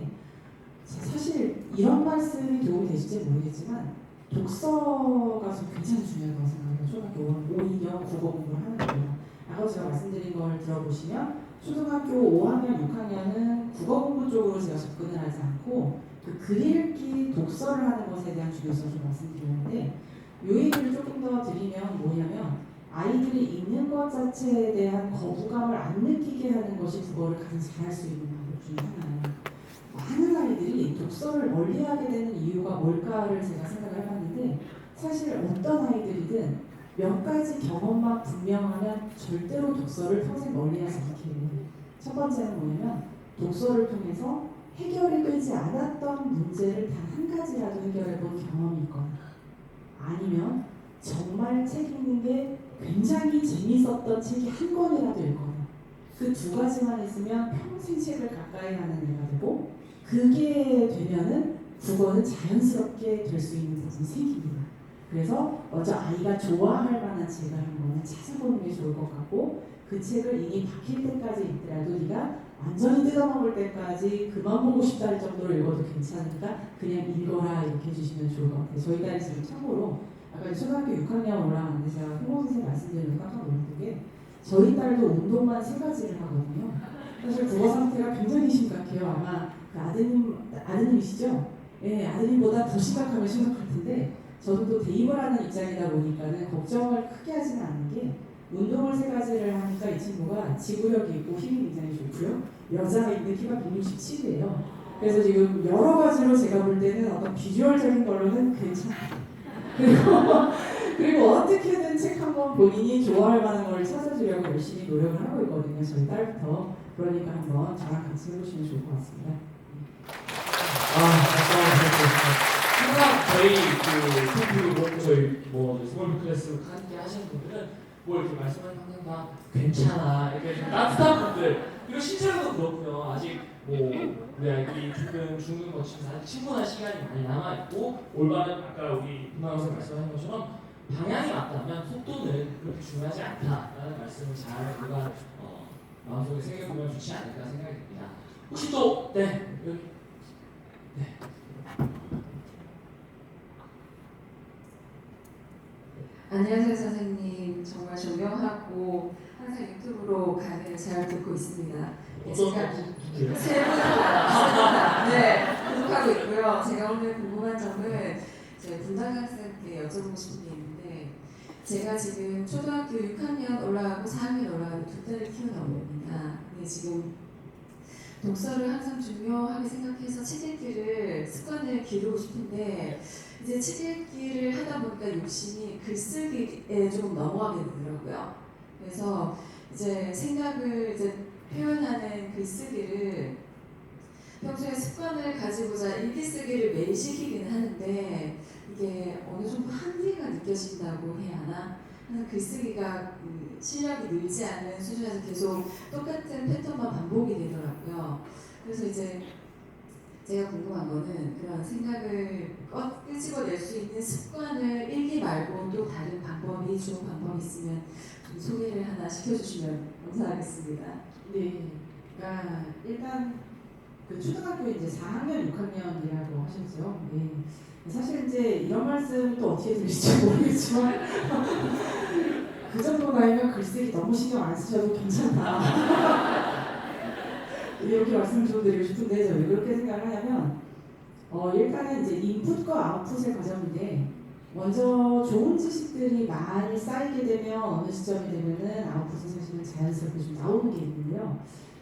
사실 이런 말씀이 도움이 되실지 모르겠지만 독서가 좀 굉장히 중요하다고 생각해요. 초등학교 5학년 국어 공부를 하는 거예요. 아까 제가 말씀드린 걸 들어보시면 초등학교 5학년, 6학년은 국어 공부 쪽으로 제가 접근을 하지 않고 그 글 읽기, 독서를 하는 것에 대한 중요성을 좀 말씀드렸는데, 이 얘기를 조금 더 드리면 뭐냐면 아이들이 읽는 것 자체에 대한 거부감을 안 느끼게 하는 것이 국어를 가장 잘할 수 있는 방법 중에 하나예요. 많은 아이들이 독서를 멀리하게 되는 이유가 뭘까를 제가 생각을 해봤는데, 사실 어떤 아이들이든 몇 가지 경험만 분명하면 절대로 독서를 평생 멀리하지 않게 해요. 첫 번째는 뭐냐면 독서를 통해서 해결이 되지 않았던 문제를 단 한 가지라도 해결해 본 경험이 있거나, 아니면 정말 책 읽는 게 굉장히 재밌었던 책이 한 권이라도 있거나, 그 두 가지만 있으면 평생 책을 가까이 하는 애가 되고, 그게 되면은 국어는 자연스럽게 될 수 있는 부분이 생깁니다. 그래서 먼저 아이가 좋아할 만한 책을 한번 찾아보는 게 좋을 것 같고, 그 책을 이미 박힐 때까지 읽더라도 네가 완전히 뜯어먹을 때까지 그만 보고 싶다 할 정도로 읽어도 괜찮으니까 그냥 읽어라 이렇게 해주시면 좋을 것 같아요. 저희 딸이 지금 참고로 아까 초등학교 6학년 올라가는데 제가 홍보 선생님 말씀드리면서 깜짝 놀랐던 게, 저희 딸도 운동만 3가지를 하거든요. 사실 국어 상태가 굉장히 심각해요. 아마 그 아드님이시죠? 예, 아드님보다 더 심각하면 심각할 텐데, 저도 또 대입을 하는 입장이다 보니까는 걱정을 크게 하지는 않는 게, 운동을 3가지를 하니까 이 친구가 지구력이 있고 힘이 굉장히 좋고요. 여자아이인데 키가 167이에요. 그래서 지금 여러 가지로 제가 볼 때는 어떤 비주얼적인 걸로는 괜찮아요. 그리고 어떻게든 책 한번 본인이 좋아할 만한 걸 찾아주려고 열심히 노력을 하고 있거든요. 저희 딸부터. 그러니까 한번 저랑 같이 해보시면 좋을 것 같습니다. 항상 저희 저희 스몰 클래스 함께 하시는 분들은 이렇게 말씀하는 항상 다 괜찮아, 이렇게 좀 따뜻한 분들, 그리고 실제로도 그렇고요. 아직 우리 아이들이 중등 거치면서 아직 충분한 시간이 많이 남아 있고, 올바른 아까 우리 김나영 선생 말씀하신 것처럼 방향이 맞다면 속도는 그렇게 중요하지 않다라는 말씀을 잘 우리가 마음속에 새겨보면 좋지 않을까 생각이 듭니다. 혹시 또 여기 안녕하세요 선생님. 정말 존경하고 항상 유튜브로 강의를 잘 듣고 있습니다. 어떤 분이요? 세분다 네, 구독하고 있고요. 제가 오늘 궁금한 점은 제 분당 학생께 여쭤보고 싶은 게 있는데 제가 지금 초등학교 6학년 올라가고 4학년 올라가고 두 딸을 키우는 어머니입니다. 근데 지금 독서를 항상 중요하게 생각해서 책 읽기를 습관을 기르고 싶은데 이제 책 읽기를 하다 보니까 욕심이 글쓰기에 좀 넘어가게 되더라고요. 그래서 이제 생각을 이제 표현하는 글쓰기를 평소에 습관을 가지고자 일기쓰기를 매일 시키기는 하는데 이게 어느 정도 한계가 느껴진다고 해야 하나? 항상 글쓰기가 실력이 늘지 않는 수준에서 계속 똑같은 패턴만 반복이 되더라고요. 그래서 이제 제가 궁금한 거는 그런 생각을 끄집어낼 수 있는 습관을 일기 말고 또 다른 방법이 좋은 방법이 있으면 좀 소개를 하나 시켜주시면 감사하겠습니다. 네, 그러니까 일단 그 초등학교 이제 4학년, 6학년이라고 하셨죠. 네. 사실 이제 이런 말씀 또 어떻게 들릴지 모르겠지만 그 정도 나이면 글쓰기 너무 신경 안 쓰셔도 괜찮다. 이렇게 말씀 좀 드리고 싶은데 저는 왜 그렇게 생각을 하냐면 일단은 이제 인풋과 아웃풋의 과정인데 먼저 좋은 지식들이 많이 쌓이게 되면 어느 시점이 되면은 아웃풋은 사실은 자연스럽게 좀 나오는 게 있는데요.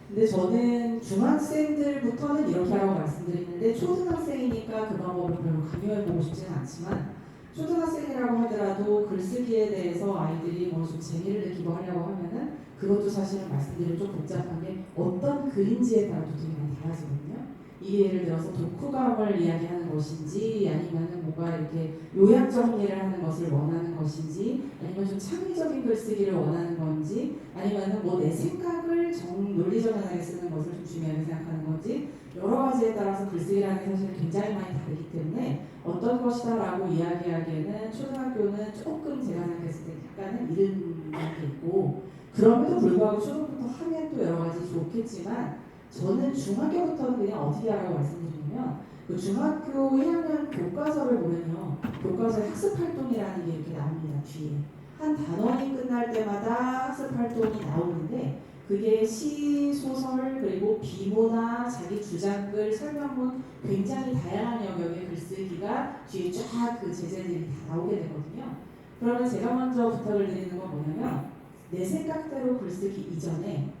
근데 저는 중학생들부터는 이렇게 하라고 말씀드리는데 초등학생이니까 그 방법을 별로 강요해보고 싶지는 않지만 초등학생이라고 하더라도 글쓰기에 대해서 아이들이 뭐 좀 재미를 느끼고 하려고 하면은 그것도 사실은 말씀드리면 좀 복잡한 게 어떤 글인지에 따라도 되게 많이 달라지거든요. 이게 예를 들어서 독후감을 이야기하는 것인지 아니면은 뭔가 이렇게 요약 정리를 하는 것을 원하는 것인지 아니면 좀 창의적인 글쓰기를 원하는 건지 아니면은 뭐 내 생각을 논리정연하게 쓰는 것을 좀 중요하게 생각하는 건지 여러 가지에 따라서 글쓰기라는 게 사실 굉장히 많이 다르기 때문에 어떤 것이다라고 이야기하기에는 초등학교는 조금 제가 생각했을 때 약간은 이른 게 있고 그럼에도 불구하고 초등부터 하면 또 여러 가지 좋겠지만 저는 중학교부터는 그냥 어떻게 하라고 말씀드리냐면 그 중학교 1학년 교과서를 보면요 교과서에 학습활동이라는 게 이렇게 나옵니다. 뒤에 한 단원이 끝날 때마다 학습활동이 나오는데 그게 시, 소설, 그리고 비모나 자기 주장글, 설명문 굉장히 다양한 영역의 글쓰기가 뒤에 쫙 그 제재들이 다 나오게 되거든요. 그러면 제가 먼저 부탁을 드리는 건 뭐냐면 내 생각대로 글쓰기 이전에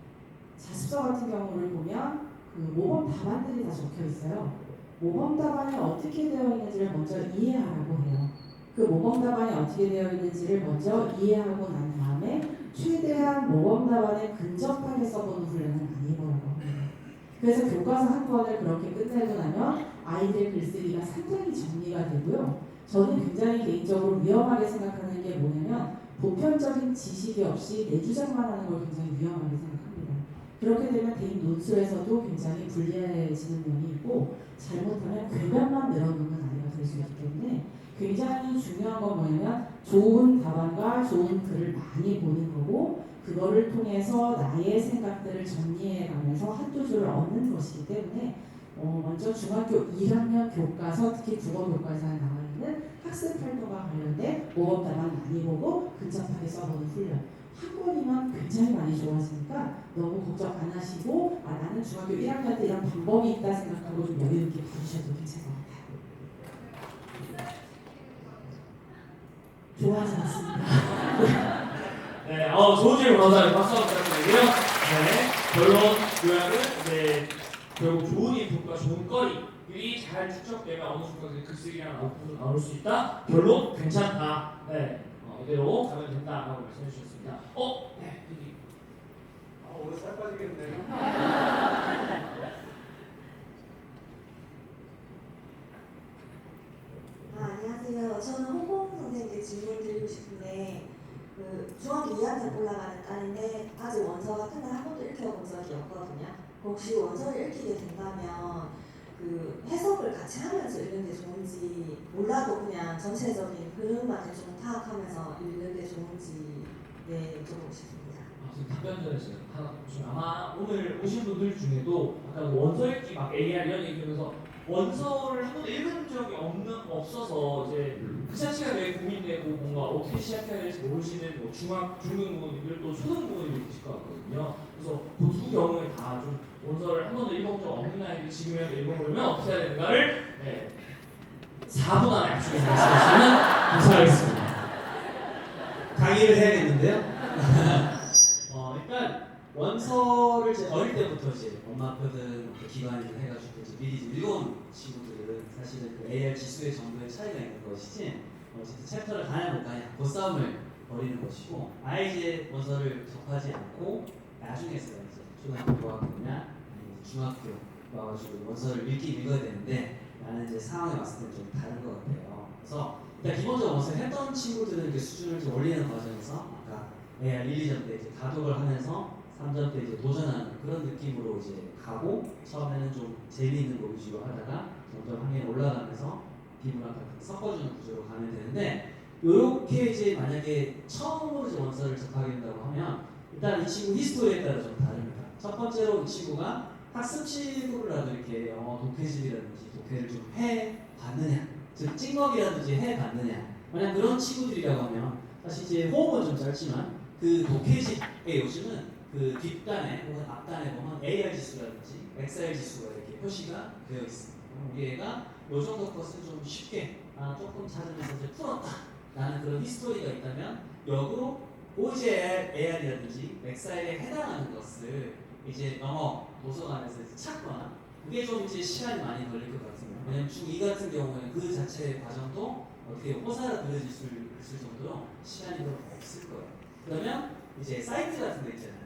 자습서 같은 경우를 보면 그 모범 답안들이 다 적혀 있어요. 모범 답안이 어떻게 되어 있는지를 먼저 이해하라고 해요. 그 모범 답안이 어떻게 되어 있는지를 먼저 이해하고 난 다음에 최대한 모범 답안에 근접하게 써보는 훈련을 많이 해보라고 합니다. 그래서 교과서 한 권을 그렇게 끝내고 나면 아이들의 글쓰기가 상당히 정리가 되고요. 저는 굉장히 개인적으로 위험하게 생각하는 게 뭐냐면 보편적인 지식이 없이 내 주장만 하는 걸 굉장히 위험하게 생각합니다. 그렇게 되면 대입 논술에서도 굉장히 불리해지는 면이 있고 잘못하면 궤변만 늘어놓는 아이가 될 수 있기 때문에 굉장히 중요한 건 뭐냐면 좋은 답안과 좋은 글을 많이 보는 거고 그거를 통해서 나의 생각들을 정리해가면서 한두 줄을 얻는 것이기 때문에 먼저 중학교 1학년 교과서 특히 국어 교과서에 나와 있는 학습 활동과 관련된 모범 답안 많이 보고 근접하게 써보는 훈련 한 권이면 굉장히 많이 좋아지니까 너무 걱정 안 하시고 나는 중학교 1학년 때 이런 방법이 있다 생각하고 좀 여유 있게 봐주셔도 괜찮을 것 같아요. 좋아하지 않습니다. 네, 좋은 질문 감사합니다. 박수 한번 부탁드리고요. 네, 결론 요약은 이제 결국 좋은 인풋과 좋은 거리들이 잘 축적되면 어느 순간 글쓰기랑 아웃풋으로 나올 수 있다. 결론 괜찮다. 네, 이대로 가면 된다라고 말씀해 주셨습니다. 네, 여기. 오늘 살 빠지겠네요. 안녕하세요. 저는 홍콩 선생님께 질문 드리고 싶은데 그 중학교 2학년 올라가는 딸인데 아직 원서가 큰날 한 번도 읽혀본 적이 없거든요. 혹시 원서를 읽히게 된다면 그 그 해석을 같이 하면서 읽는 게 좋은지 몰라도 그냥 전체적인 흐름만 대충 파악하면서 읽는 게 좋은지 여쭤보고 싶습니다. 지금 답변 전에 제가 하나 좀 아마 오늘 오신 분들 중에도 약간 원서 읽기 막 AR 이런 얘기하면서 원서를 한 번도 읽은 적이 없어서 이제 그 자체가 되게 고민되고 뭔가 어떻게 시작해야 될지 모르시는 뭐 중등부모님들 또 초등부모님이 계실 것 같거든요. 그래서 그 두 경우에 다 좀 원서를 한 번도 읽어본 적 없는 아이들이 지금이라도 읽어보려면 어떻게 해야 되는가를 4분 안에 약속해서 말씀하시면 감사하겠습니다. 강의를 해야겠는데요. 일단 원서를 이제 어릴 때부터 이제 엄마표든 기관이든 해가지고 이제 미리 좀 읽어온 친구들은 사실은 그 AR 지수의 정도의 차이가 있는 것이지 어쨌든 챕터를 가냐 못 가냐 그 싸움을 벌이는 것이고 아예 이제 원서를 접하지 않고 나중에서 이제 초등학교 고학교냐 아니면 중학교 와가지고 원서를 읽어야 되는데 나는 이제 상황에 왔을 때 좀 다른 것 같아요. 그래서 일단 기본적으로 원서 했던 친구들은 이제 수준을 좀 올리는 과정에서 아까 AR 1, 2점 때 이제 가독을 하면서 3점 때 이제 도전하는 그런 느낌으로 이제 가고 처음에는 좀 재미있는 거 위주로 하다가 점점 학년이 올라가면서 비문학 같은 거 섞어주는 구조로 가면 되는데 요렇게 이제 만약에 처음으로 이제 원서를 접하게 된다고 하면 일단 이 친구 히스토리에 따라 좀 다릅니다. 첫 번째로 이 친구가 학습식으로라도 이렇게 영어 독해집이라든지 독해를 좀 해봤느냐 즉 찍먹이라든지 해봤느냐 만약 그런 친구들이라고 하면 사실 이제 호흡은 좀 짧지만 그 독해집의 요즘은 그 뒷단에 혹은 앞단에 보면 AR 지수라든지 XR 지수가 이렇게 표시가 되어 있습니다. 우리 애가 요 정도 것은 좀 쉽게 조금 찾으면서 이제 풀었다 라는 그런 히스토리가 있다면 역으로 이제 AR이라든지 XR에 해당하는 것을 이제 영어 도서관에서 이제 찾거나 그게 좀 이제 시간이 많이 걸릴 것 같습니다. 왜냐면 중2 같은 경우에는 그 자체의 과정도 어떻게 호사라 그려질 수 있을 정도로 시간이 별로 없을 거예요. 그러면 이제 사이트 같은 데 있잖아요.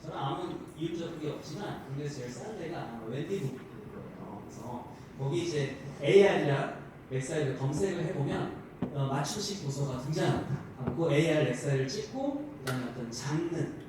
저는 아무 이윤적 그게 없지만 국내에서 제일 싼 데가 아마 웬디북일 거예요. 그래서 거기 이제 AR이랑 XR을 검색을 해보면 맞춤식 도서가 등장합니다. 그 AR, XR을 찍고 그다음에 어떤 장르라는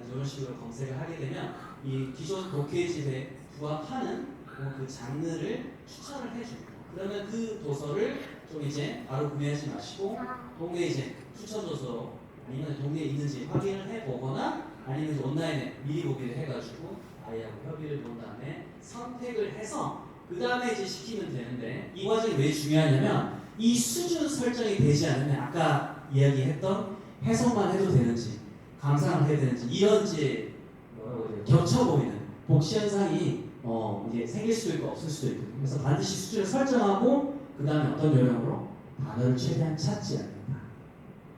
이런 식으로 검색을 하게 되면 이 기존 독해집에 부합하는 그 장르를 추천을 해줍니다. 그러면 그 도서를 좀 이제 바로 구매하지 마시고 동네 이제 추천 도서로 아니면 동네에 있는지 확인을 해보거나 아니면 이제 온라인에 미리 보기를 해가지고 아이하고 협의를 본 다음에 선택을 해서 그 다음에 이제 시키면 되는데 이 과정이 왜 중요하냐면 이 수준 설정이 되지 않으면 아까 이야기했던 해석만 해도 되는지 감상을 해야 되는지 이런 이제 겹쳐 보이는 복시 현상이 이제 생길 수도 있고 없을 수도 있거든요. 그래서 반드시 수준을 설정하고 그 다음에 어떤 요령으로 단어를 최대한 찾지 않는다.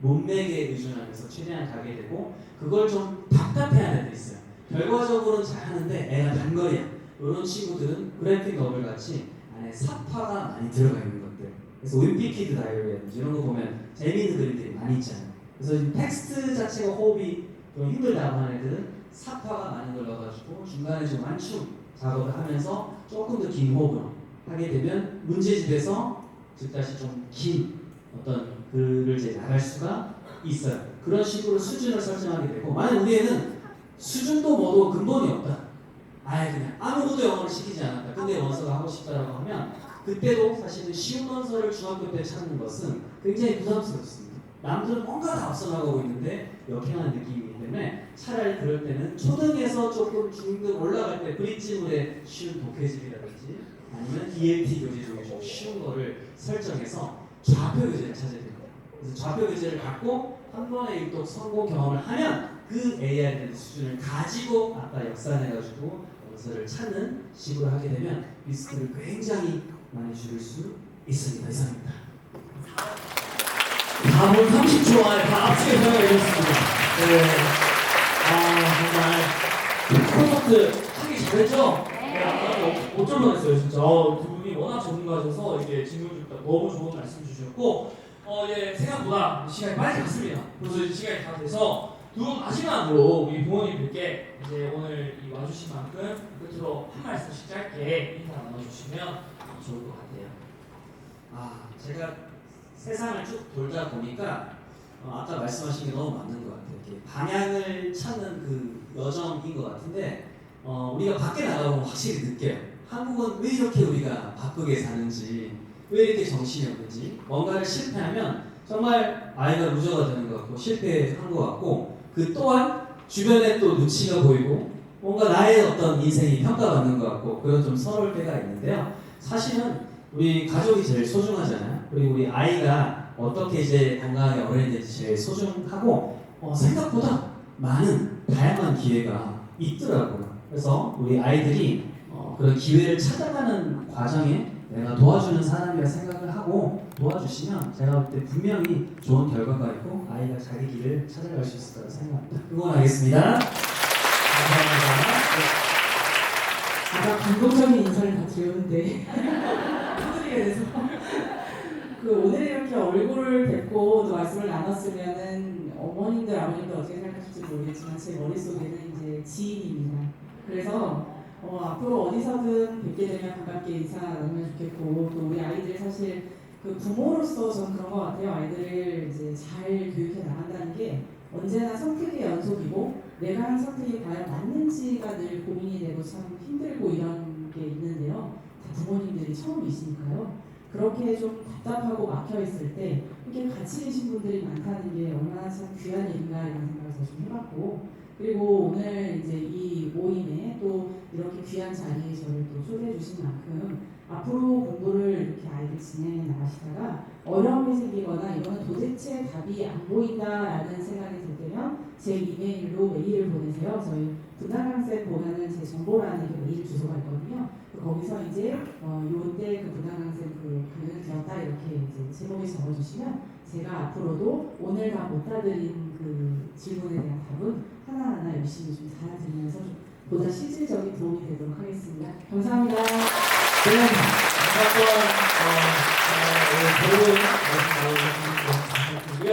문맥에 의존하면서 최대한 가게 되고 그걸 좀 답답해하는 애들 있어요. 결과적으로는 잘하는데 애가 단거리야. 이런 친구들은 그래픽 너블 같이 안에 사파가 많이 들어가 있는 것들. 그래서 윈피키드 다이어리라든지 이런 거 보면 재미있는 그림들이 많이 있잖아요. 그래서 텍스트 자체가 호흡이 좀 힘들다고 하는 애들은 사파가 많이 들어가가지고 중간에 좀 완충 작업을 하면서 조금 더 긴 호흡을 하게 되면 문제집에서 즉 다시 좀 긴 어떤 글을 이제 나갈 수가 있어요. 그런 식으로 수준을 설정하게 되고 만약 우리 애는 수준도 뭐도 근본이 없다. 아예 그냥 아무것도 영어를 시키지 않았다. 근데 원서가 하고 싶다라고 하면 그때도 사실은 쉬운 원서를 중학교 때 찾는 것은 굉장히 부담스럽습니다. 남들은 뭔가 다 앞서 나가고 있는데 역행하는 느낌이기 때문에 차라리 그럴 때는 초등에서 조금 중등 올라갈 때 브릿지물의 쉬운 독해집이라든지 아니면 ELT 교재 중에 좀 쉬운 거를 설정해서 좌표 교재를 찾아야 됩니다. 그래서 좌표 교재를 갖고 한 번에 일독 성공 경험을 하면 그 AR의 수준을 가지고 아까 역산해가지고 원서를 찾는 식으로 하게 되면 리스크를 굉장히 많이 줄일 수 있습니다. 이상입니다. 4분 30초 안에 다 앞치게 설명해줬습니다. 네. 정말 콘서트 하기 잘했죠? 네. 아까 어쩔 뻔했어요 진짜. 두 분이 워낙 전문가셔서 이게 질문 줄 때 너무 좋은 말씀 주셨고 이제 생각보다 시간이 빨리 갔습니다. 그래서 이제 시간이 다 돼서 두 분 마지막으로 우리 부모님들께 이제 오늘 이 와주신 만큼 끝으로 한 말씀씩 짧게 인사 나눠주시면 좋을 것 같아요. 제가 세상을 쭉 돌다 보니까 아까 말씀하신 게 너무 맞는 것 같아요. 이렇게 방향을 찾는 그 여정인 것 같은데 우리가 밖에 나가보면 확실히 느껴요. 한국은 왜 이렇게 우리가 바쁘게 사는지, 왜 이렇게 정신이 없는지, 뭔가를 실패하면 정말 아이가 루저가 되는 것 같고 실패한 것 같고, 그 또한 주변에 또 눈치가 보이고 뭔가 나의 어떤 인생이 평가받는 것 같고 그런 좀 서러울 때가 있는데요. 사실은 우리 가족이 제일 소중하잖아요. 그리고 우리 아이가 어떻게 이제 건강하게 어린이든지 제일 소중하고 생각보다 많은 다양한 기회가 있더라고요. 그래서 우리 아이들이 그런 기회를 찾아가는 과정에 내가 도와주는 사람이라 생각을 하고 도와주시면 제가 볼 때 분명히 좋은 결과가 있고 아이가 자기 길을 찾아갈 수 있을 거라고 생각합니다. 응원하겠습니다. 감사합니다. 아까 감동적인 인사를 다 드렸는데 터뜨리게 돼서 오늘 이렇게 얼굴을 뵙고 또 말씀을 나눴으면은 어머님들 아버님들 어떻게 생각하실지 모르겠지만 제 머릿속에는 이제 지인입니다. 그래서 앞으로 어디서든 뵙게 되면 반갑게 인사 나누면 좋겠고, 또 우리 아이들 사실 그 부모로서 저는 그런 것 같아요. 아이들을 이제 잘 교육해 나간다는 게 언제나 선택의 연속이고 내가 한 선택이 과연 맞는지가 늘 고민이 되고 참 힘들고 이런 게 있는데요. 다 부모님들이 처음이시니까요. 그렇게 좀 답답하고 막혀 있을 때 이렇게 같이 계신 분들이 많다는 게 얼마나 참 귀한 일인가 이런 생각을 좀 해봤고, 그리고 오늘 이제 이 모임에 또 이렇게 귀한 자리에 저를 또 초대해 주신 만큼 앞으로 공부를 이렇게 아이들 진행해 나가시다가 어려움이 생기거나 이거는 도대체 답이 안 보인다라는 생각이 들 때면 제 이메일로 메일을 보내세요. 저희 분당강쌤 보면은 제 정보란에 메일 주소가 있거든요. 거기서 이제 요때 그 분당강쌤 교육이 되었다 이렇게 이제 제목에 적어주시면 제가 앞으로도 오늘 다 못 다드린 그 질문에 대한 답은 하나하나 열심히 좀 달아드리면서 보다 실질적인 도움이 되도록 하겠습니다. 감사합니다. 네, 한번 오늘 말씀 나눠주시고요.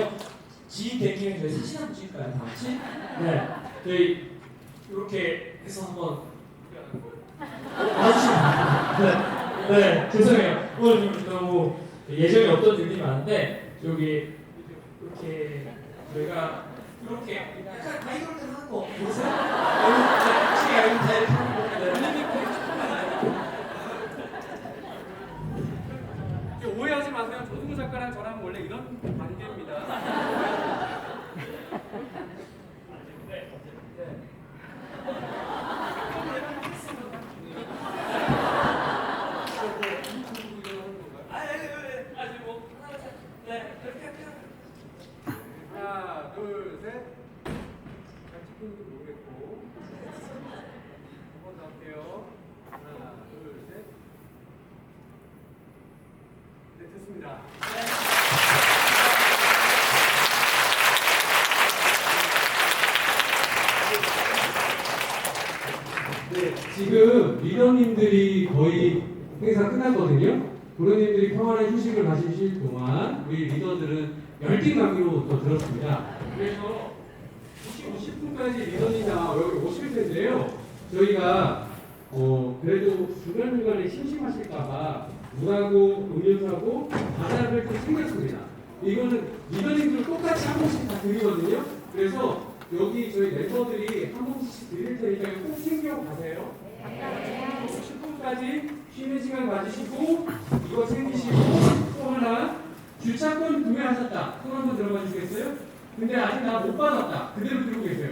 지인 뱅킹에 저희 사진 한번 찍을까요, 다 같이? 네, 저희 이렇게 해서 한번 와주시면 네, 죄송해요. 오늘 좀 너무 예정이 없던 일이 많은데 여기 이렇게 저희가 이렇게 약간 다이어트 하는 거 보세요? 혹시 아이들 다이어트 하는 거? 오해하지 마세요. 조승우 작가랑 저랑 원래 이런 관계입니다. 하나, 둘, 셋. 잘 찍히는지 모르겠고. 한 번 더 할게요. 하나, 둘, 셋. 네, 됐습니다. 네, 지금 리더님들이 거의 행사 끝났거든요. 도련님들이 평안한 휴식을 가지실 동안 우리 리더들은 열띤 강의로 또 들었습니다. 그래서 50분까지 리더님이 여기 오실 텐데요. 저희가 그래도 중간중간에 심심하실까봐 물하고 음료수하고 과자를 좀 챙겼습니다. 이거는 리더님들 똑같이 한 번씩 다 드리거든요. 그래서 여기 저희 멤버들이 한 번씩 드릴 테니까 꼭 챙겨 가세요. 10분까지 쉬는 시간 가지시고 이거 챙기시고, 또 하나 주차권 구매하셨다. 손 한번 들어봐 주시겠어요? 근데 아직 나 못 받았다. 그대로 들고 계세요.